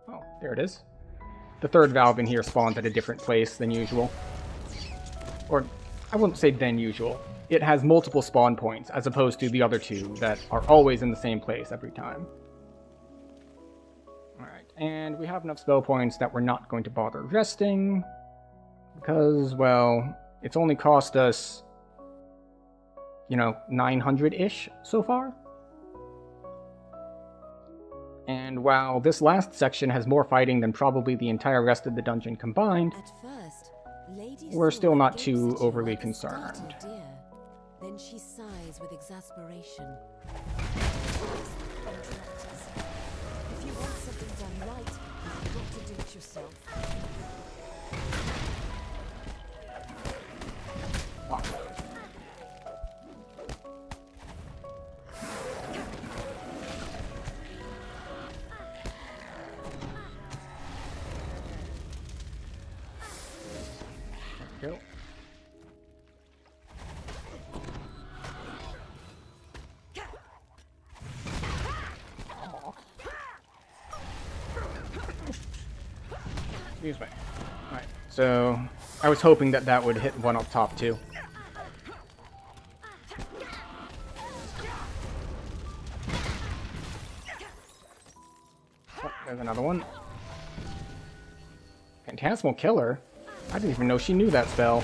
Oh, there it is. The third valve in here spawns at a different place than usual. Or, I wouldn't say than usual. It has multiple spawn points, as opposed to the other two that are always in the same place every time. Alright, and we have enough spell points that we're not going to bother resting. Because, well, it's only cost us, 900-ish so far. And while this last section has more fighting than probably the entire rest of the dungeon combined, we're still not too overly concerned. Then she sighs with exasperation. If you want something done right, you've got to do it yourself. Go. Excuse me. Alright, so I was hoping that that would hit one up top too. Oh, there's another one. Phantasmal Killer? I didn't even know she knew that spell.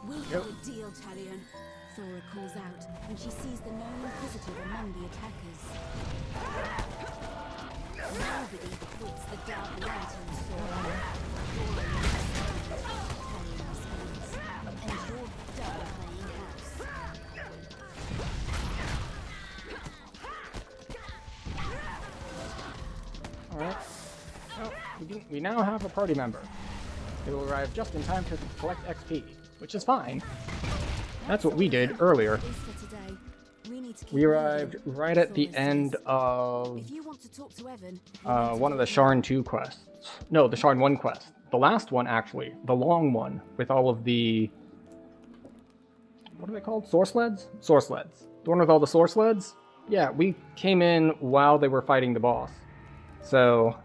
We have a deal, Talion. Thora calls out when she sees the known inquisitive among the attackers. Nobody quits the Dark Lanterns, Thora. Talion responds, and you're done playing house. Alright. Well, we now have a party member. They will arrive just in time to collect XP, which is fine. That's what we did earlier. We arrived right at the end of one of the Sharn 2 quests. No, the Sharn 1 quest. The last one, actually. The long one, with all of the... What are they called? Source sleds? Source sleds. The one with all the source sleds? Yeah, we came in while they were fighting the boss. So...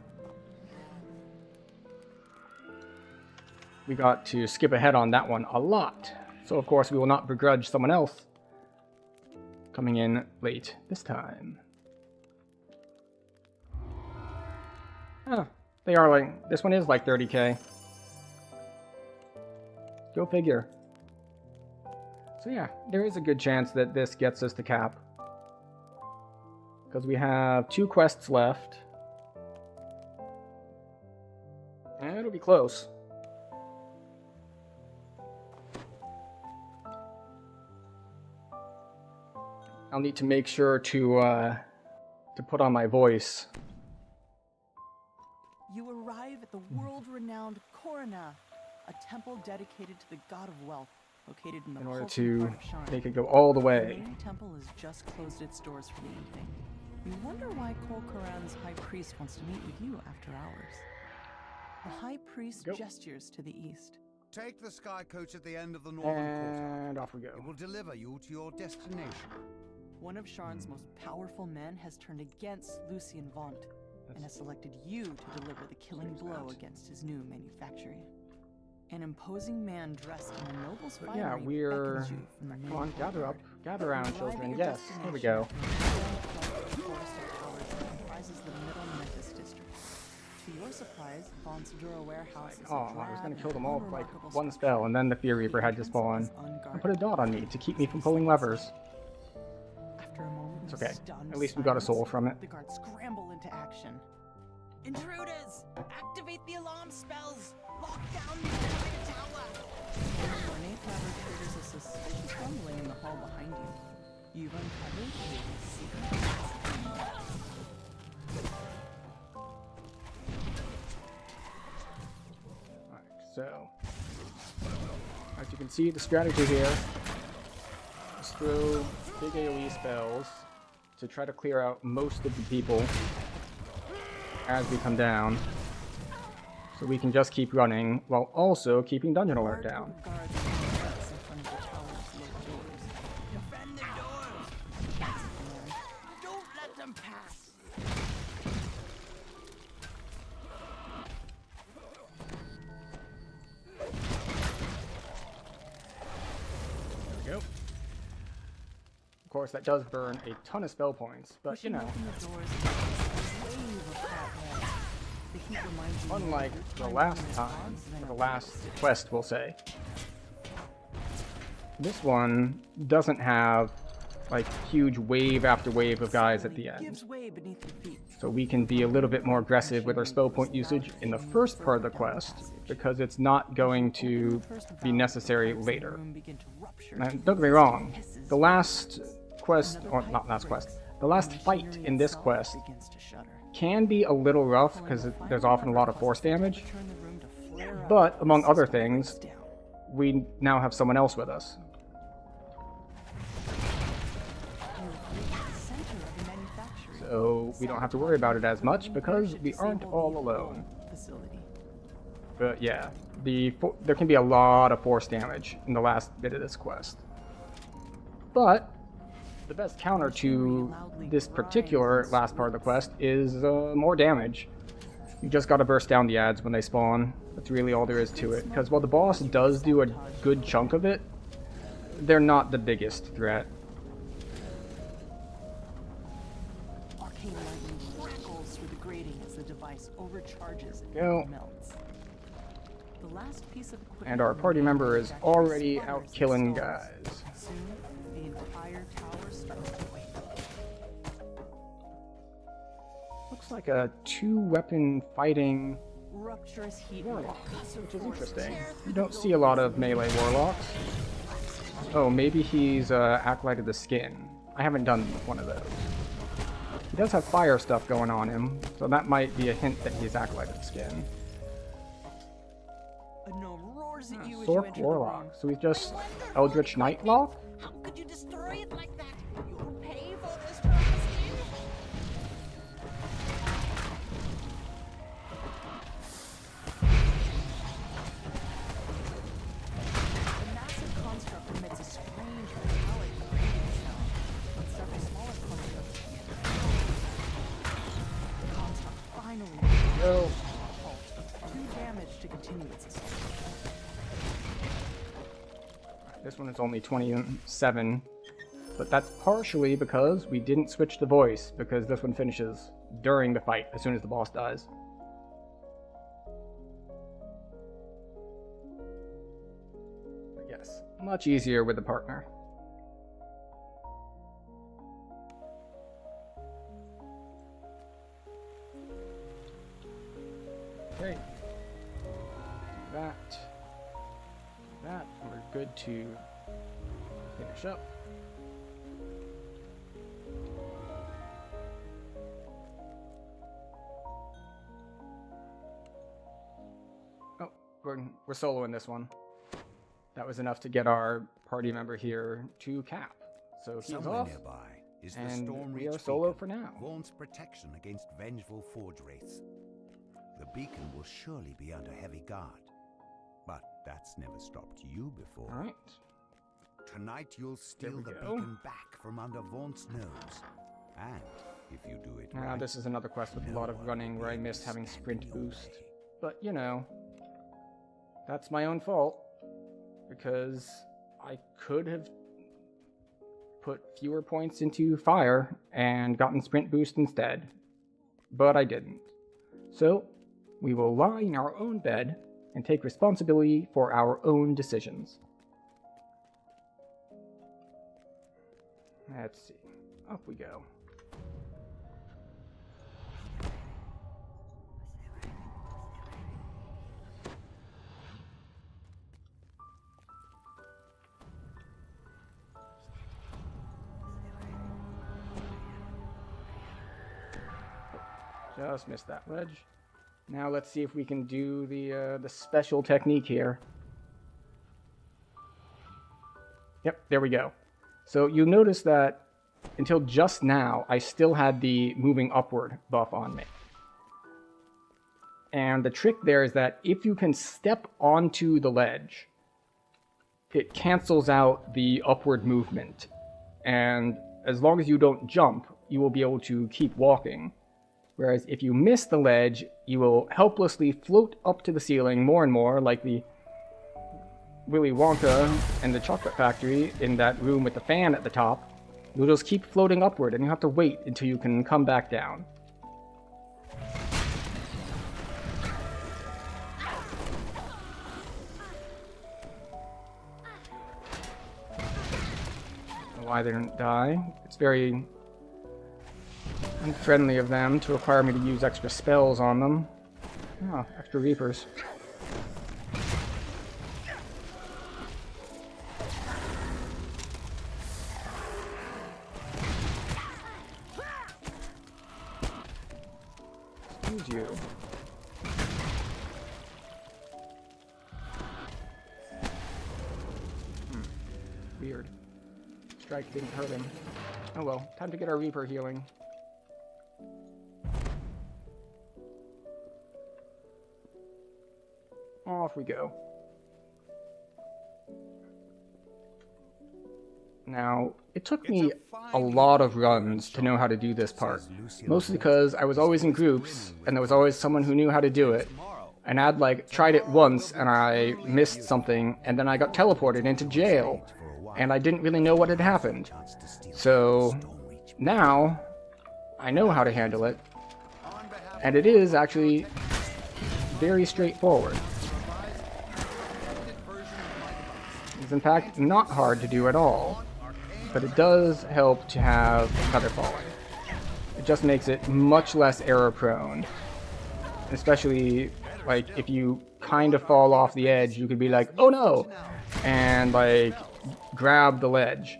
we got to skip ahead on that one a lot. So of course we will not begrudge someone else coming in late this time. Huh, they are like, this one is like 30k. Go figure. So yeah, there is a good chance that this gets us to cap. Because we have 2 quests left. And it'll be close. I'll need to make sure to put on my voice. You arrive at the world-renowned Korana, a temple dedicated to the god of wealth, located in the In order pulsing to heart of Sharn. make it go all the The way. main temple has just closed its doors for the evening. You wonder why Kol Koran's high priest wants to meet with you after hours. The high priest gestures to the east. Take the sky coach at the end of the northern quarter. And off we go. It will deliver you to your destination. One of Sharn's most powerful men has turned against Lucien Vaunt and has selected you to deliver the killing blow against his new manufactory. An imposing man dressed in a noble's But finery yeah, we're... beckons you from the main Come on, gather up. courtyard. Gather around, Arrive at children. your Yes, here we go. destination. The forest of towers that comprises the middle Memphis district. To your surprise, Vaught's Dura warehouse is Oh, a I was gonna drab kill them and all with like unremarkable one structure. spell, and then the Fear Reaper had to spawn and put a dot on me to keep me from pulling levers. After a moment It's of okay. stunned At least we got a silence, soul from it. The guards scramble into action. Intruders! Activate the alarm spells! Lock down the elevator tower! An ornate laboratory there's a suspicious rumbling in the hall behind you. You've uncovered a secret passage. Alright, so... As you can see, the strategy here is throw big AoE spells to try to clear out most of the people as we come down. So we can just keep running while also keeping Dungeon Alert down. Guards in front of the tower's lower doors. Defend the doors! Don't let them pass! There we go. Of course, that does burn a ton of spell points, but you know. Open the doors, a wave of hot air. The heat reminds you Unlike of the your last in time, dogs than or the a last place. quest, we'll say. This one doesn't have like huge wave after wave of guys at the end. Gives way beneath your feet. So we can be a little bit more aggressive with our spell point usage in the first part of the quest, because it's not going to be necessary later. Now, don't get me wrong, the last quest, or not last quest, the last fight in this quest can be a little rough because there's often a lot of force damage, but among other things, we now have someone else with us. So we don't have to worry about it as much because we aren't all alone. But yeah, there can be a lot of force damage in the last bit of this quest. But the best counter to this particular last part of the quest is more damage. You just gotta burst down the ads when they spawn. That's really all there is to it. Because while the boss does do a good chunk of it, they're not the biggest threat. Arcane lightning crackles through the grating as the device overcharges and Go. melts. The last piece of equipment And our party member is already out sputters killing and guys. stalls. Soon, the entire tower starts to wake. Looks like a 2-weapon fighting Rupturous heat warlock, waves which is interesting. You don't see a lot of melee warlocks. Oh, maybe he's Acolyte the Skin. I haven't done one of those. He does have fire stuff going on him, so that might be a hint that he's Acolyte the Skin. A gnome roars at you as you Sork enter the Warlock, room. so he's just Eldritch Nightlock? How could you destroy it like that? You'll pay for this travesty! The massive construct emits a strange metallic grating sound when several smaller constructs the construct finally Go. halt. 2 damage to continue its assault. This one is only 27, but that's partially because we didn't switch the voice, because this one finishes during the fight, as soon as the boss dies. But yes, much easier with a partner. that. That, and we're good to finish up. Oh, we're soloing this one. That was enough to get our party member here to cap. So he's Somewhere off, nearby is the and Storm we are Reach solo beacon, for now. Vaughnt's protection against vengeful forge wraiths. The beacon will surely be under heavy guard, but that's never stopped you before. All right. Tonight you'll steal the go. beacon back from under Vaughnt's nose, and if you do it Now right, this is another quest with a lot of running where I missed having sprint boost. But you know, that's my own fault, because I could have put fewer points into fire and gotten sprint boost instead, but I didn't. So we will lie in our own bed and take responsibility for our own decisions. Let's see. Up we go. Just missed that ledge. Now let's see if we can do the special technique here. Yep, there we go. So you'll notice that until just now, I still had the moving upward buff on me. And the trick there is that if you can step onto the ledge, it cancels out the upward movement. And as long as you don't jump, you will be able to keep walking. Whereas if you miss the ledge, you will helplessly float up to the ceiling more and more, like the Willy Wonka and the Chocolate Factory in that room with the fan at the top. You'll just keep floating upward, and you have to wait until you can come back down. Why they didn't die? It's very unfriendly of them to require me to use extra spells on them. Oh, extra Reapers. Excuse you. Weird. Strike didn't hurt him. Oh well, time to get our Reaper healing. Off we go. Now, it took me a lot of runs to know how to do this part. Mostly because I was always in groups, and there was always someone who knew how to do it. And I'd like tried it once, and I missed something, and then I got teleported into jail. And I didn't really know what had happened. So, now, I know how to handle it. And it is actually very straightforward. It's in fact not hard to do at all, but it does help to have feather falling. It just makes it much less error prone. Especially like if you kind of fall off the edge, you could be like, oh no, and like grab the ledge,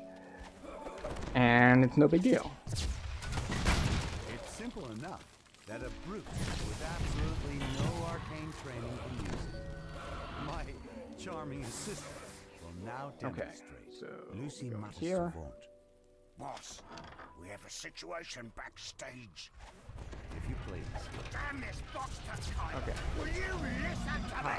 and it's no big deal. it's simple enough that a brute with absolutely no arcane training can use it. My charming assistant will now demonstrate. So Lucy matters here. to Vaughn. Boss, we have a situation backstage. If you please. Damn this box to time. Okay. Will you listen to me?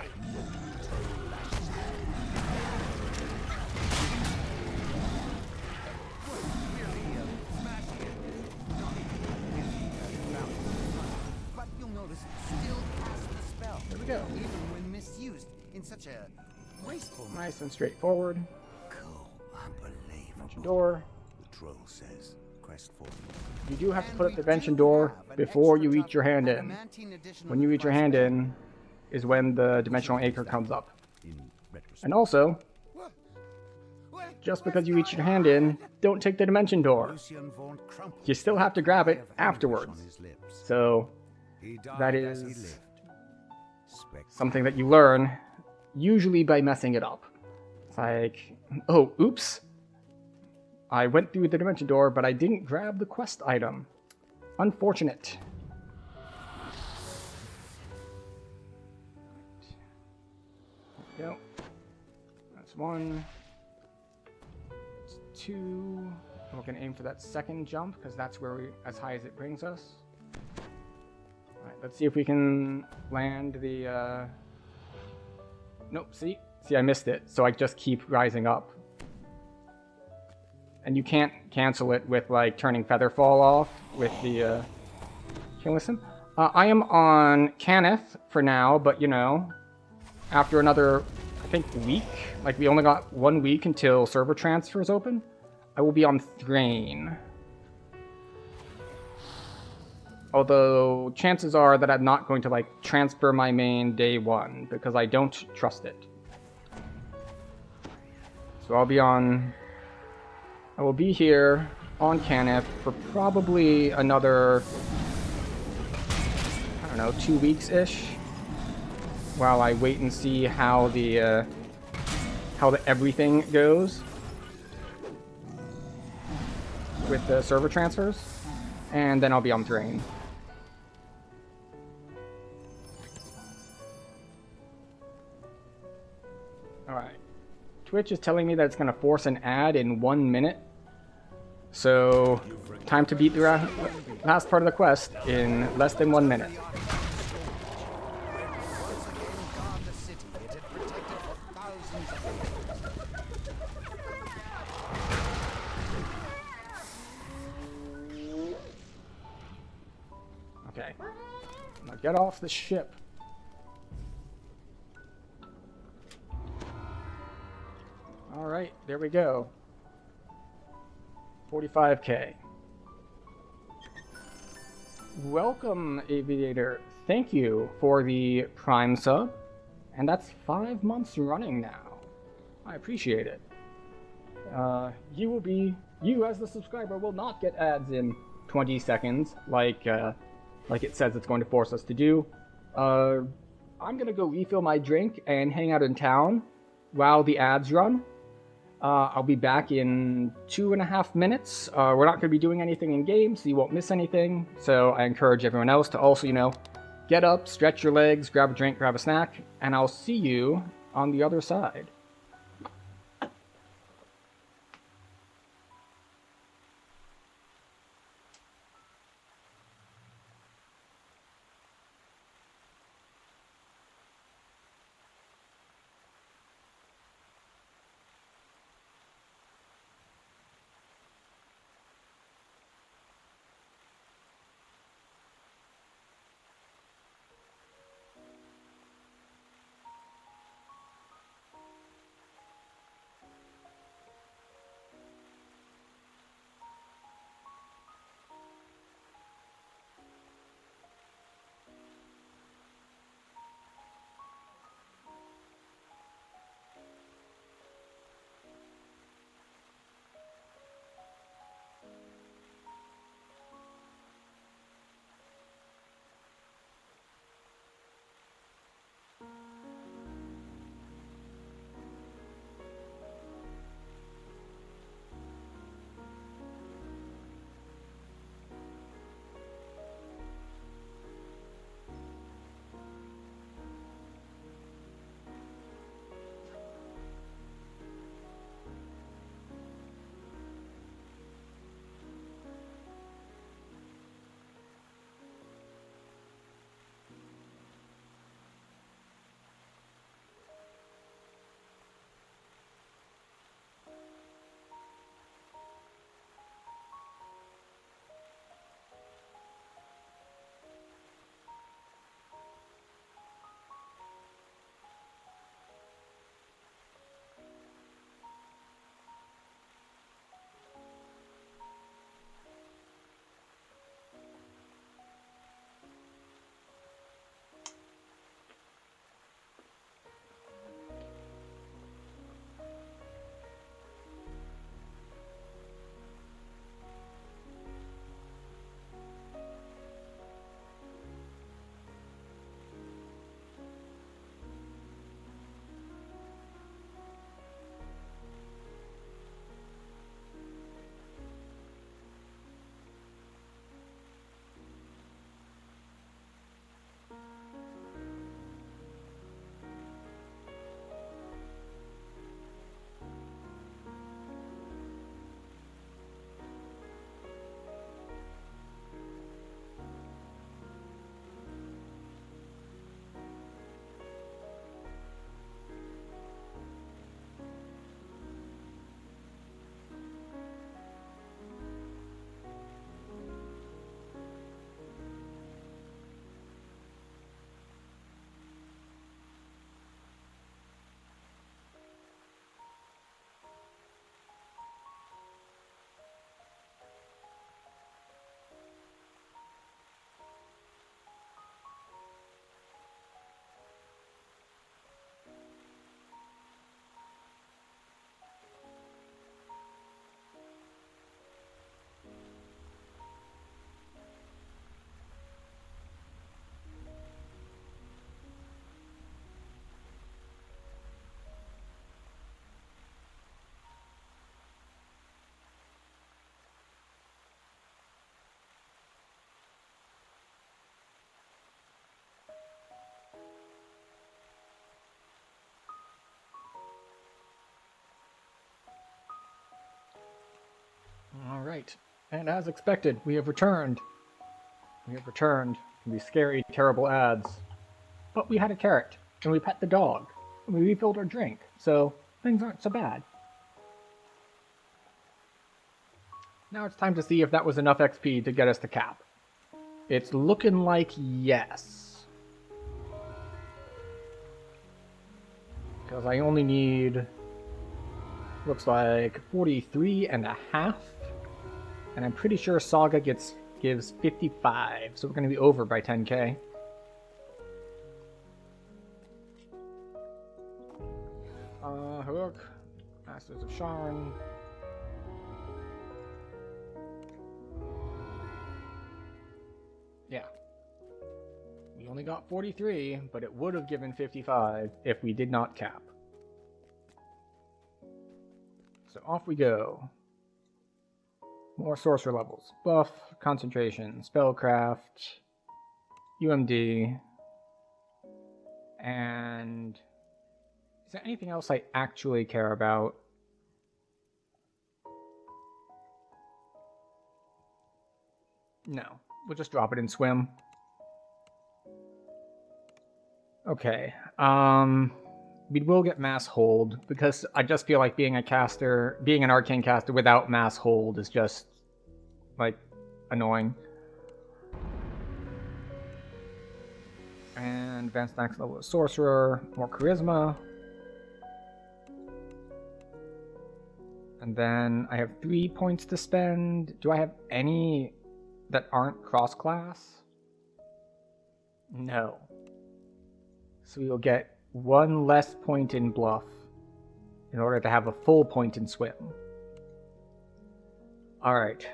But you'll notice it still casts the spell. There we go. Even when misused in such a wasteful manner. Nice and straightforward. Cool. Unbelievable. Door. The troll says, quest for You do have to put up the dimension door before you reach your hand in. When you reach your hand in is when the dimensional anchor comes up. And also, just because you reach your hand in, don't take the dimension door. You still have to grab it afterwards. So, that is something that you learn usually by messing it up. It's like, oh, oops. I went through the dimension door, but I didn't grab the quest item. Unfortunate. There we go. That's one. That's two. We're gonna aim for that second jump because that's where we, as high as it brings us. All right, let's see if we can land the. Nope. See, I missed it. So I just keep rising up. And you can't cancel it with like turning Featherfall off with the. Can you listen? I am on Cannith for now, but you know, after another, I think, week, like we only got 1 week until server transfers open, I will be on Thrain. Although chances are that I'm not going to like transfer my main day one because I don't trust it. So I'll be on. I will be here on Cannith for probably another, I don't know, 2 weeks-ish, while I wait and see how the everything goes with the server transfers, and then I'll be on Drain. All right. Twitch is telling me that it's going to force an ad in 1 minute. So, time to beat the last part of the quest in less than 1 minute. Okay. Now get off the ship. Alright, there we go. 45k. Welcome, Aviator. Thank you for the Prime sub. And that's 5 months running now. I appreciate it. You as the subscriber will not get ads in 20 seconds like it says it's going to force us to do. I'm gonna go refill my drink and hang out in town while the ads run. I'll be back in 2.5 minutes. We're not going to be doing anything in game, so you won't miss anything. So I encourage everyone else to also, you know, get up, stretch your legs, grab a drink, grab a snack, and I'll see you on the other side. Alright, and as expected, we have returned. We have returned from these scary, terrible ads. But we had a carrot, and we pet the dog, and we refilled our drink, so things aren't so bad. Now it's time to see if that was enough XP to get us to cap. It's looking like yes. Because I only need, looks like 43 and a half. And I'm pretty sure Saga gives 55, so we're going to be over by 10k. Heroic, Masters of Sharn. Yeah. We only got 43, but it would have given 55 if we did not cap. So off we go. More sorcerer levels. Buff, concentration, spellcraft, UMD, and is there anything else I actually care about? No, we'll just drop it in swim. Okay, we will get mass hold because I just feel like being an arcane caster without mass hold is just like annoying. And advanced next level of sorcerer, more charisma. And then I have 3 points to spend. Do I have any that aren't cross-class? No. So we will get 1 less point in bluff in order to have a full point in swim. Alright.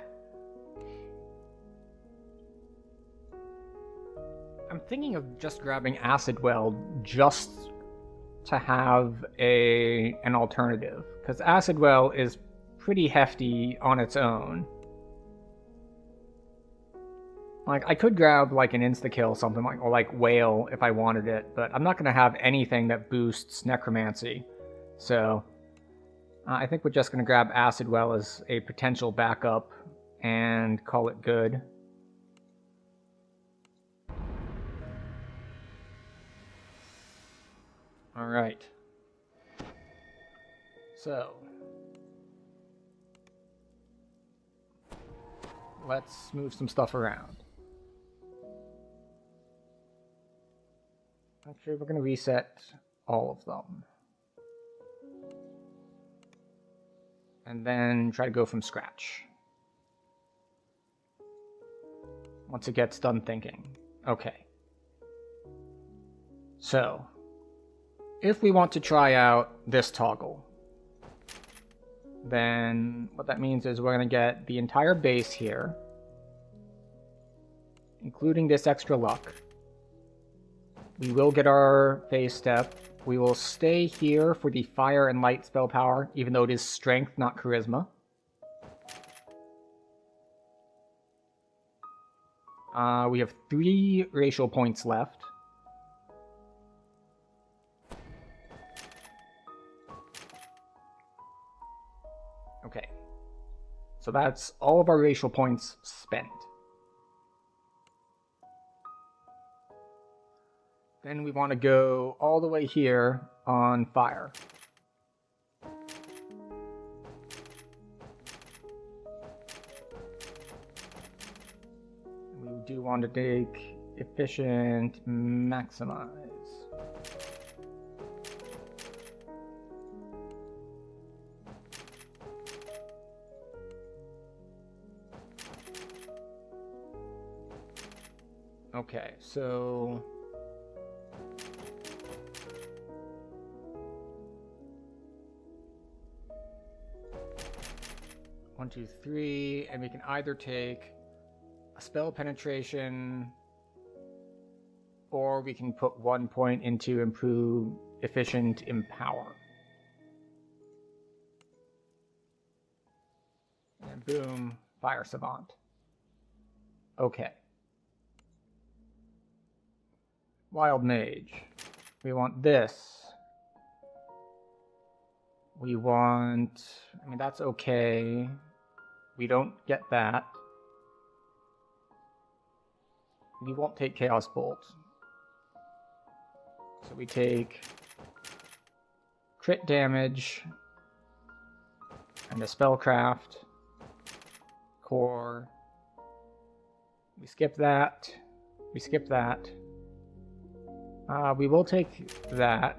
I'm thinking of just grabbing Acid Well just to have an alternative, because Acid Well is pretty hefty on its own. Like, I could grab like an insta-kill, something like, or like Whale if I wanted it, but I'm not going to have anything that boosts Necromancy. So, I think we're just going to grab Acid Well as a potential backup and call it good. Alright. So, let's move some stuff around. Actually, we're going to reset all of them. And then try to go from scratch. Once it gets done thinking. Okay. So, if we want to try out this toggle, then what that means is we're going to get the entire base here, including this extra luck. We will get our phase step. We will stay here for the fire and light spell power, even though it is strength, not charisma. We have 3 racial points left. Okay. So that's all of our racial points spent. Then we want to go all the way here on fire. We do want to take efficient maximize. Okay, so 1, 2, 3, and we can either take a spell penetration, or we can put 1 point into improve efficient empower. And boom, fire savant. Okay. Wild mage. We want this. We want, I mean, that's okay. We don't get that. We won't take Chaos Bolt. So we take crit damage and a spellcraft core. We skip that. We skip that. We will take that.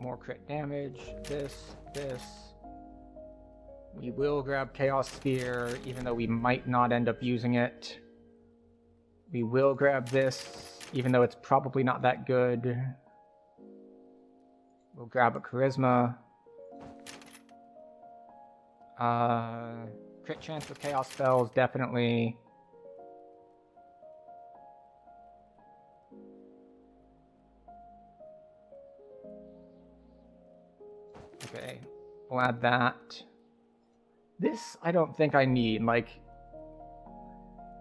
More crit damage. This. We will grab Chaos Sphere, even though we might not end up using it. We will grab this, even though it's probably not that good. We'll grab a Charisma. Crit chance with Chaos Spells, definitely. Okay, we'll add that. This, I don't think I need. Like,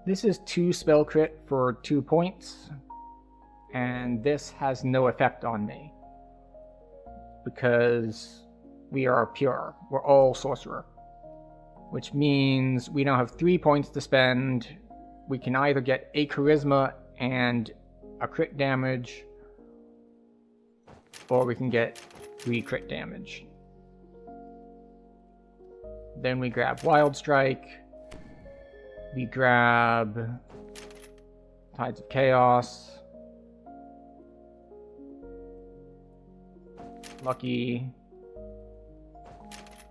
this is 2 spell crit for 2 points, and this has no effect on me because we are pure. We're all sorcerer, which means we now have 3 points to spend. We can either get a charisma and a crit damage, or we can get 3 crit damage. Then we grab Wild Strike. We grab Tides of Chaos. Lucky.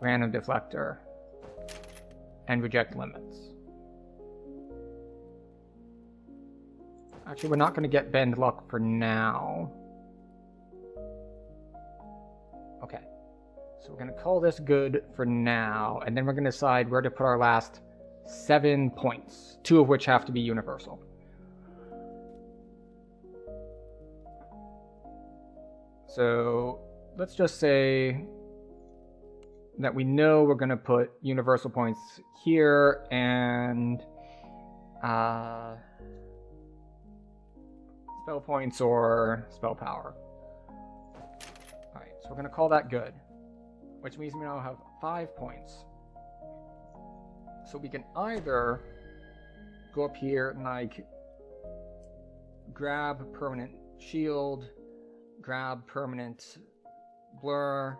Random Deflector. And Reject Limits. Actually, we're not going to get Bend Luck for now. Okay. So we're going to call this good for now, and then we're going to decide where to put our last 7 points, 2 of which have to be universal. So let's just say that we know we're going to put universal points here and spell points or spell power. Alright, so we're going to call that good, which means we now have 5 points. So we can either go up here and like grab permanent shield, grab permanent blur,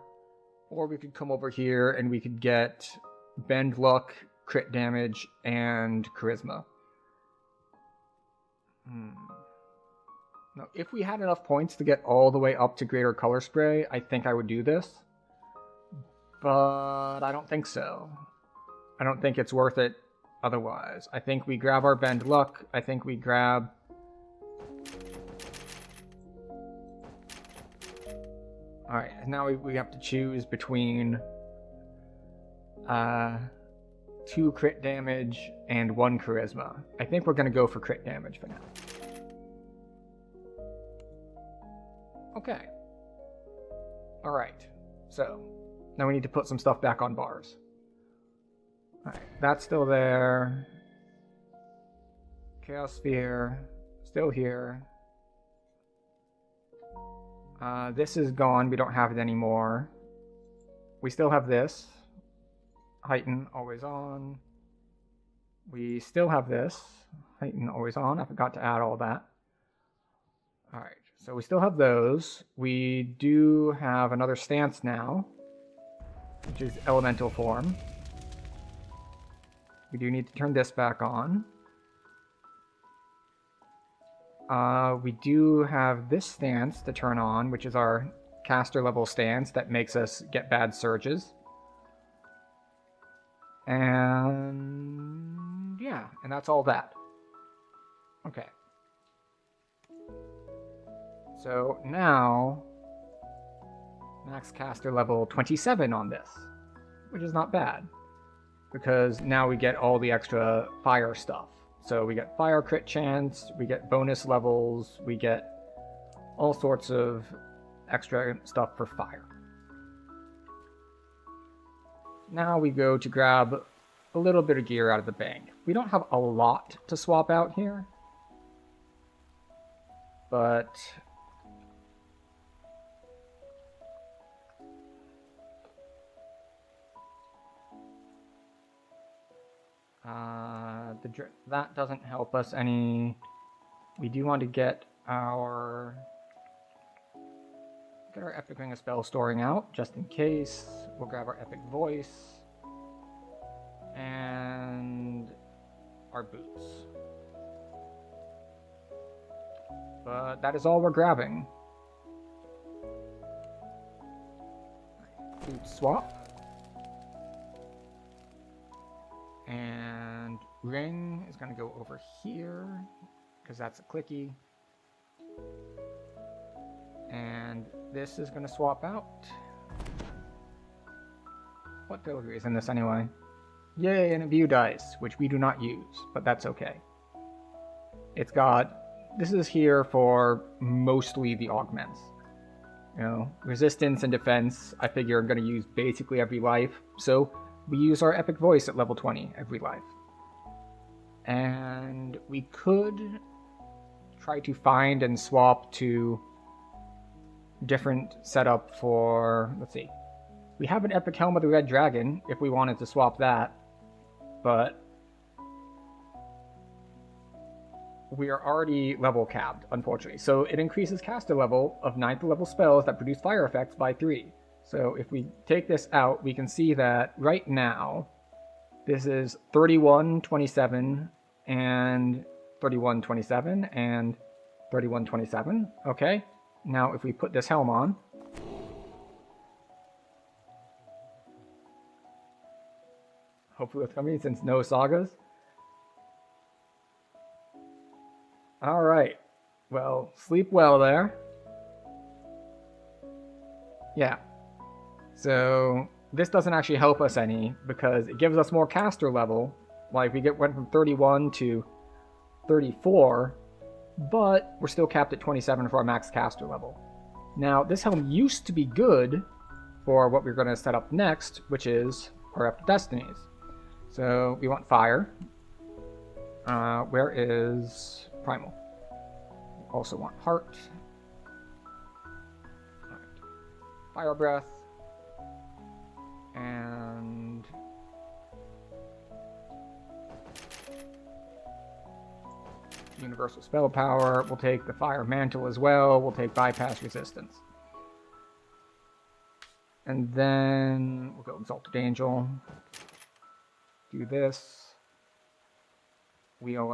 or we could come over here and we could get bend luck, crit damage, and charisma. Now, if we had enough points to get all the way up to greater color spray, I think I would do this. But I don't think so. I don't think it's worth it otherwise. I think we grab our bend luck. I think we grab... Alright, and now we have to choose between 2 crit damage and 1 charisma. I think we're going to go for crit damage for now. Okay. Alright, so now we need to put some stuff back on bars. Alright, that's still there. Chaos Sphere, still here. This is gone, we don't have it anymore. We still have this. Heighten, always on. We still have this. Heighten, always on. I forgot to add all that. Alright, so we still have those. We do have another stance now, which is elemental form. We do need to turn this back on. We do have this stance to turn on, which is our caster level stance that makes us get bad surges. And yeah, and that's all that. Okay. So now, max caster level 27 on this, which is not bad, because now we get all the extra fire stuff. So we get fire crit chance, we get bonus levels, we get all sorts of extra stuff for fire. Now we go to grab a little bit of gear out of the bank. We don't have a lot to swap out here. but that doesn't help us any. We do want to get our Epic Ring of Spell Storing out, just in case. We'll grab our Epic Voice. And our boots. But that is all we're grabbing. Boot swap. And ring is going to go over here, because that's a clicky. And this is going to swap out. What filigree is in this anyway? Yay, and a view dice, which we do not use, but that's okay. It's got... This is here for mostly the augments. You know, resistance and defense, I figure I'm going to use basically every life. So we use our Epic Voice at level 20 every life. And we could try to find and swap to different setup for... Let's see. We have an Epic Helm of the Red Dragon if we wanted to swap that. But we are already level capped, unfortunately. So it increases caster level of 9th level spells that produce fire effects by 3. So if we take this out, we can see that right now, this is 3127 and 3127 and 3127. Okay. Now if we put this helm on, hopefully it's coming since no sagas. Alright. Well, sleep well there. Yeah. So, this doesn't actually help us any, because it gives us more caster level. Like, went from 31 to 34, but we're still capped at 27 for our max caster level. Now, this helm used to be good for what we're going to set up next, which is our Epic Destinies. So, we want fire. Where is primal? We also want heart. Right. Fire breath. And universal spell power. We'll take the fire mantle as well. We'll take bypass resistance. And then we'll go Exalted Angel. Do this. We'll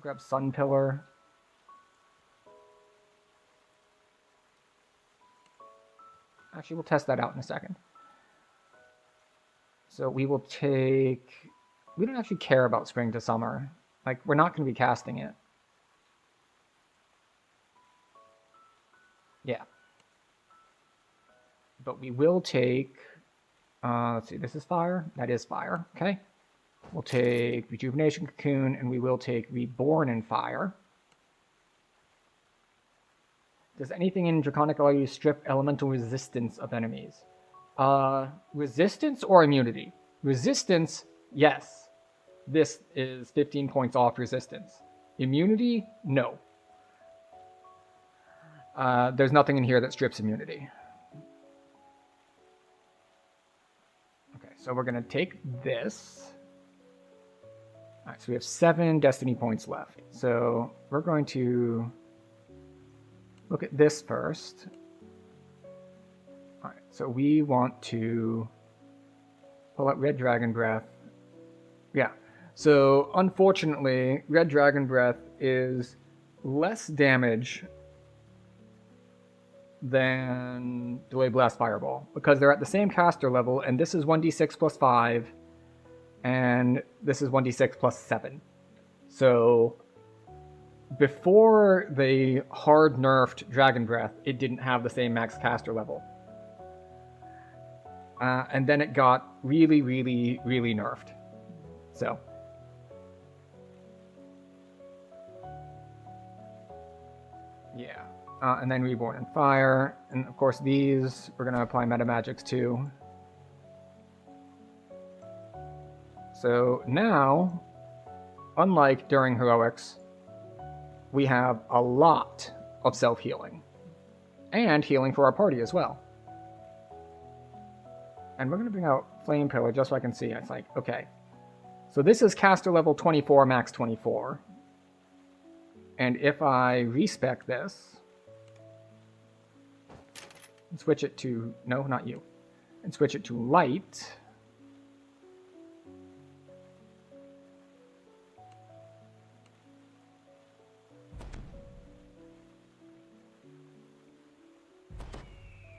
grab Sun Pillar. Actually, we'll test that out in a second. So we will take... We don't actually care about Spring to Summer. Like, we're not going to be casting it. Yeah. But we will take... let's see, this is fire? That is fire, okay. We'll take Rejuvenation Cocoon, and we will take Reborn in Fire. Does anything in Draconic allow you to strip elemental resistance of enemies? Resistance or immunity? Resistance, yes. This is 15 points off resistance. Immunity, no. There's nothing in here that strips immunity. Okay, so we're going to take this. Alright, so we have 7 destiny points left. So we're going to look at this first. Alright, so we want to pull out Red Dragon Breath. Yeah, so unfortunately, Red Dragon Breath is less damage than Delay Blast Fireball, because they're at the same caster level, and this is 1d6 plus 5, and this is 1d6 plus 7. So before they hard nerfed Dragon Breath, it didn't have the same max caster level. And then it got really, really, really nerfed. So. Yeah. And then Reborn in Fire. And of course these, we're going to apply Meta Magics too. So now, unlike during Heroics, we have a lot of self-healing. And healing for our party as well. And we're going to bring out Flame Pillar just so I can see. It's like, okay. So this is caster level 24, max 24. And if I respec this, and switch it to, no, not you, and switch it to light,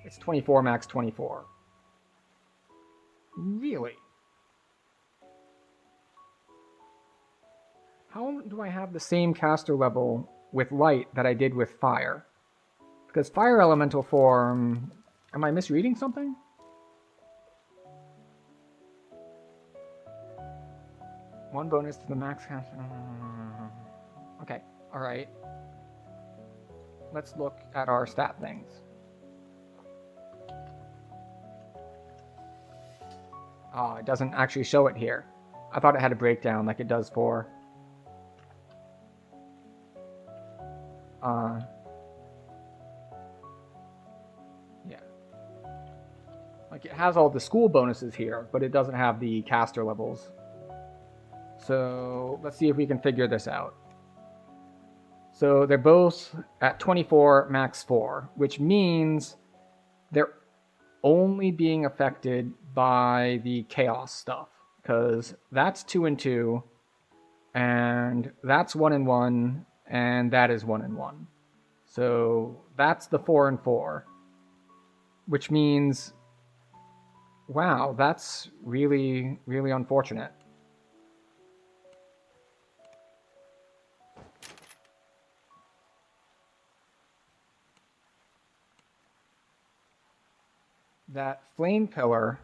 it's 24, max 24. Really? How do I have the same caster level with light that I did with fire? Because fire elemental form... Am I misreading something? One bonus to the max caster... Okay, alright. Let's look at our stat things. Oh, it doesn't actually show it here. I thought it had a breakdown like it does for... yeah. Like it has all the school bonuses here, but it doesn't have the caster levels. So let's see if we can figure this out. So they're both at 24 max 4, which means they're only being affected by the chaos stuff, because that's 2 and 2, and that's 1 and 1, and that is 1 and 1. So that's the 4 and 4, which means, wow, that's really, really unfortunate. That Flame Pillar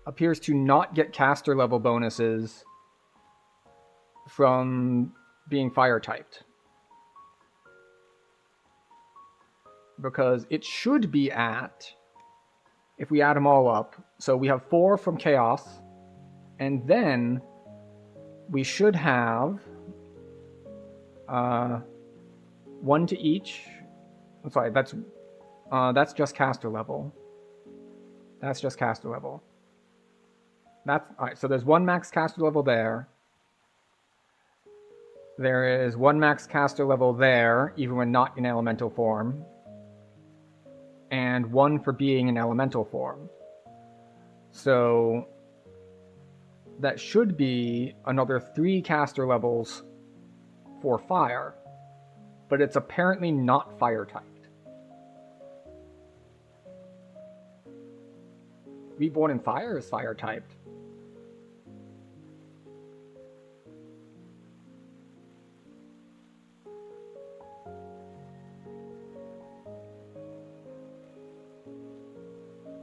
appears to not get caster level bonuses from being fire typed. Because it should be at, if we add them all up, so we have 4 from Chaos, and then we should have 1 to each. I'm sorry, that's just caster level. That's just caster level. That's alright, so there's 1 max caster level there. There is 1 max caster level there, even when not in elemental form. And 1 for being in elemental form. So that should be another 3 caster levels for fire. But it's apparently not fire typed. Reborn in Fire is fire typed.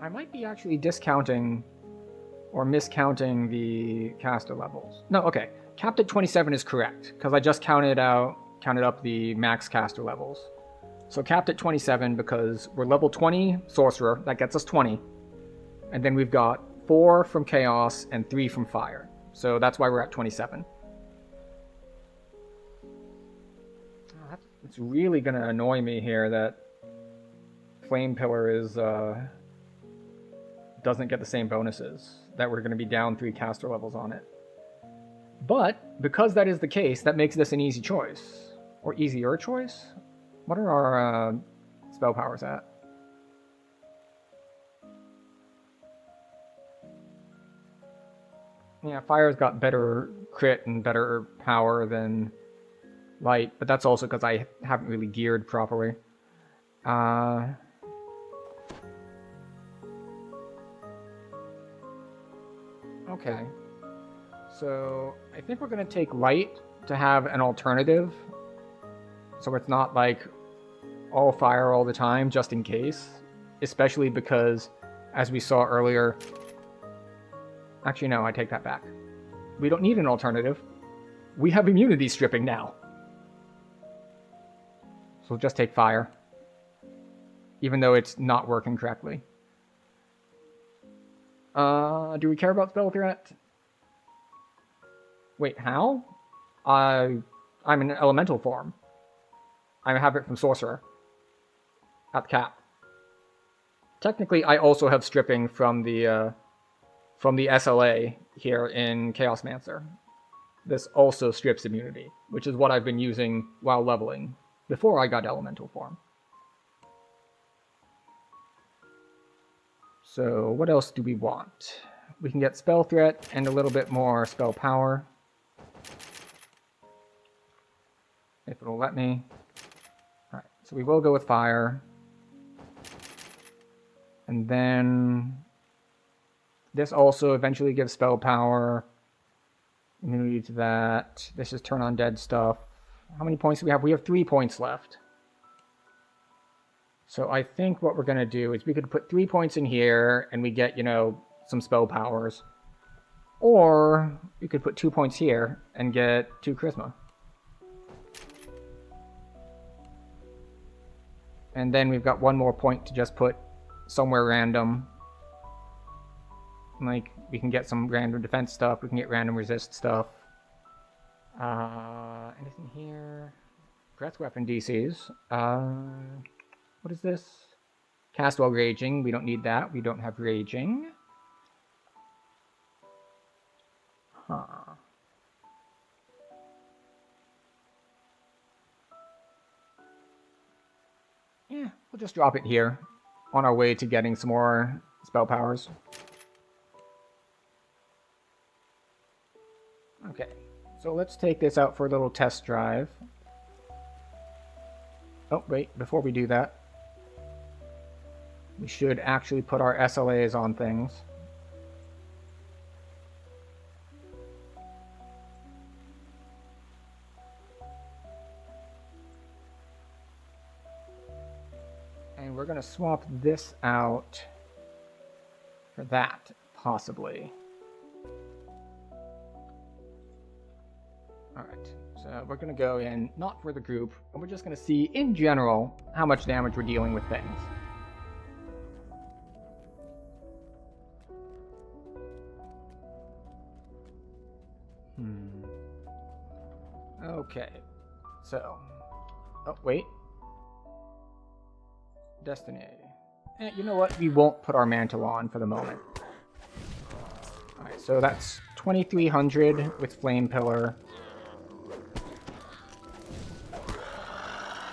I might be actually discounting or miscounting the caster levels. No, okay. Capped at 27 is correct, because I just counted up the max caster levels. So capped at 27 because we're level 20 sorcerer, that gets us 20. And then we've got 4 from Chaos and 3 from Fire. So that's why we're at 27. Oh, it's really going to annoy me here that Flame Pillar is doesn't get the same bonuses, that we're going to be down 3 caster levels on it. But because that is the case, that makes this an easy choice. Or easier choice? What are our spell powers at? Yeah, Fire's got better crit and better power than Light, but that's also because I haven't really geared properly. Okay. So, I think we're going to take Light to have an alternative. So it's not like all fire all the time, just in case. Especially because, as we saw earlier... Actually, no, I take that back. We don't need an alternative. We have immunity stripping now. So we'll just take fire. Even though it's not working correctly. Do we care about spell threat? Wait, how? I I'm in elemental form. I have it from sorcerer. At the cap. Technically, I also have stripping from the SLA here in Chaosmancer. This also strips immunity, which is what I've been using while leveling before I got elemental form. So what else do we want? We can get spell threat and a little bit more spell power. If it'll let me. Alright, so we will go with fire. And then this also eventually gives spell power. Immunity to that. This is turn on dead stuff. How many points do we have? We have 3 points left. So I think what we're going to do is we could put 3 points in here and we get, you know, some spell powers. Or we could put 2 points here and get 2 charisma. And then we've got 1 more point to just put somewhere random. Like, we can get some random defense stuff. We can get random resist stuff. Anything here? Breath weapon DCs. What is this? Cast while raging. We don't need that. We don't have raging. Huh. Yeah, we'll just drop it here on our way to getting some more spell powers. Okay, so let's take this out for a little test drive. Oh, wait, before we do that, we should actually put our SLAs on things. And we're going to swap this out for that, possibly. Alright, so we're going to go in, not for the group, and we're just going to see, in general, how much damage we're dealing with things. Okay, so... Oh, wait. Destiny. You know what? We won't put our mantle on for the moment. Alright, so that's 2,300 with Flame Pillar.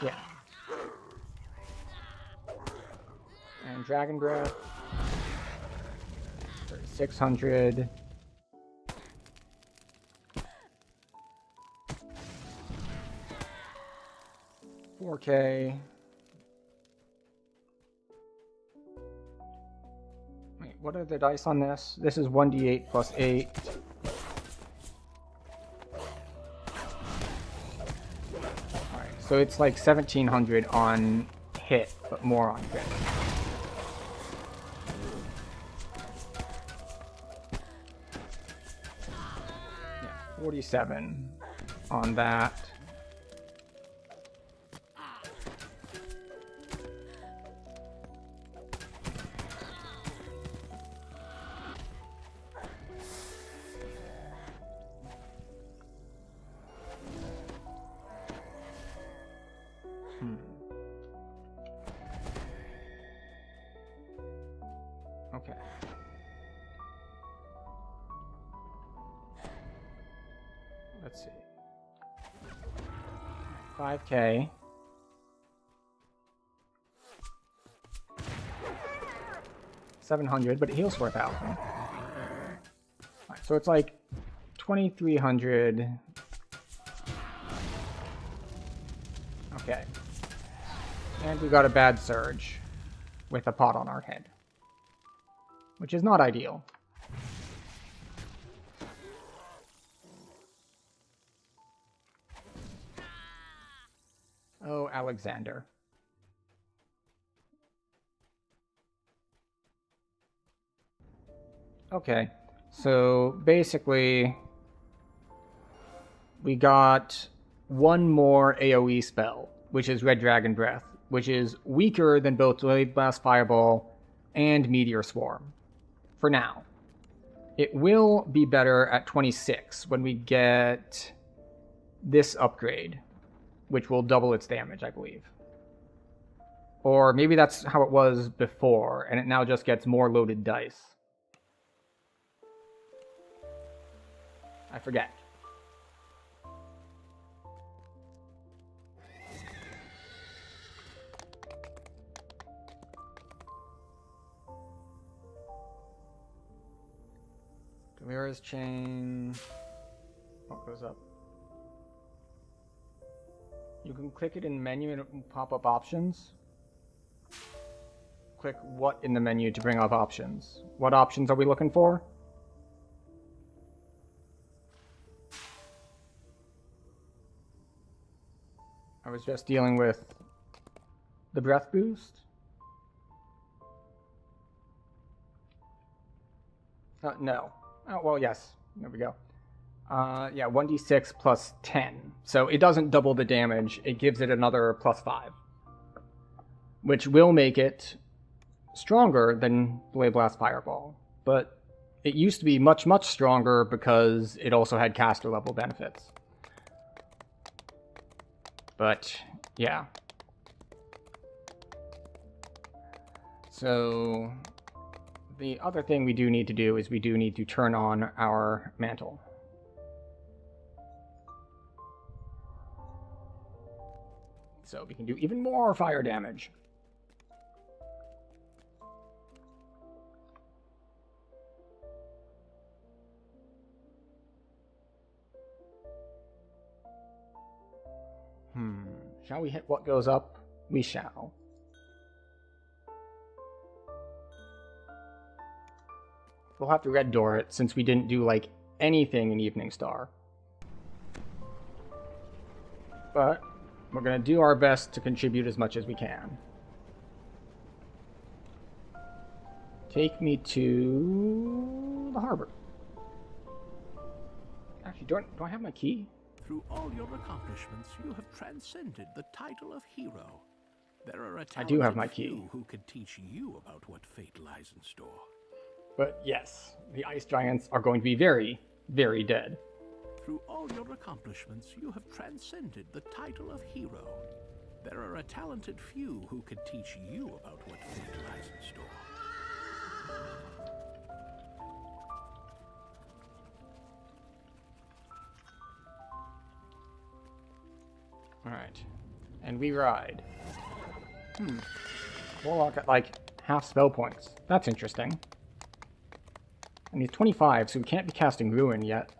Yeah. And Dragon Breath. 3,600. $4K. Wait, what are the dice on this? This is 1d8 plus 8. Alright, so it's like 1,700 on hit, but more on crit. Yeah, 47 on that. Okay. Let's see. 5K. $700, but it heals for 1,000. Alright, so it's like 2,300. Okay. And we got a bad surge with a pot on our head, which is not ideal. Oh, Alexander. Okay, so basically we got one more AoE spell, which is Red Dragon Breath, which is weaker than both Blade Blast Fireball and Meteor Swarm. For now. It will be better at 26 when we get this upgrade, which will double its damage, I believe. Or maybe that's how it was before, and it now just gets more loaded dice. I forget. Delira's chain. What goes up? You can click it in menu and it will pop up options. Click what in the menu to bring up options. What options are we looking for? I was just dealing with the breath boost. No. Oh, well, yes. There we go. Yeah, 1d6 plus 10. So it doesn't double the damage. It gives it another plus 5. Which will make it stronger than Blade Blast Fireball. But it used to be much, much stronger because it also had caster level benefits. But, yeah. So the other thing we do need to do is we do need to turn on our mantle. So we can do even more fire damage. Shall we hit what goes up? We shall. We'll have to red door it since we didn't do like anything in Evening Star. But we're going to do our best to contribute as much as we can. Take me to the harbor. Actually, do I have my key? Through all your accomplishments, you have transcended the title of hero. There are a I do have my talented key. few who could teach you about what fate lies in store. But yes, the ice giants are going to be very, very dead. Through all your accomplishments, you have transcended the title of hero. There are a talented few who could teach you about what fate lies in store. Alright. And we ride. Warlock at like half spell points. That's interesting. And he's 25, so we can't be casting Ruin yet.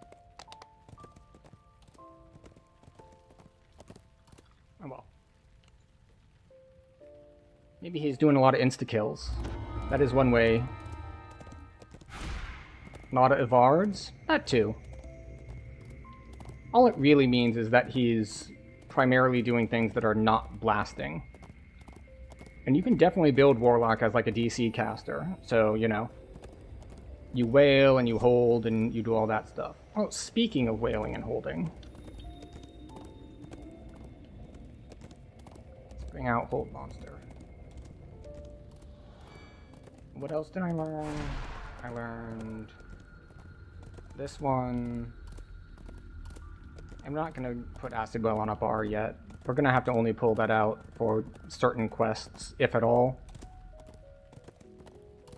Oh well. Maybe he's doing a lot of insta-kills. That is one way. A lot of Evards? That too. All it really means is that he's primarily doing things that are not blasting. And you can definitely build Warlock as like a DC caster. So, you know, you wail and you hold and you do all that stuff. Oh, speaking of wailing and holding. Let's bring out Hold Monster. What else did I learn? I learned this one. I'm not going to put Acid Well on a bar yet. We're going to have to only pull that out for certain quests, if at all.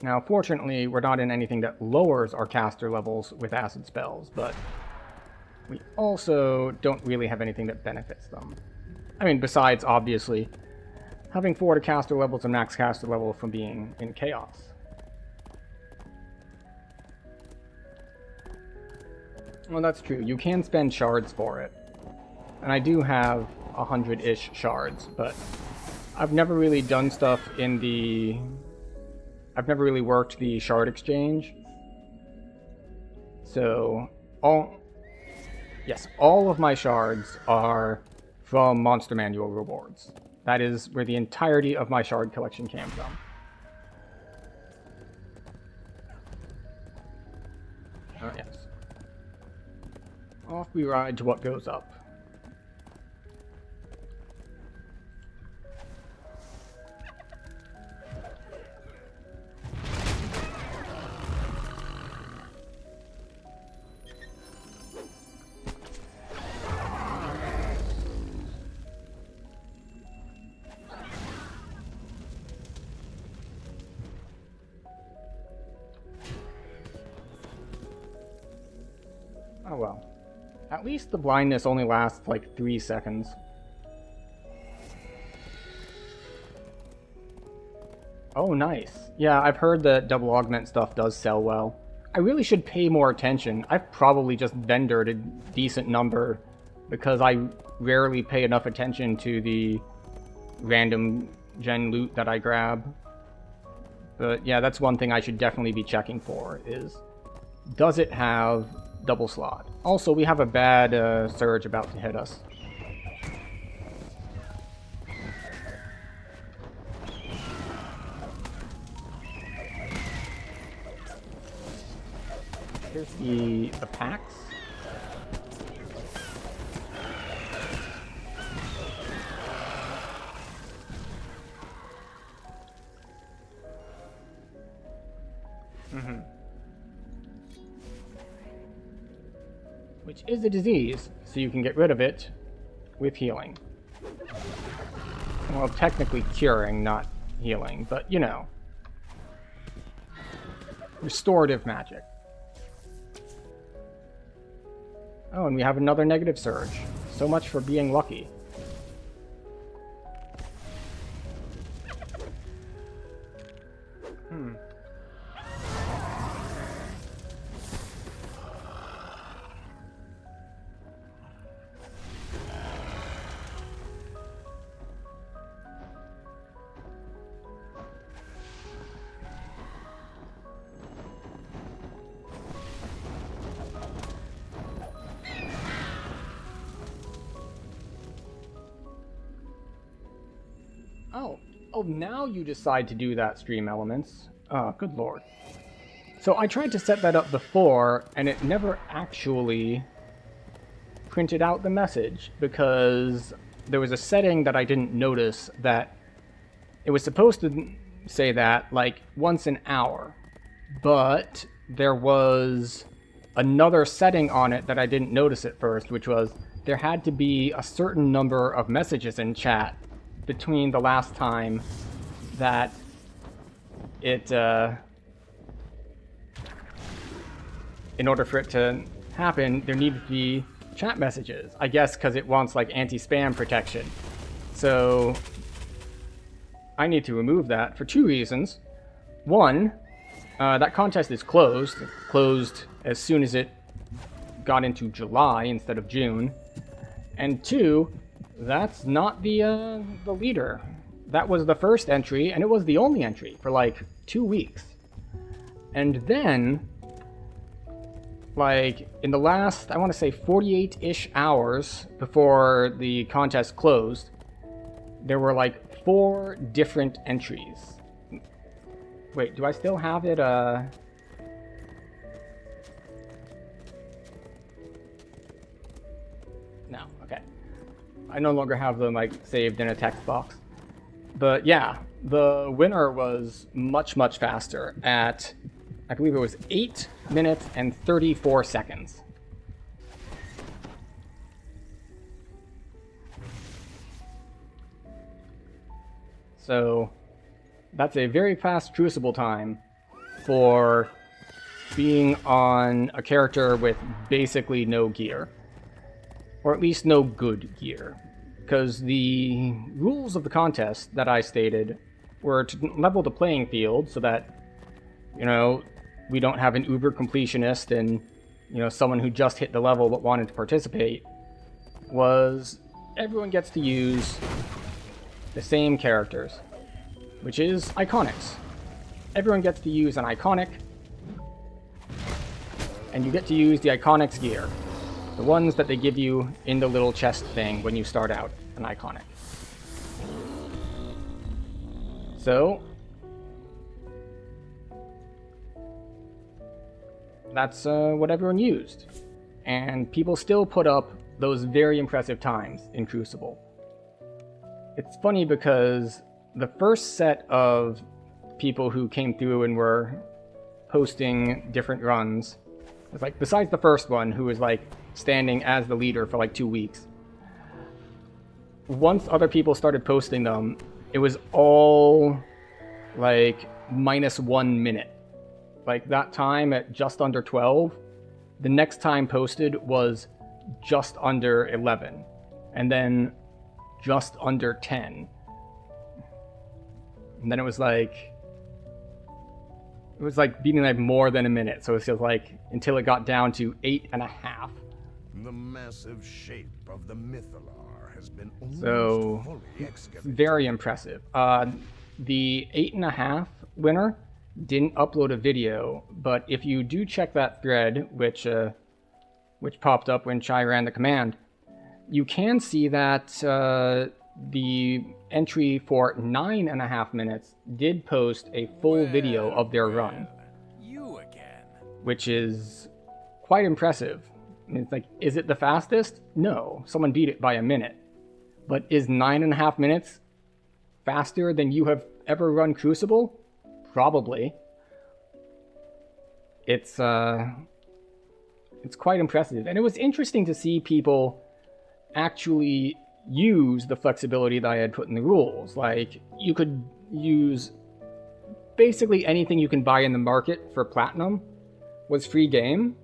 Now, fortunately, we're not in anything that lowers our caster levels with acid spells, but we also don't really have anything that benefits them. I mean, besides, obviously, having 4 caster levels and max caster level from being in Chaos. Well, that's true. You can spend shards for it. And I do have 100-ish shards, but I've never really done stuff in the... I've never really worked the shard exchange. So, all of my shards are from Monster Manual rewards. That is where the entirety of my shard collection came from. Oh, yes. Off we ride to what goes up. Oh well. At least the blindness only lasts like 3 seconds. Oh, nice. Yeah, I've heard that double augment stuff does sell well. I really should pay more attention. I've probably just vendored a decent number because I rarely pay enough attention to the random gen loot that I grab. But yeah, that's one thing I should definitely be checking for, is does it have double slot? Also, we have a bad surge about to hit us. Here's the packs. Which is a disease, so you can get rid of it with healing. Well, technically curing, not healing, but you know. Restorative magic. Oh, and we have another negative surge. So much for being lucky. Oh, now you decide to do that, Stream Elements. Oh, good lord. So I tried to set that up before, and it never actually printed out the message, because there was a setting that I didn't notice that it was supposed to say that, like, once an hour. But there was another setting on it that I didn't notice at first, which was there had to be a certain number of messages in chat between the last time that it, in order for it to happen, there needed to be chat messages. I guess because it wants, like, anti-spam protection. So I need to remove that for 2 reasons. One, that contest is closed. It closed as soon as it got into July instead of June. And 2, that's not the leader. That was the first entry, and it was the only entry for like 2 weeks. And then, like, in the last, I want to say 48-ish hours before the contest closed, there were like 4 different entries. Wait, do I still have it, No, okay. I no longer have them, like, saved in a text box. But yeah, the winner was much, much faster at, I believe it was 8 minutes and 34 seconds. So that's a very fast Crucible time for being on a character with basically no gear. Or at least no good gear. Because the rules of the contest that I stated were to level the playing field so that, you know, we don't have an uber completionist and, you know, someone who just hit the level but wanted to participate, was everyone gets to use the same characters, which is iconics. Everyone gets to use an iconic, and you get to use the iconics gear. The ones that they give you in the little chest thing when you start out, an iconic. So that's what everyone used. And people still put up those very impressive times in Crucible. It's funny because the first set of people who came through and were posting different runs was like, besides the first one who was like standing as the leader for like 2 weeks, once other people started posting them, it was all like -1 minute. Like that time at just under 12 the next time posted was just under 11, and then just under 10. And then it was like beating like more than a minute. So it's just like until it got down to 8.5. The massive shape of the Mythalar has been almost So fully excavated. very impressive. The 8.5 winner didn't upload a video, but if you do check that thread, which popped up when Chai ran the command, you can see that the entry for 9.5 minutes did post a full video of their run, You again. which is quite impressive. I mean, it's like, is it the fastest? No, someone beat it by a minute. But is 9.5 minutes faster than you have ever run Crucible? Probably. It's quite impressive. And it was interesting to see people actually use the flexibility that I had put in the rules. Like, you could use basically anything you can buy in the market for platinum was free game.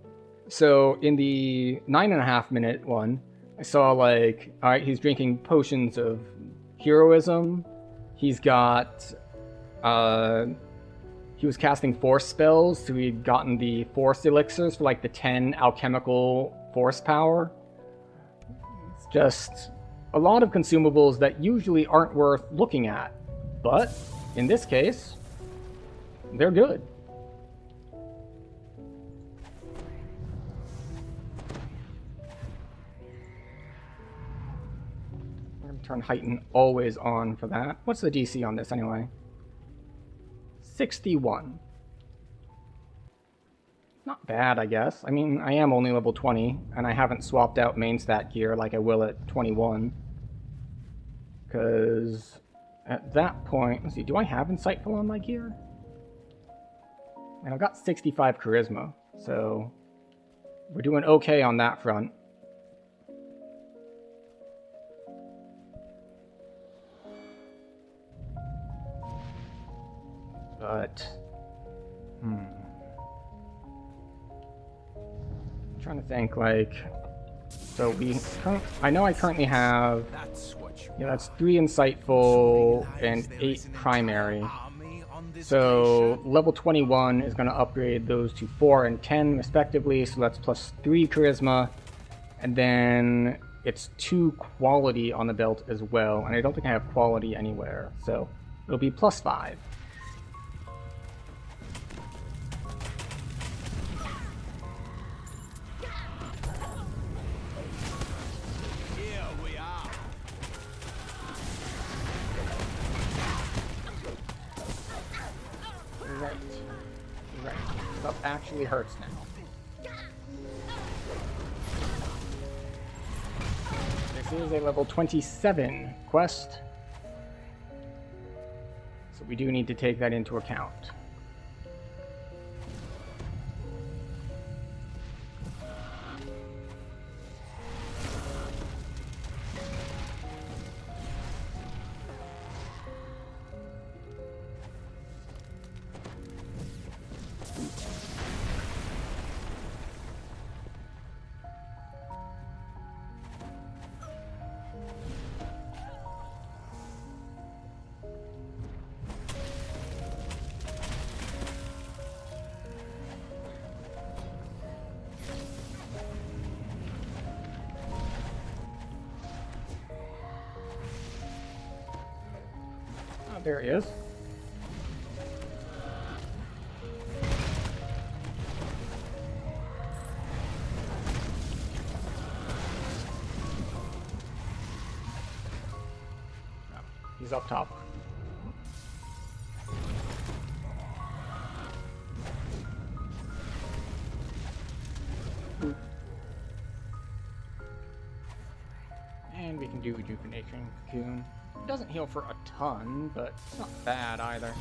So in the 9.5 minute one, I saw like, all right, he's drinking potions of heroism. He's got, he was casting force spells, so he'd gotten the force elixirs for like the 10 alchemical force power. It's just a lot of consumables that usually aren't worth looking at. But in this case, they're good. I'm going to turn Heighten always on for that. What's the DC on this anyway? 61. Not bad, I guess. I mean, I am only level 20, and I haven't swapped out main stat gear like I will at 21. Because at that point, let's see, do I have Insightful on my gear? And I've got 65 Charisma, so we're doing okay on that front. But, I'm trying to think, like, so I know I currently have, yeah, that's 3 Insightful and 8 Primary. So level 21 is going to upgrade those to 4 and 10 respectively, so that's plus 3 Charisma, and then it's 2 Quality on the belt as well, and I don't think I have Quality anywhere, so it'll be plus 5. Right. Stuff actually hurts now. This is a level 27 quest, so we do need to take that into account. There he is. He's up top. And we can do Rejuvenation Cocoon. It doesn't heal for a ton, but it's not bad either.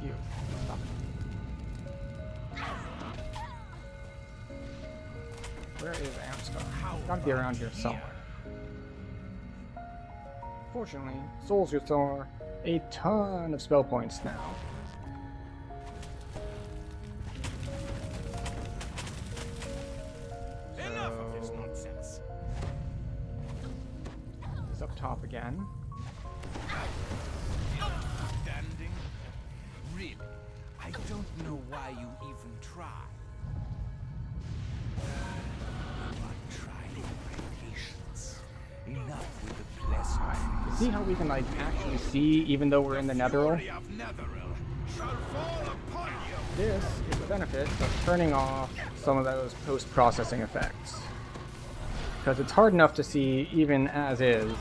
You. Stop it. Where is Amscar? Gotta be around here somewhere. Fortunately, souls restore a ton of spell points now. Enough of this nonsense. It's up top again. Standing? Really? I don't know why you even try. But try my patience. Enough with the blessing. See how we can like actually see even though we're in the Netheril? This is the benefit of turning off some of those post-processing effects. Because it's hard enough to see even as is,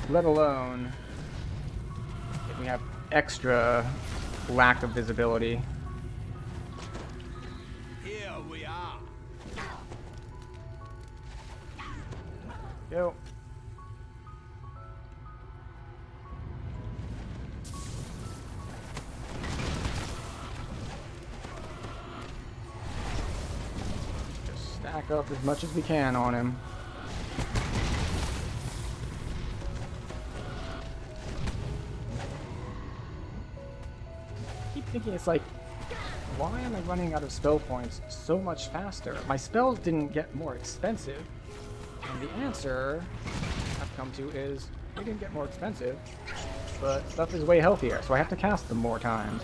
let alone if we have extra lack of visibility. Here we are. Go. Just stack up as much as we can on him. I keep thinking it's like, why am I running out of spell points so much faster? My spells didn't get more expensive. And the answer I've come to is, they didn't get more expensive, but stuff is way healthier, so I have to cast them more times.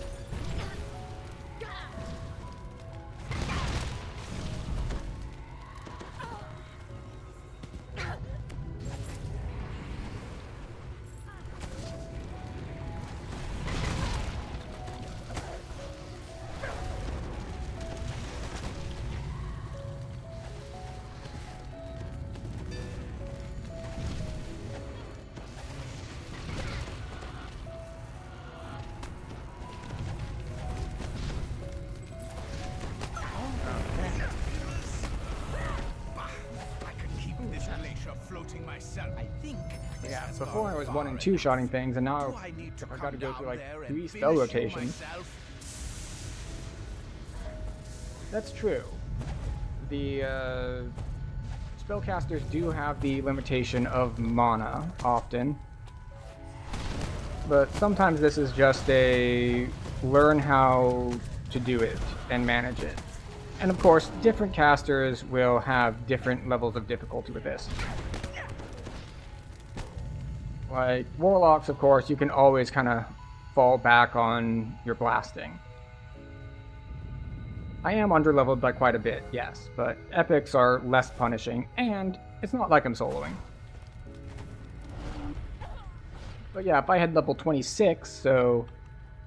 Yeah, before I was 1 and 2 shotting things, and now I gotta go through like 3 spell rotations. That's true. The spellcasters do have the limitation of mana often, but sometimes this is just a learn how to do it and manage it. And of course, different casters will have different levels of difficulty with this. Like Warlocks, of course, you can always kind of fall back on your blasting. I am underleveled by quite a bit, yes, but Epics are less punishing, and it's not like I'm soloing. But yeah, if I had level 26, so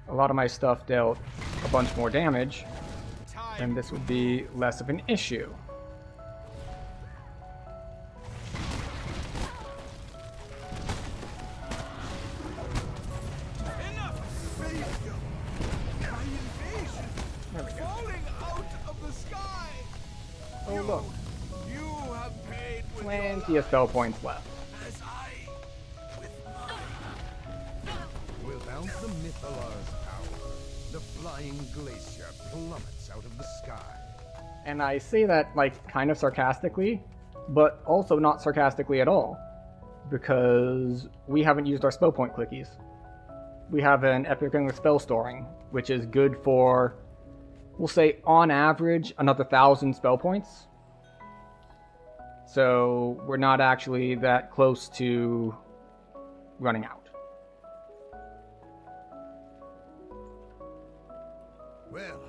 a lot of my stuff dealt a bunch more damage, then this would be less of an issue. There we go. Oh look, plenty of spell points left. Without the Mythalar's power, the flying glacier plummets out of the sky. And I say that like kind of sarcastically, but also not sarcastically at all, because we haven't used our spell point clickies. We have an Epic Ring with spell storing, which is good for, we'll say on average, another 1,000 spell points. So we're not actually that close to running out. Well,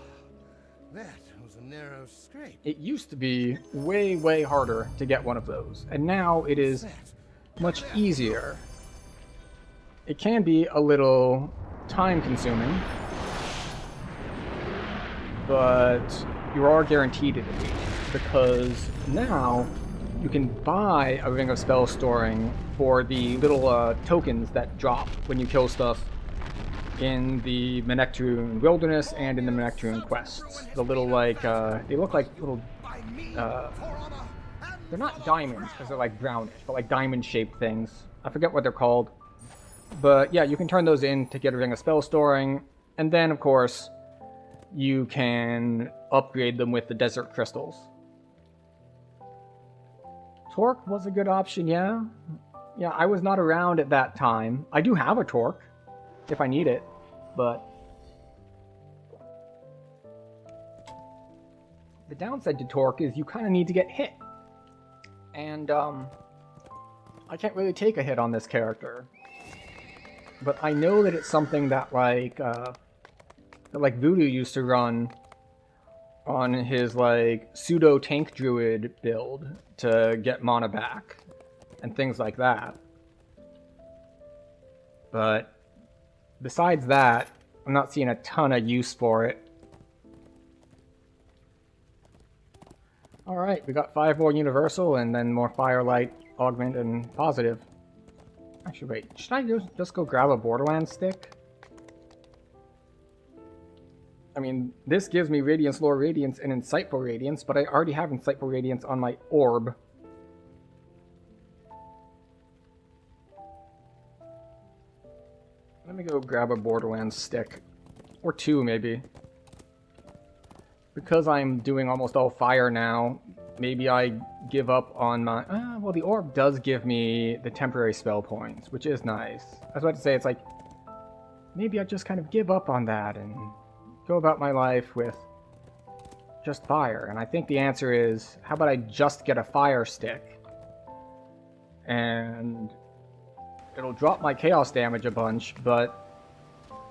that was a narrow scrape. It used to be way, way harder to get one of those, and now it is much easier. It can be a little time-consuming, but you are guaranteed it at least, because now you can buy a Ring of Spell Storing for the little tokens that drop when you kill stuff in the Menectune Wilderness and in the Menectune quests. The little, like, they look like little, they're not diamonds, because they're like brownish, but like diamond-shaped things. I forget what they're called. But yeah, you can turn those in to get a Ring of Spell Storing, And then, of course, you can upgrade them with the desert crystals. Torque was a good option, yeah. Yeah, I was not around at that time. I do have a torque, if I need it, but... the downside to torque is you kind of need to get hit. And, I can't really take a hit on this character. But I know that it's something that, like Voodoo used to run on his, like, pseudo-tank druid build to get mana back. And things like that. But besides that, I'm not seeing a ton of use for it. Alright, we got 5 more universal and then more firelight, augment, and positive. Actually, wait, should I just go grab a Borderlands stick? I mean, this gives me Radiance, Lore Radiance, and Insightful Radiance, but I already have Insightful Radiance on my orb. Let me go grab a Borderlands stick. Or 2, maybe. Because I'm doing almost all fire now, maybe I give up on my... well, the orb does give me the temporary spell points, which is nice. I was about to say, it's like... maybe I just kind of give up on that and go about my life with just fire. And I think the answer is, how about I just get a fire stick? And... it'll drop my chaos damage a bunch, but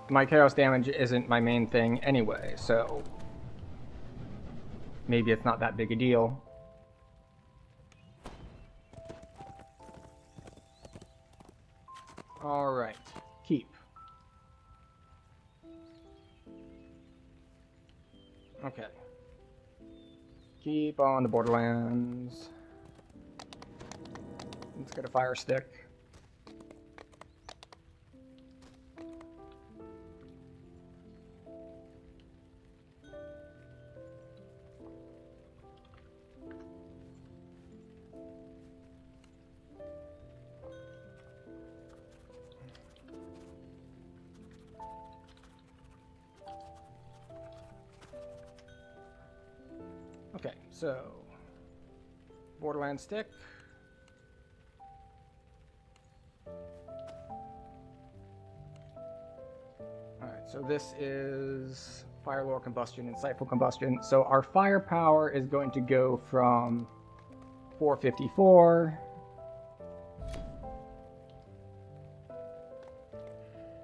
my chaos damage isn't my main thing anyway, so maybe it's not that big a deal. Alright, keep. Okay. Keep on the Borderlands. Let's get a fire stick. Okay, so Borderlands stick. Alright, so this is Fire Lore Combustion, Insightful Combustion. So our firepower is going to go from 454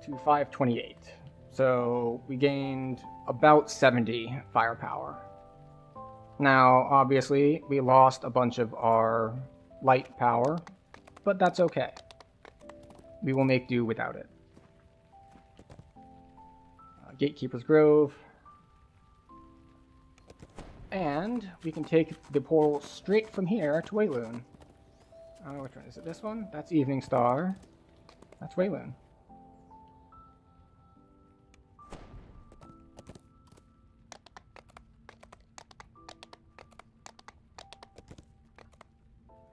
to 528. So we gained about 70 firepower. Now, obviously, we lost a bunch of our light power, but that's okay. We will make do without it. Gatekeeper's Grove. And we can take the portal straight from here to Wayloon. Which one? Is it this one? That's Evening Star. That's Wayloon.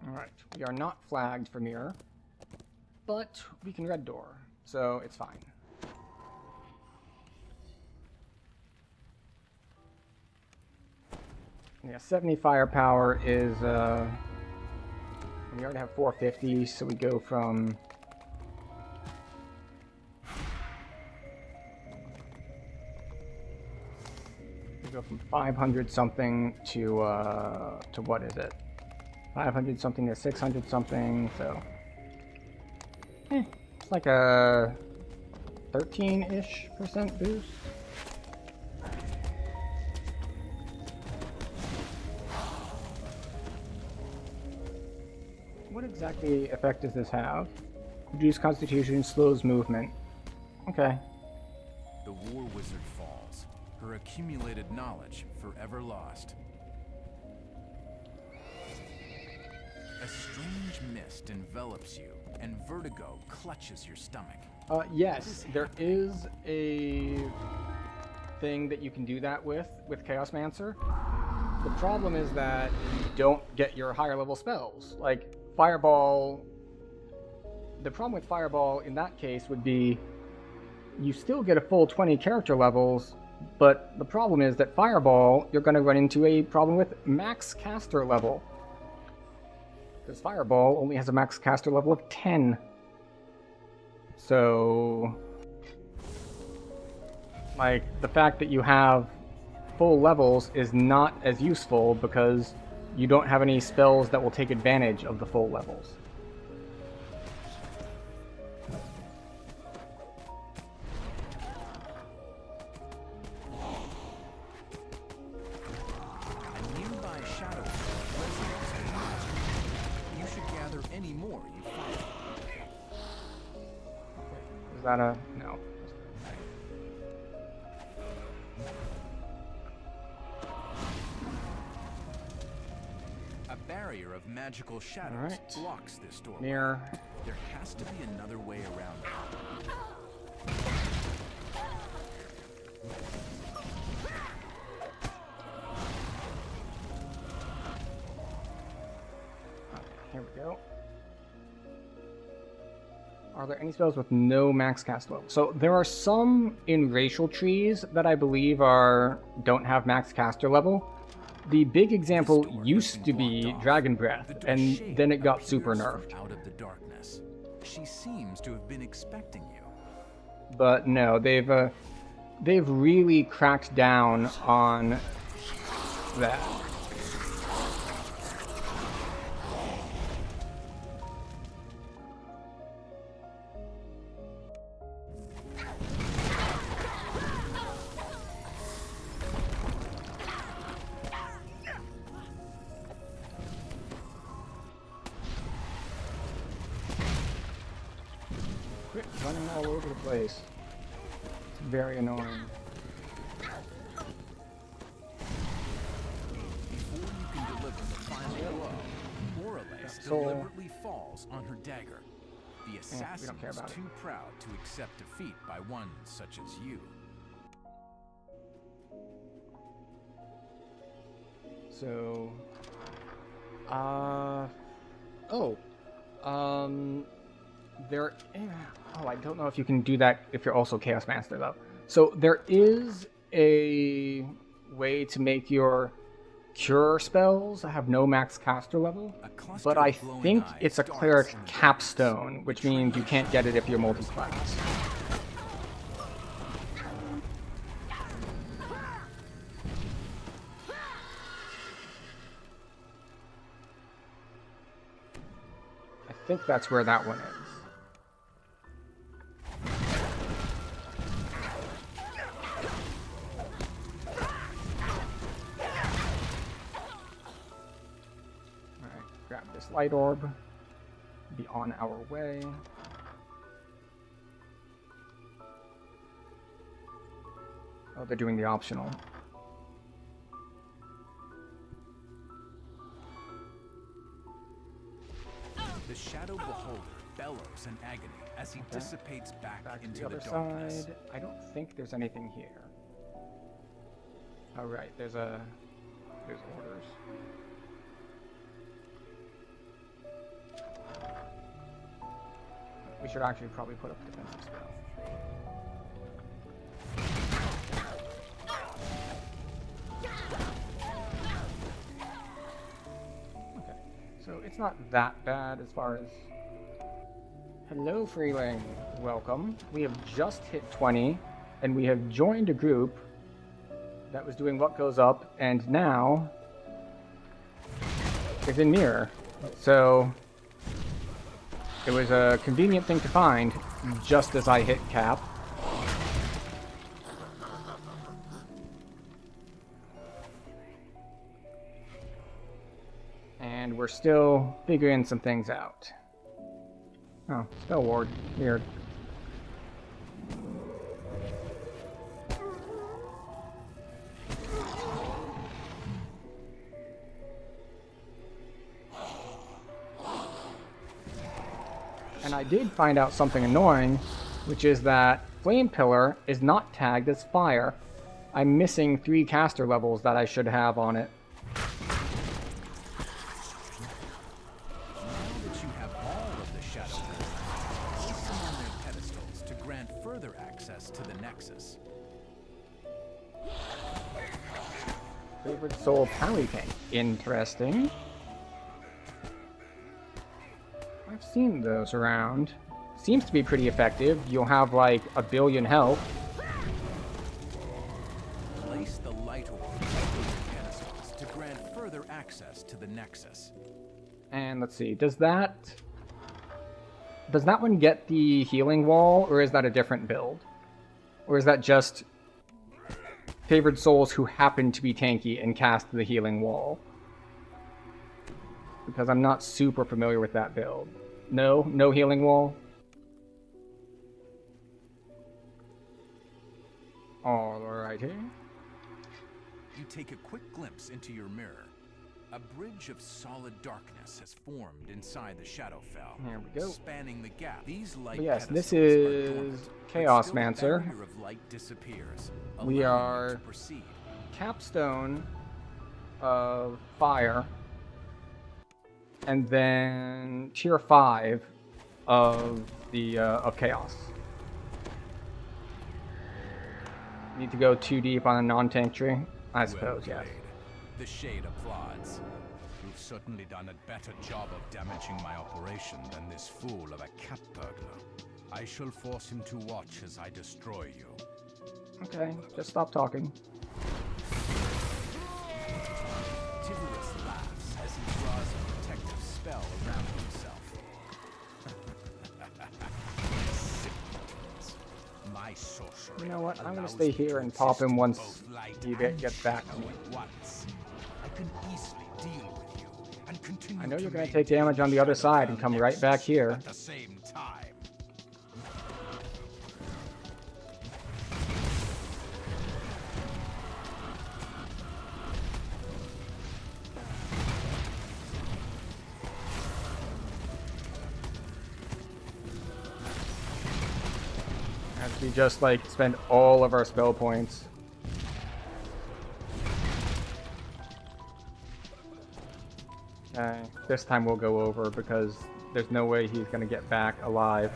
Alright, we are not flagged for mirror, but we can red door, so it's fine. Yeah, 70 firepower is, we already have 450, so we go from... we go from 500 something to what is it? 500 something to 600 something, so... it's like a 13-ish% boost. What exactly effect does this have? Reduce constitution, slows movement. Okay. The War Wizard falls. Her accumulated knowledge forever lost. A strange mist envelops you, and vertigo clutches your stomach. Yes, there is a thing that you can do that with Chaosmancer. The problem is that you don't get your higher level spells. Like, Fireball... the problem with Fireball in that case would be you still get a full 20 character levels, but the problem is that Fireball, you're going to run into a problem with max caster level. Because Fireball only has a max caster level of 10. So, like, the fact that you have full levels is not as useful because you don't have any spells that will take advantage of the full levels. A nearby shadow resonates with magic. You should gather any more you find. Is that a... no. A barrier of magical shadows Alright. blocks this doorway. Mirror. There has to be another way around it. Here we go. Are there any spells with no max cast level? So there are some in racial trees that I believe don't have max caster level. The big example used to be Dragon Breath, and then it got super nerfed. Out of the darkness. She seems to have been expecting you. But no, they've really cracked down on that. Quit running all over the place. It's very annoying. Before you can deliver the final blow, Morales deliberately falls on her dagger. The assassin is too proud to accept defeat by one such as you. So, I don't know if you can do that if you're also Chaos Master though. So there is a way to make your cure spells have no max caster level, but I think it's a cleric capstone, which means you can't get it if you're multi-class. I think that's where that one is. Alright, grab this light orb. Be on our way. Oh, they're doing the optional. The Shadow Beholder bellows in agony as he dissipates back into the other darkness. side. I don't think there's anything here. Oh right, there's orders. We should actually probably put up a defensive spell. Okay, so it's not that bad as far as... Hello, Freeling. Welcome. We have just hit 20, and we have joined a group that was doing What Goes Up, and now is in Mirror. So it was a convenient thing to find just as I hit cap. And we're still figuring some things out. Oh, spell ward. Weird. And I did find out something annoying, which is that Flame Pillar is not tagged as fire. I'm missing 3 caster levels that I should have on it. Favorite soul parry tank. Interesting. I've seen those around. Seems to be pretty effective. You'll have like 1 billion health. Place the light orb in the canister to grant further access to the Nexus. And let's see, does that one get the healing wall, or is that a different build? Or is that just favored souls who happen to be tanky and cast the healing wall? Because I'm not super familiar with that build. No healing wall? Alrighty. You take a quick glimpse into your mirror. A bridge of solid darkness has formed inside the Shadowfell. There we go. Spanning the gap. These light But yes, this pedestals are is dormant, Chaos but still the Mancer. barrier of light disappears, We allowing are you to proceed. capstone of fire, and then tier 5 of the of chaos. Need to go too deep on a non-tank tree, I suppose. Well Yes. played. The Shade applauds. You've certainly done a better job of damaging my operation than this fool of a cat burglar. I shall force him to watch as I destroy you. Okay, just stop talking. Tivorus laughs as he draws a protective spell around himself. My sorcerer. You know what? I'm gonna allows stay me here to and pop him exist once both light he and gets back to me. shadow at once. I can easily deal with you and continue I know you're to gonna take damage on the other side and come right back here. at the same time. As we just like spend all of our spell points. Okay, this time we'll go over because there's no way he's gonna get back alive.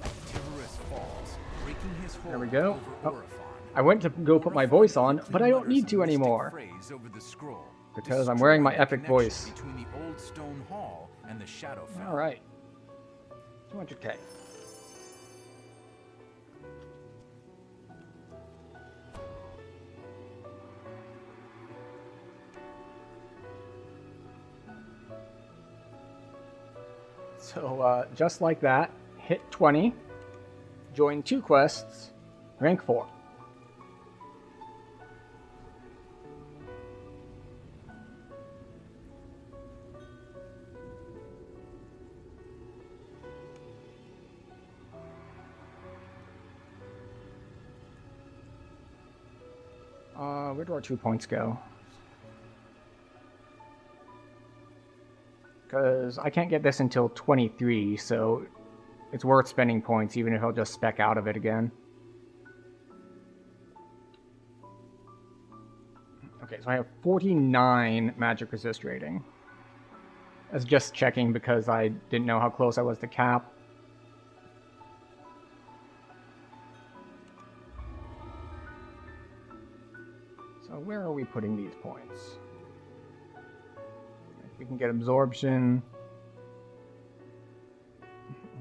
Tivorus falls, breaking his hold There we go. over Oh, Orifon. I went to go put my voice on, but I don't need to anymore Phrase over the scroll, because I'm wearing my destroying the epic connection voice. between the old stone hall and the Shadowfell. All right, 200k. So just like that, hit 20, join 2 quests, rank 4. Where do our 2 points go? Because I can't get this until 23, so it's worth spending points even if I'll just spec out of it again. Okay, so I have 49 magic resist rating. That's just checking because I didn't know how close I was to cap. So where are we putting these points? We can get absorption.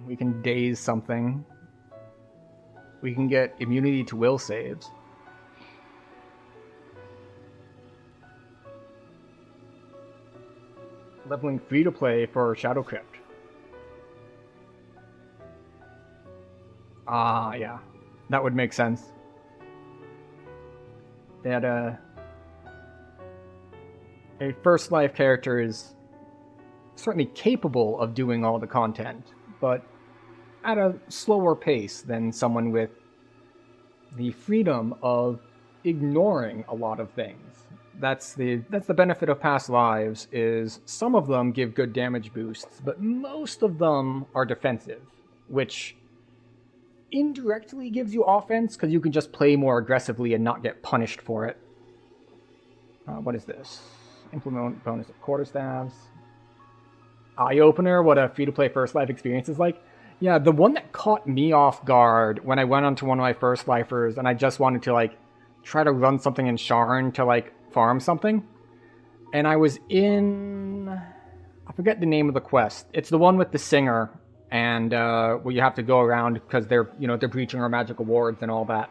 We can daze something. We can get immunity to will saves. Leveling free to play for Shadow Crypt. Ah, yeah. That would make sense. That a First Life character is certainly capable of doing all the content, but at a slower pace than someone with the freedom of ignoring a lot of things. That's the benefit of past lives, is some of them give good damage boosts, but most of them are defensive, which indirectly gives you offense because you can just play more aggressively and not get punished for it. What is this? Implement bonus of quarterstaves. Eye opener, what a free-to-play First Life experience is like. Yeah, the one that caught me off guard when I went onto one of my First Lifers and I just wanted to like try to run something in Sharn to like farm something. And I was in, I forget the name of the quest. It's the one with the singer and where you have to go around because they're, you know, they're breaching our magical wards and all that.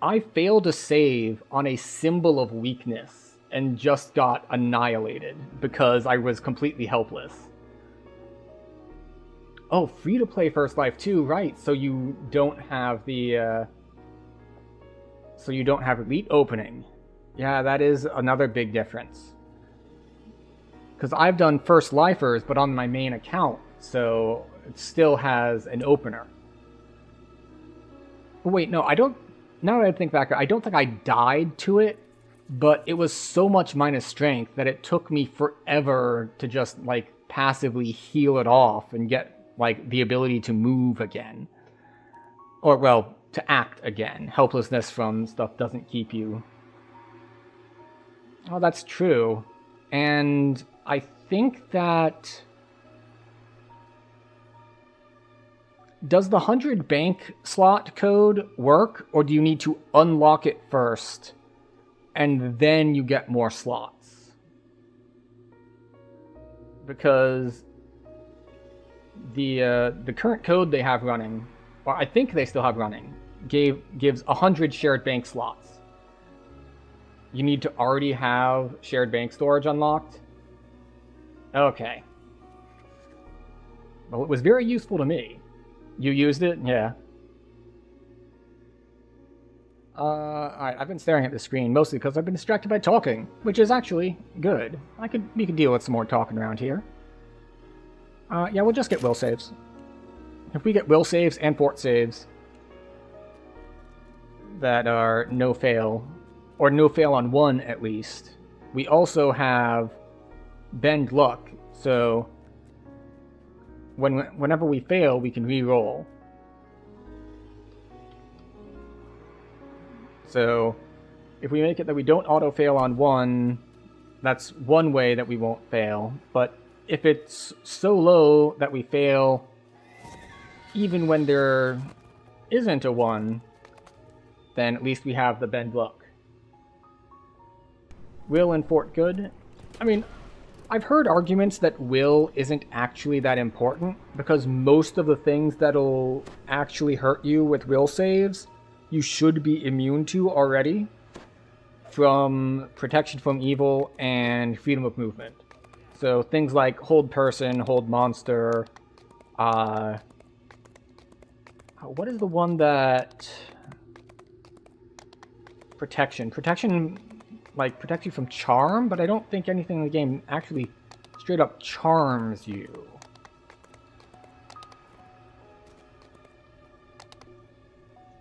I failed to save on a symbol of weakness and just got annihilated because I was completely helpless. Oh, free to play First Life 2, right? So you don't have the so you don't have elite opening. Yeah, that is another big difference. Because I've done First Lifers, but on my main account, so it still has an opener. But wait, no, I don't. Now that I think back, I don't think I died to it, but it was so much minus strength that it took me forever to just like passively heal it off and get like the ability to move again. Or, well, to act again. Helplessness from stuff doesn't keep you. Oh, that's true. And I think that... Does the 100 bank slot code work, or do you need to unlock it first, and then you get more slots? Because the current code they have running, or I think they still have running, gives 100 shared bank slots. You need to already have shared bank storage unlocked? Okay. Well, it was very useful to me. You used it? Yeah. Alright, I've been staring at the screen, mostly because I've been distracted by talking, which is actually good. We could deal with some more talking around here. Yeah, we'll just get will saves. If we get will saves and fort saves that are no fail, or no fail on one at least, we also have bend luck, so whenever we fail, we can re-roll. So if we make it that we don't auto-fail on one, that's one way that we won't fail. But if it's so low that we fail even when there isn't a one, then at least we have the bend luck. Will and fort good? I mean, I've heard arguments that will isn't actually that important, because most of the things that'll actually hurt you with will saves, you should be immune to already, from protection from evil and freedom of movement. So things like hold person, hold monster, what is the one that... Protection. Protection, like, protects you from charm, but I don't think anything in the game actually straight up charms you.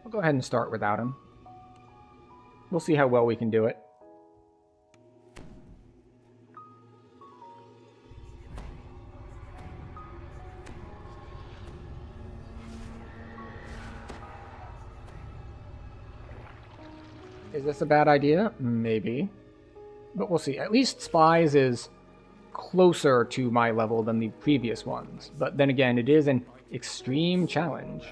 We'll go ahead and start without him. We'll see how well we can do it. Is this a bad idea? Maybe. But we'll see. At least Spies is closer to my level than the previous ones. But then again, it is an extreme challenge.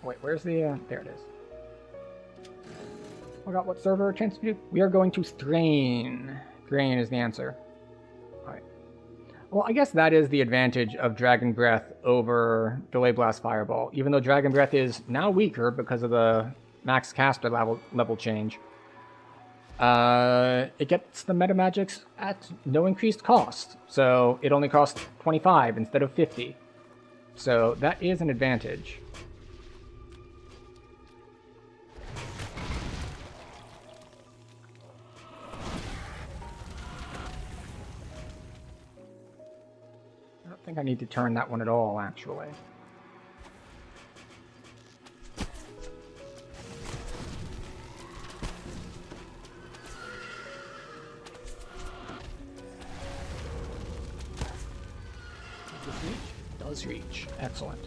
Wait, where's the... there it is. Forgot what server chance to do. We are going to Strain. Grain is the answer. Alright. Well, I guess that is the advantage of Dragon Breath over Delay Blast Fireball. Even though Dragon Breath is now weaker because of the max caster level change. It gets the meta magics at no increased cost. So it only costs 25 instead of 50. So that is an advantage. I don't think I need to turn that one at all, actually. Does this reach? Does reach. Excellent.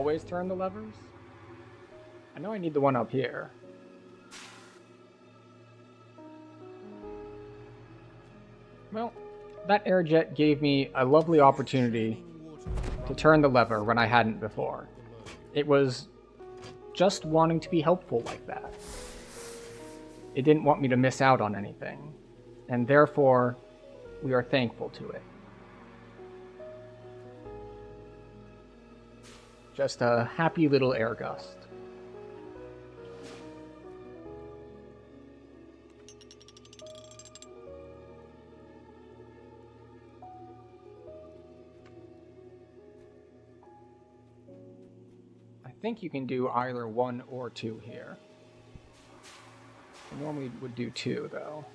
always turn the levers? I know I need the one up here. Well, that air jet gave me a lovely opportunity to turn the lever when I hadn't before. It was just wanting to be helpful like that. It didn't want me to miss out on anything, and therefore, we are thankful to it. Just a happy little air gust. I think you can do either 1 or 2 here. I normally would do 2, though.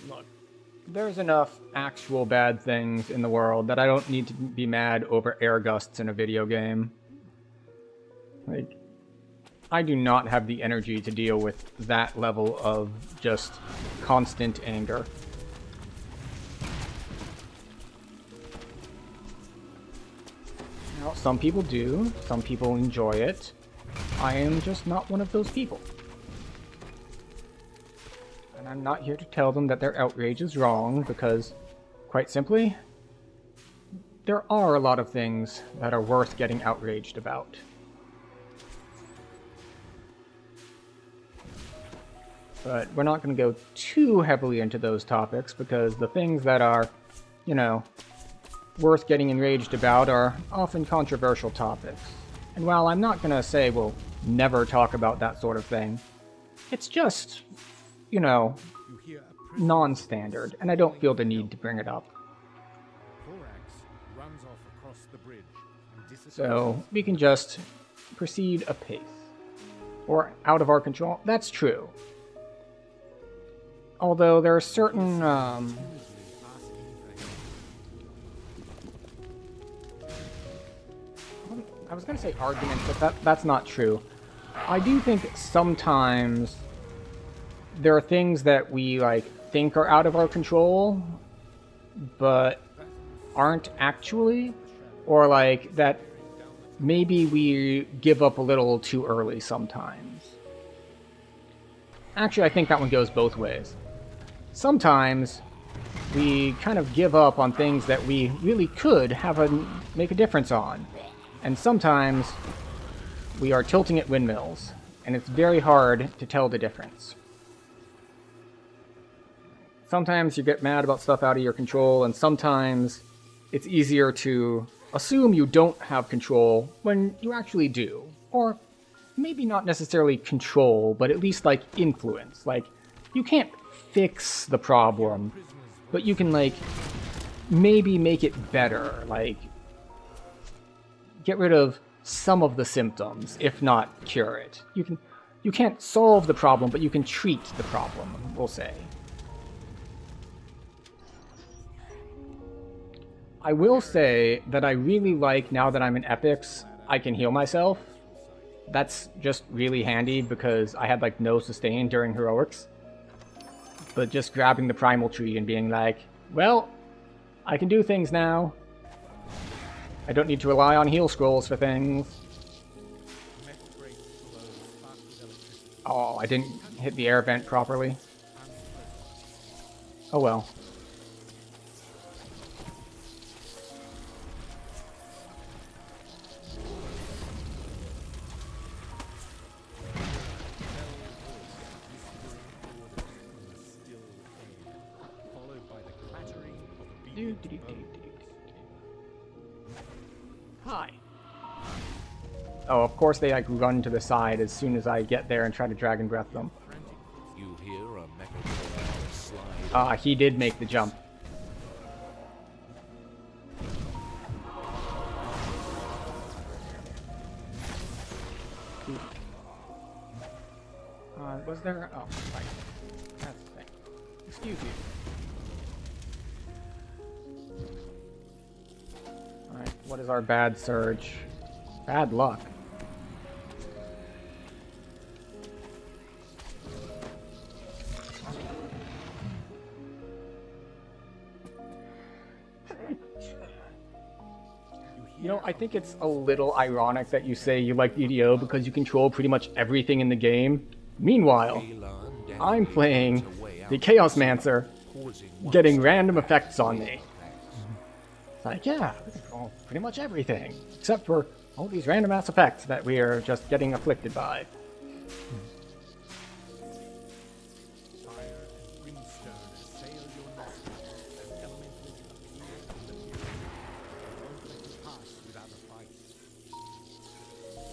Look, there's enough actual bad things in the world that I don't need to be mad over air gusts in a video game. Like, I do not have the energy to deal with that level of just constant anger. Now, some people do, some people enjoy it. I am just not one of those people. And I'm not here to tell them that their outrage is wrong, because, quite simply, there are a lot of things that are worth getting outraged about. But we're not going to go too heavily into those topics, because the things that are, you know, worth getting enraged about are often controversial topics. And while I'm not going to say we'll never talk about that sort of thing, it's just, you know, non-standard, and I don't feel the need to bring it up. So we can just proceed apace. Or out of our control. That's true. Although there are certain I was going to say arguments, but that's not true. I do think sometimes there are things that we think are out of our control, but aren't actually, or that maybe we give up a little too early sometimes. Actually, I think that one goes both ways. Sometimes we kind of give up on things that we really could make a difference on. And sometimes we are tilting at windmills, and it's very hard to tell the difference. Sometimes you get mad about stuff out of your control, and sometimes it's easier to assume you don't have control when you actually do. Or maybe not necessarily control, but at least influence. You can't fix the problem, but you can maybe make it better. Get rid of some of the symptoms, if not cure it. You can't solve the problem, but you can treat the problem, we'll say. I will say that I really like, now that I'm in epics, I can heal myself. That's just really handy because I had no sustain during heroics. But just grabbing the primal tree and being well, I can do things now. I don't need to rely on heal scrolls for things. Oh, I didn't hit the air vent properly. Oh well. Hi. Oh, of course they run to the side as soon as I get there and try to Dragon Breath them. You hear a mecha slide. He did make the jump. Was there? Oh, right. That's the thing. Excuse you. Alright, what is our bad surge? Bad luck. You know, I think it's a little ironic that you say you like BDO because you control pretty much everything in the game. Meanwhile, I'm playing the Chaos Mancer, getting random effects on me. It's like, yeah, we control pretty much everything, except for all these random ass effects that we are just getting afflicted by.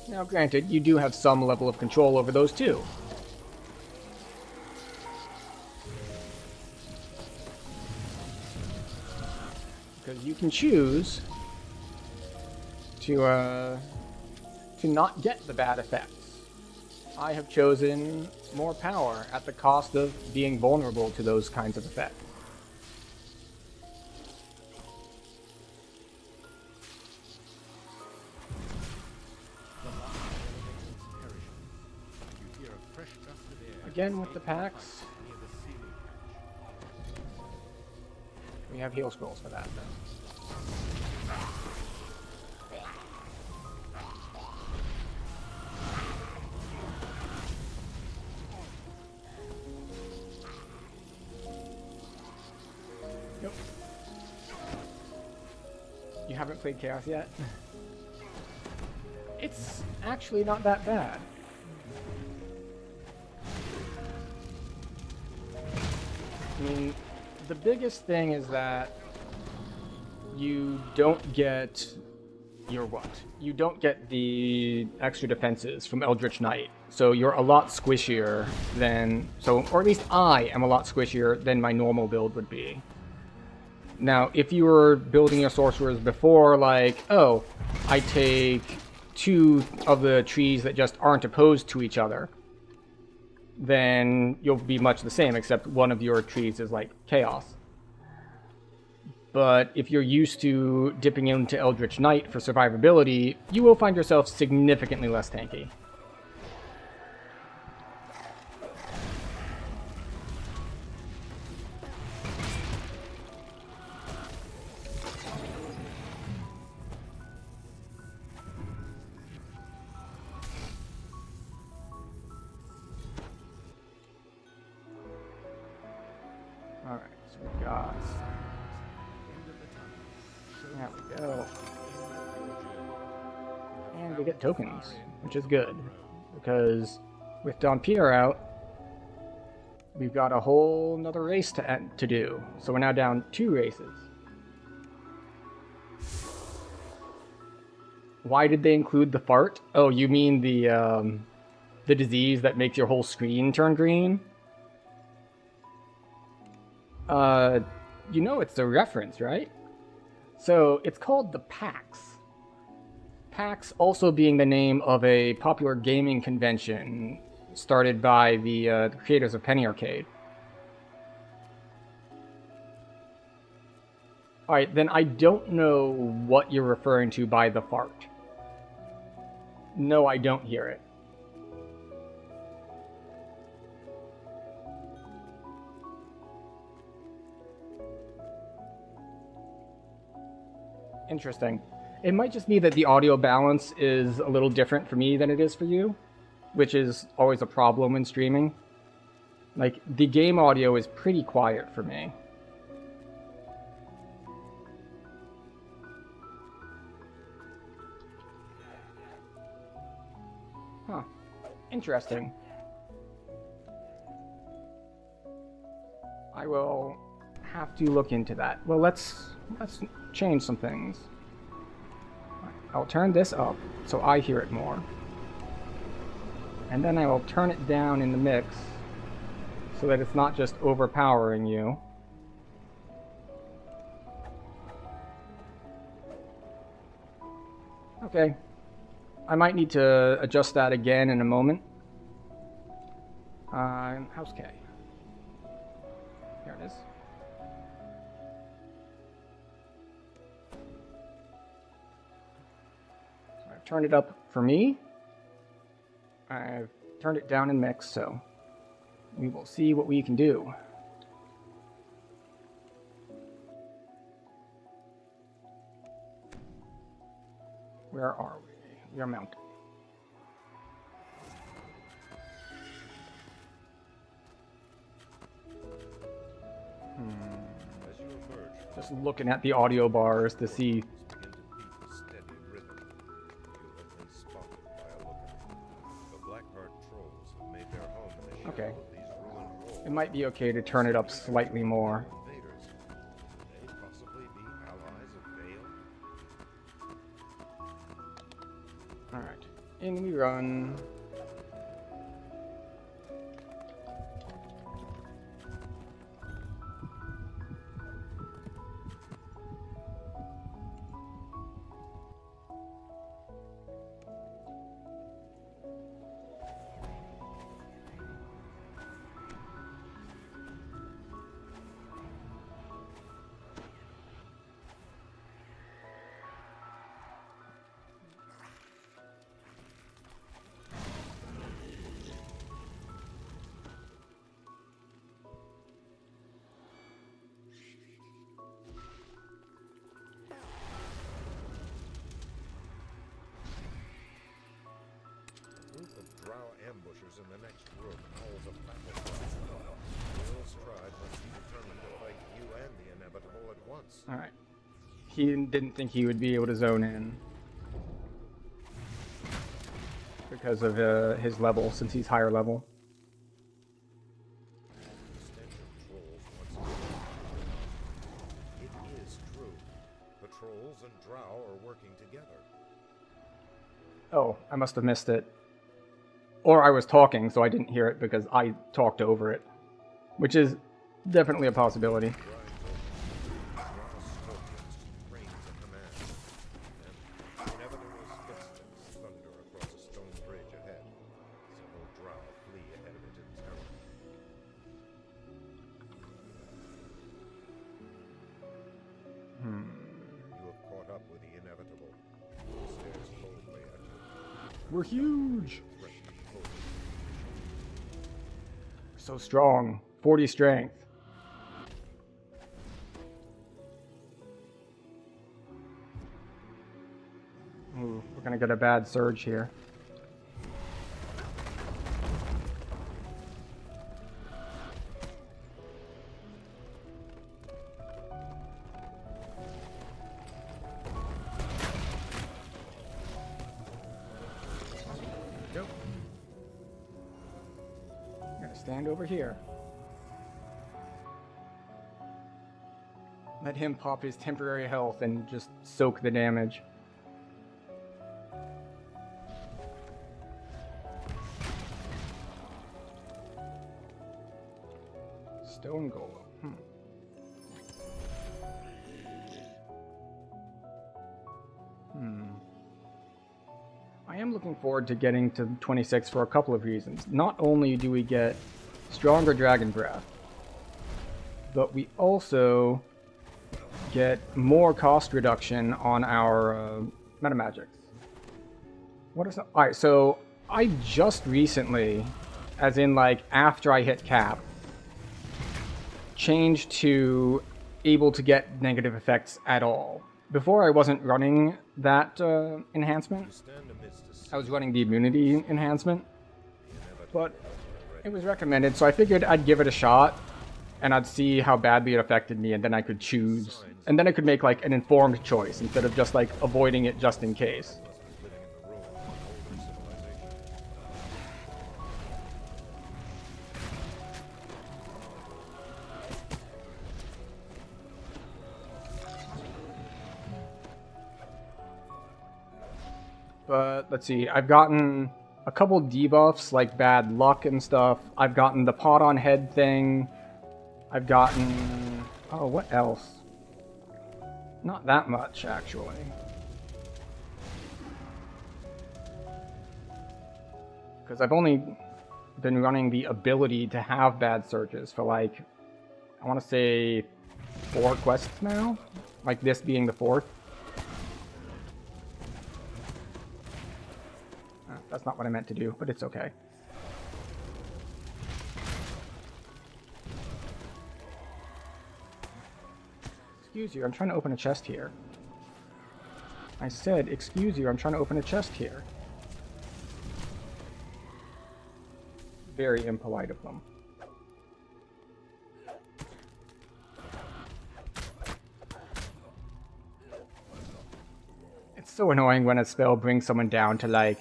Now, granted, you do have some level of control over those too. Because you can choose to not get the bad effects. I have chosen more power at the cost of being vulnerable to those kinds of effects. Again with the packs. We have heal scrolls for that, though. Nope. You haven't played Chaos yet? It's actually not that bad. I mean, the biggest thing is that you don't get your what? You don't get the extra defenses from Eldritch Knight. So you're a lot squishier than, or at least I am a lot squishier than my normal build would be. Now, if you were building your sorcerers before, like, oh, I take 2 of the trees that just aren't opposed to each other, then you'll be much the same, except one of your trees is like chaos. But if you're used to dipping into Eldritch Knight for survivability, you will find yourself significantly less tanky. Alright, so we got... There we go. And we get tokens, which is good, because with Dhampir out, we've got a whole nother race to do. So we're now down 2 races. Why did they include the fart? Oh, you mean the disease that makes your whole screen turn green? You know it's a reference, right? So it's called the PAX. PAX also being the name of a popular gaming convention started by the creators of Penny Arcade. Alright, then I don't know what you're referring to by the fart. No, I don't hear it. Interesting. It might just be that the audio balance is a little different for me than it is for you, which is always a problem when streaming. Like, the game audio is pretty quiet for me. Huh. Interesting. I will have to look into that. Well, let's change some things. I'll turn this up so I hear it more. And then I will turn it down in the mix so that it's not just overpowering you. Okay. I might need to adjust that again in a moment. House K. There it is. So I've turned it up for me. I've turned it down in mix, so we will see what we can do. Where are we? We are mounted. Just looking at the audio bars to see. Okay. It might be okay to turn it up slightly more. Alright. In we run. Ambushers in the next room howls a battle cry. Will Stride must be determined to fight you and the inevitable at once. Alright. He didn't think he would be able to zone in because of his level, since he's higher level. It is true. The trolls and drow are working together. Oh, I must have missed it. Or I was talking, so I didn't hear it because I talked over it. Which is definitely a possibility. We're huge! So strong. 40 strength. Ooh, we're gonna get a bad surge here. Go. I'm gonna stand over here. Let him pop his temporary health and just soak the damage. Stone golem. I am looking forward to getting to 26 for a couple of reasons. Not only do we get stronger dragon breath, but we also get more cost reduction on our meta magics. What is that? Alright, so I just recently, as in like after I hit cap, changed to able to get negative effects at all. Before I wasn't running that enhancement. I was running the immunity enhancement. But it was recommended, so I figured I'd give it a shot and I'd see how badly it affected me, and then I could choose. And then I could make like an informed choice instead of just like avoiding it just in case. But let's see, I've gotten a couple debuffs like bad luck and stuff. I've gotten the pot on head thing. I've gotten... oh, what else? Not that much, actually. Because I've only been running the ability to have bad surges for like, I want to say 4 quests now? Like this being the 4th. That's not what I meant to do, but it's okay. Excuse you, I'm trying to open a chest here. I said, excuse you, I'm trying to open a chest here. Very impolite of them. It's so annoying when a spell brings someone down to like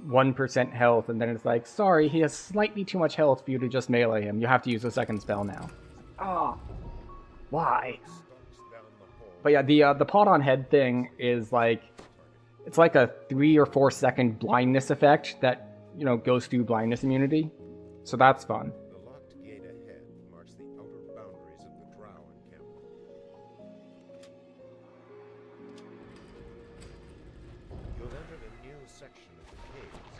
1% health and then it's like, sorry, he has slightly too much health for you to just melee him. You have to use the second spell now. Ah, why? But yeah, the pot on head thing is like, it's like a 3 or 4 second blindness effect that, you know, goes through blindness immunity. So that's fun. The locked gate ahead marks the outer boundaries of the Drow encampment. You've entered a new section of the caves.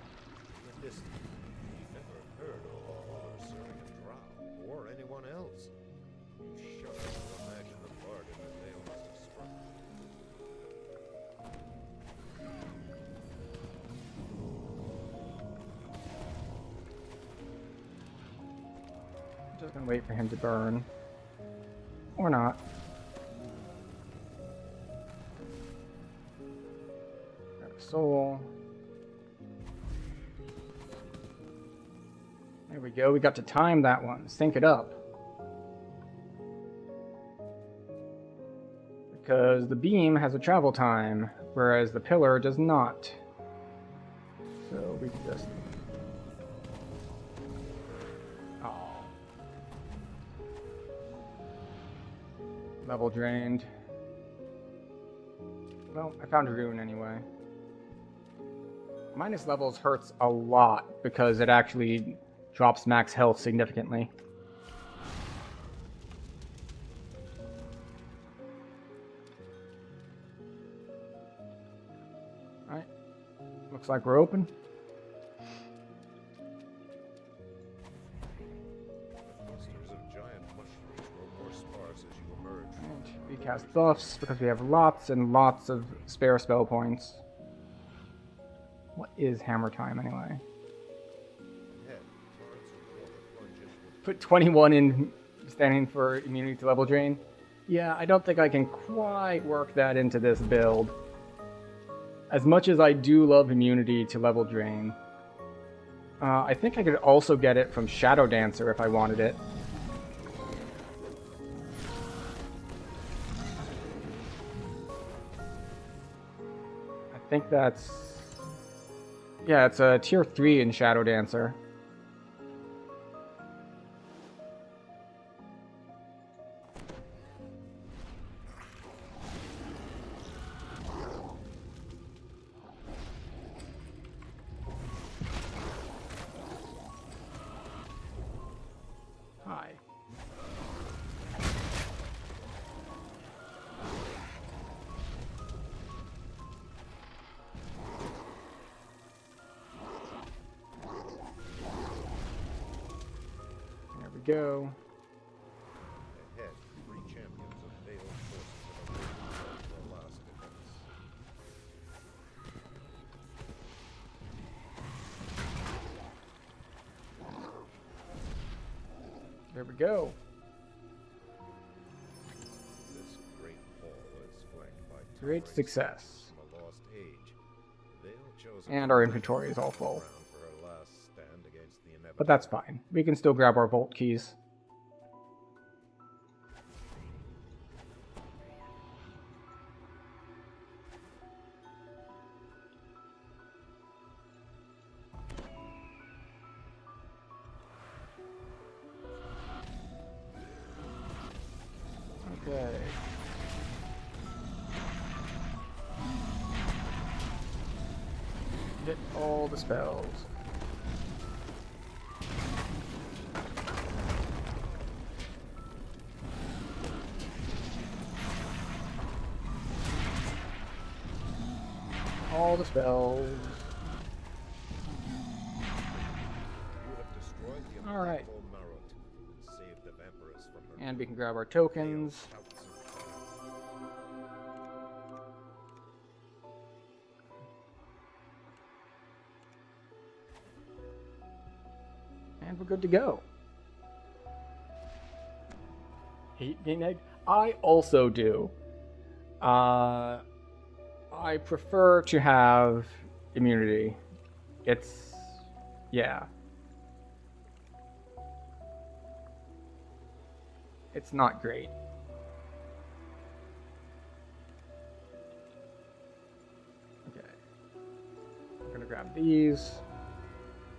In this, you've never heard of a ruler serving a Drow, or anyone else. You shudder to imagine the bargain that Vale must have struck. Just gonna wait for him to burn. Or not. Grab a soul. There we go, we got to time that one. Sync it up. Because the beam has a travel time, whereas the pillar does not. So we can just... Level drained. Well, I found a rune anyway. Minus levels hurts a lot because it actually drops max health significantly. Alright. Looks like we're open. We cast buffs because we have lots and lots of spare spell points. What is hammer time anyway? Put 21 in standing for immunity to level drain. Yeah, I don't think I can quite work that into this build. As much as I do love immunity to level drain. I think I could also get it from Shadow Dancer if I wanted it. I think that's... Yeah, it's a tier 3 in Shadow Dancer. Hi. Go. Ahead, 3 champions of Vale forces have arrived for a last defense. There we go. This great hall is flanked by great success. from a lost age. Vale chose And our inventory is all full. for her last stand against the inevitable. But that's fine. We can still grab our vault keys. Okay. Get all the spells. All the spells. All right. And we can grab our tokens. And we're good to go. Hate being egg? I also do. I I prefer to have immunity. It's... yeah. It's not great. Okay. We're gonna grab these.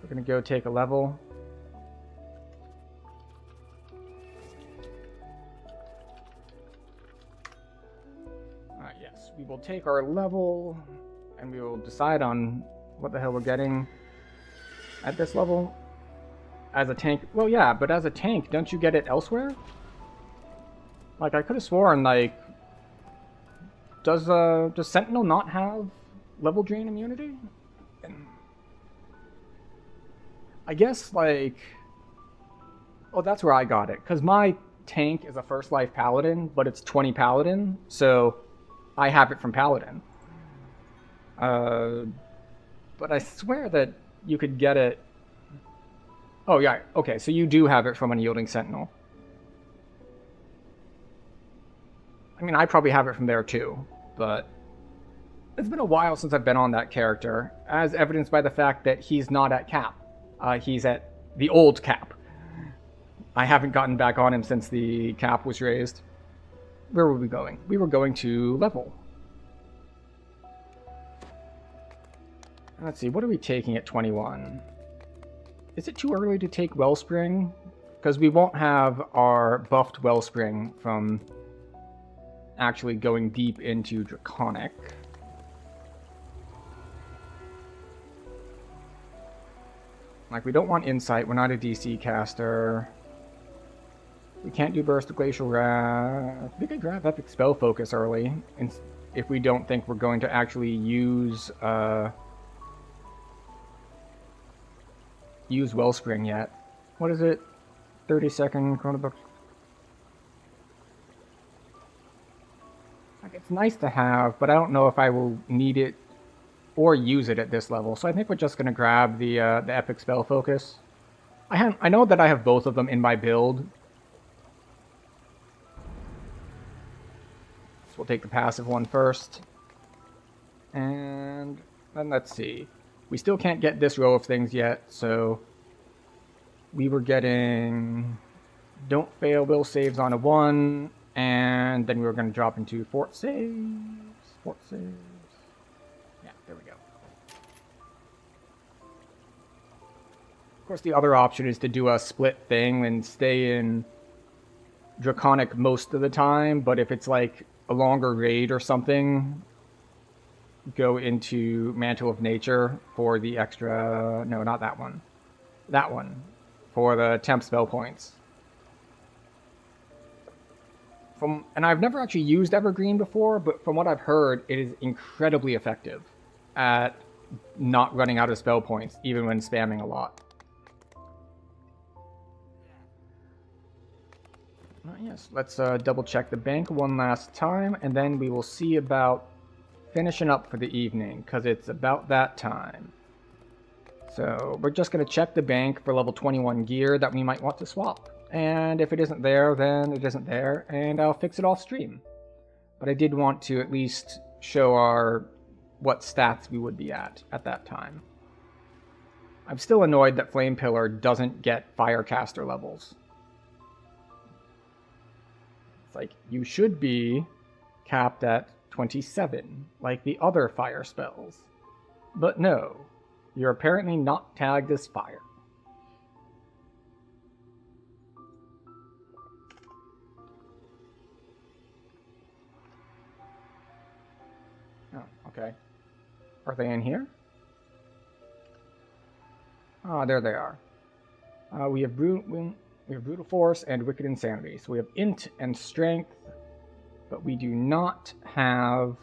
We're gonna go take a level. Yes, we will take our level and we will decide on what the hell we're getting at this level. As a tank, well, yeah, but as a tank, don't you get it elsewhere? Like, I could have sworn, like, does Sentinel not have level drain immunity? I guess, like, oh, that's where I got it, because my tank is a first life paladin, but it's 20 paladin, so I have it from paladin. But I swear that you could get it. Oh yeah, okay, so you do have it from Unyielding Sentinel. I mean, I probably have it from there too, but it's been a while since I've been on that character, as evidenced by the fact that he's not at cap. He's at the old cap. I haven't gotten back on him since the cap was raised. Where were we going? We were going to level. Let's see, what are we taking at 21? Is it too early to take Wellspring? Because we won't have our buffed Wellspring from actually going deep into Draconic. Like, we don't want Insight, we're not a DC caster. We can't do Burst of Glacial Wrath. We could grab Epic Spell Focus early, if we don't think we're going to actually use Wellspring yet. What is it? 30-second Chronobook. Like, it's nice to have, but I don't know if I will need it or use it at this level. So I think we're just going to grab the Epic Spell Focus. I know that I have both of them in my build. So we'll take the passive one first. And then let's see. We still can't get this row of things yet, so we were getting don't fail will saves on a 1, and then we were going to drop into fort saves. Yeah, there we go. Of course, the other option is to do a split thing and stay in Draconic most of the time, but if it's like a longer raid or something, go into Mantle of Nature for the extra... no, not that one. That one. For the temp spell points. And I've never actually used Evergreen before, but from what I've heard, it is incredibly effective at not running out of spell points, even when spamming a lot. Yes, let's double check the bank one last time, and then we will see about finishing up for the evening, because it's about that time. So we're just going to check the bank for level 21 gear that we might want to swap. And if it isn't there, then it isn't there, and I'll fix it off stream. But I did want to at least show what stats we would be at that time. I'm still annoyed that Flame Pillar doesn't get Firecaster levels. It's like, you should be capped at 27, like the other fire spells. But no, you're apparently not tagged as fire. Oh, okay. Are they in here? Ah, there they are. We have Brutal Force and Wicked Insanity. So we have Int and Strength, but we do not have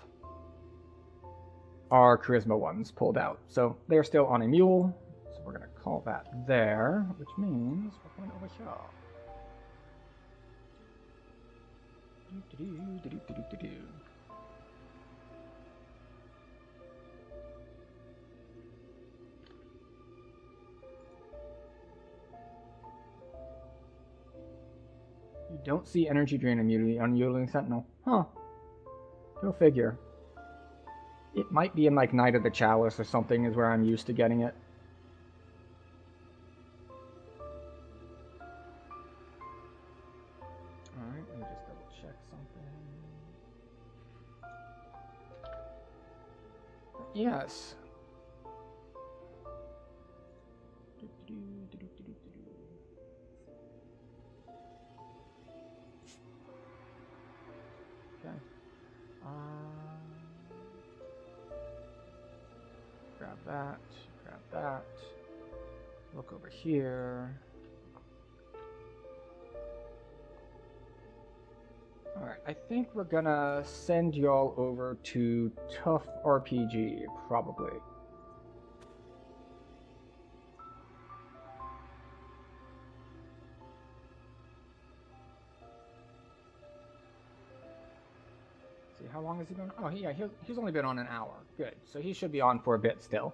our Charisma ones pulled out. So they're still on a mule. So we're going to call that there, which means we're going over here. You don't see energy drain immunity on Unyielding Sentinel. Huh. Go figure. It might be in like Knight of the Chalice or something is where I'm used to getting it. Alright, let me just double check something. Yes. Okay. Grab that, grab that. Look over here. Alright, I think we're gonna send y'all over to Tough RPG, probably. See, how long has he been? Oh, yeah, he's only been on an hour. Good, so he should be on for a bit still.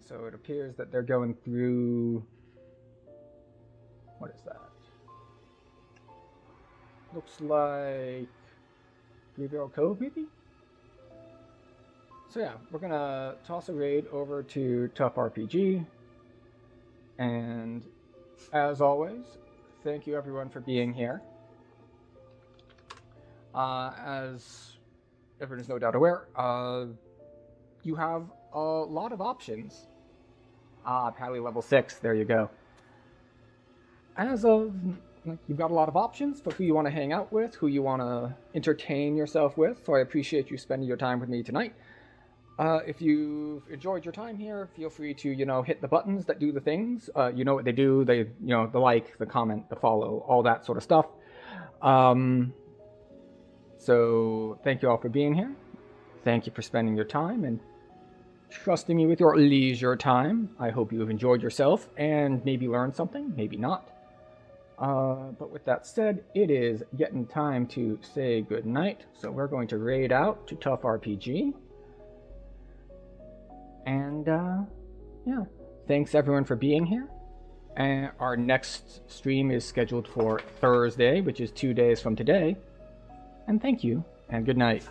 So it appears that they're going through... What is that? Looks like... Three Barrel Cove, maybe? So yeah, we're gonna toss a raid over to Tough RPG. And as always, thank you everyone for being here. As everyone is no doubt aware, you have a lot of options. Pally level 6, there you go. As of, like, you've got a lot of options for who you want to hang out with, who you want to entertain yourself with, so I appreciate you spending your time with me tonight. If you've enjoyed your time here, feel free to, you know, hit the buttons that do the things. You know what they do, they, you know, the like, the comment, the follow, all that sort of stuff. So, thank you all for being here. Thank you for spending your time and trusting me with your leisure time. I hope you have enjoyed yourself and maybe learned something, maybe not. But with that said, it is getting time to say goodnight. So we're going to raid out to Tough RPG. And, yeah. Thanks everyone for being here. And our next stream is scheduled for Thursday, which is 2 days from today. And thank you, and good night.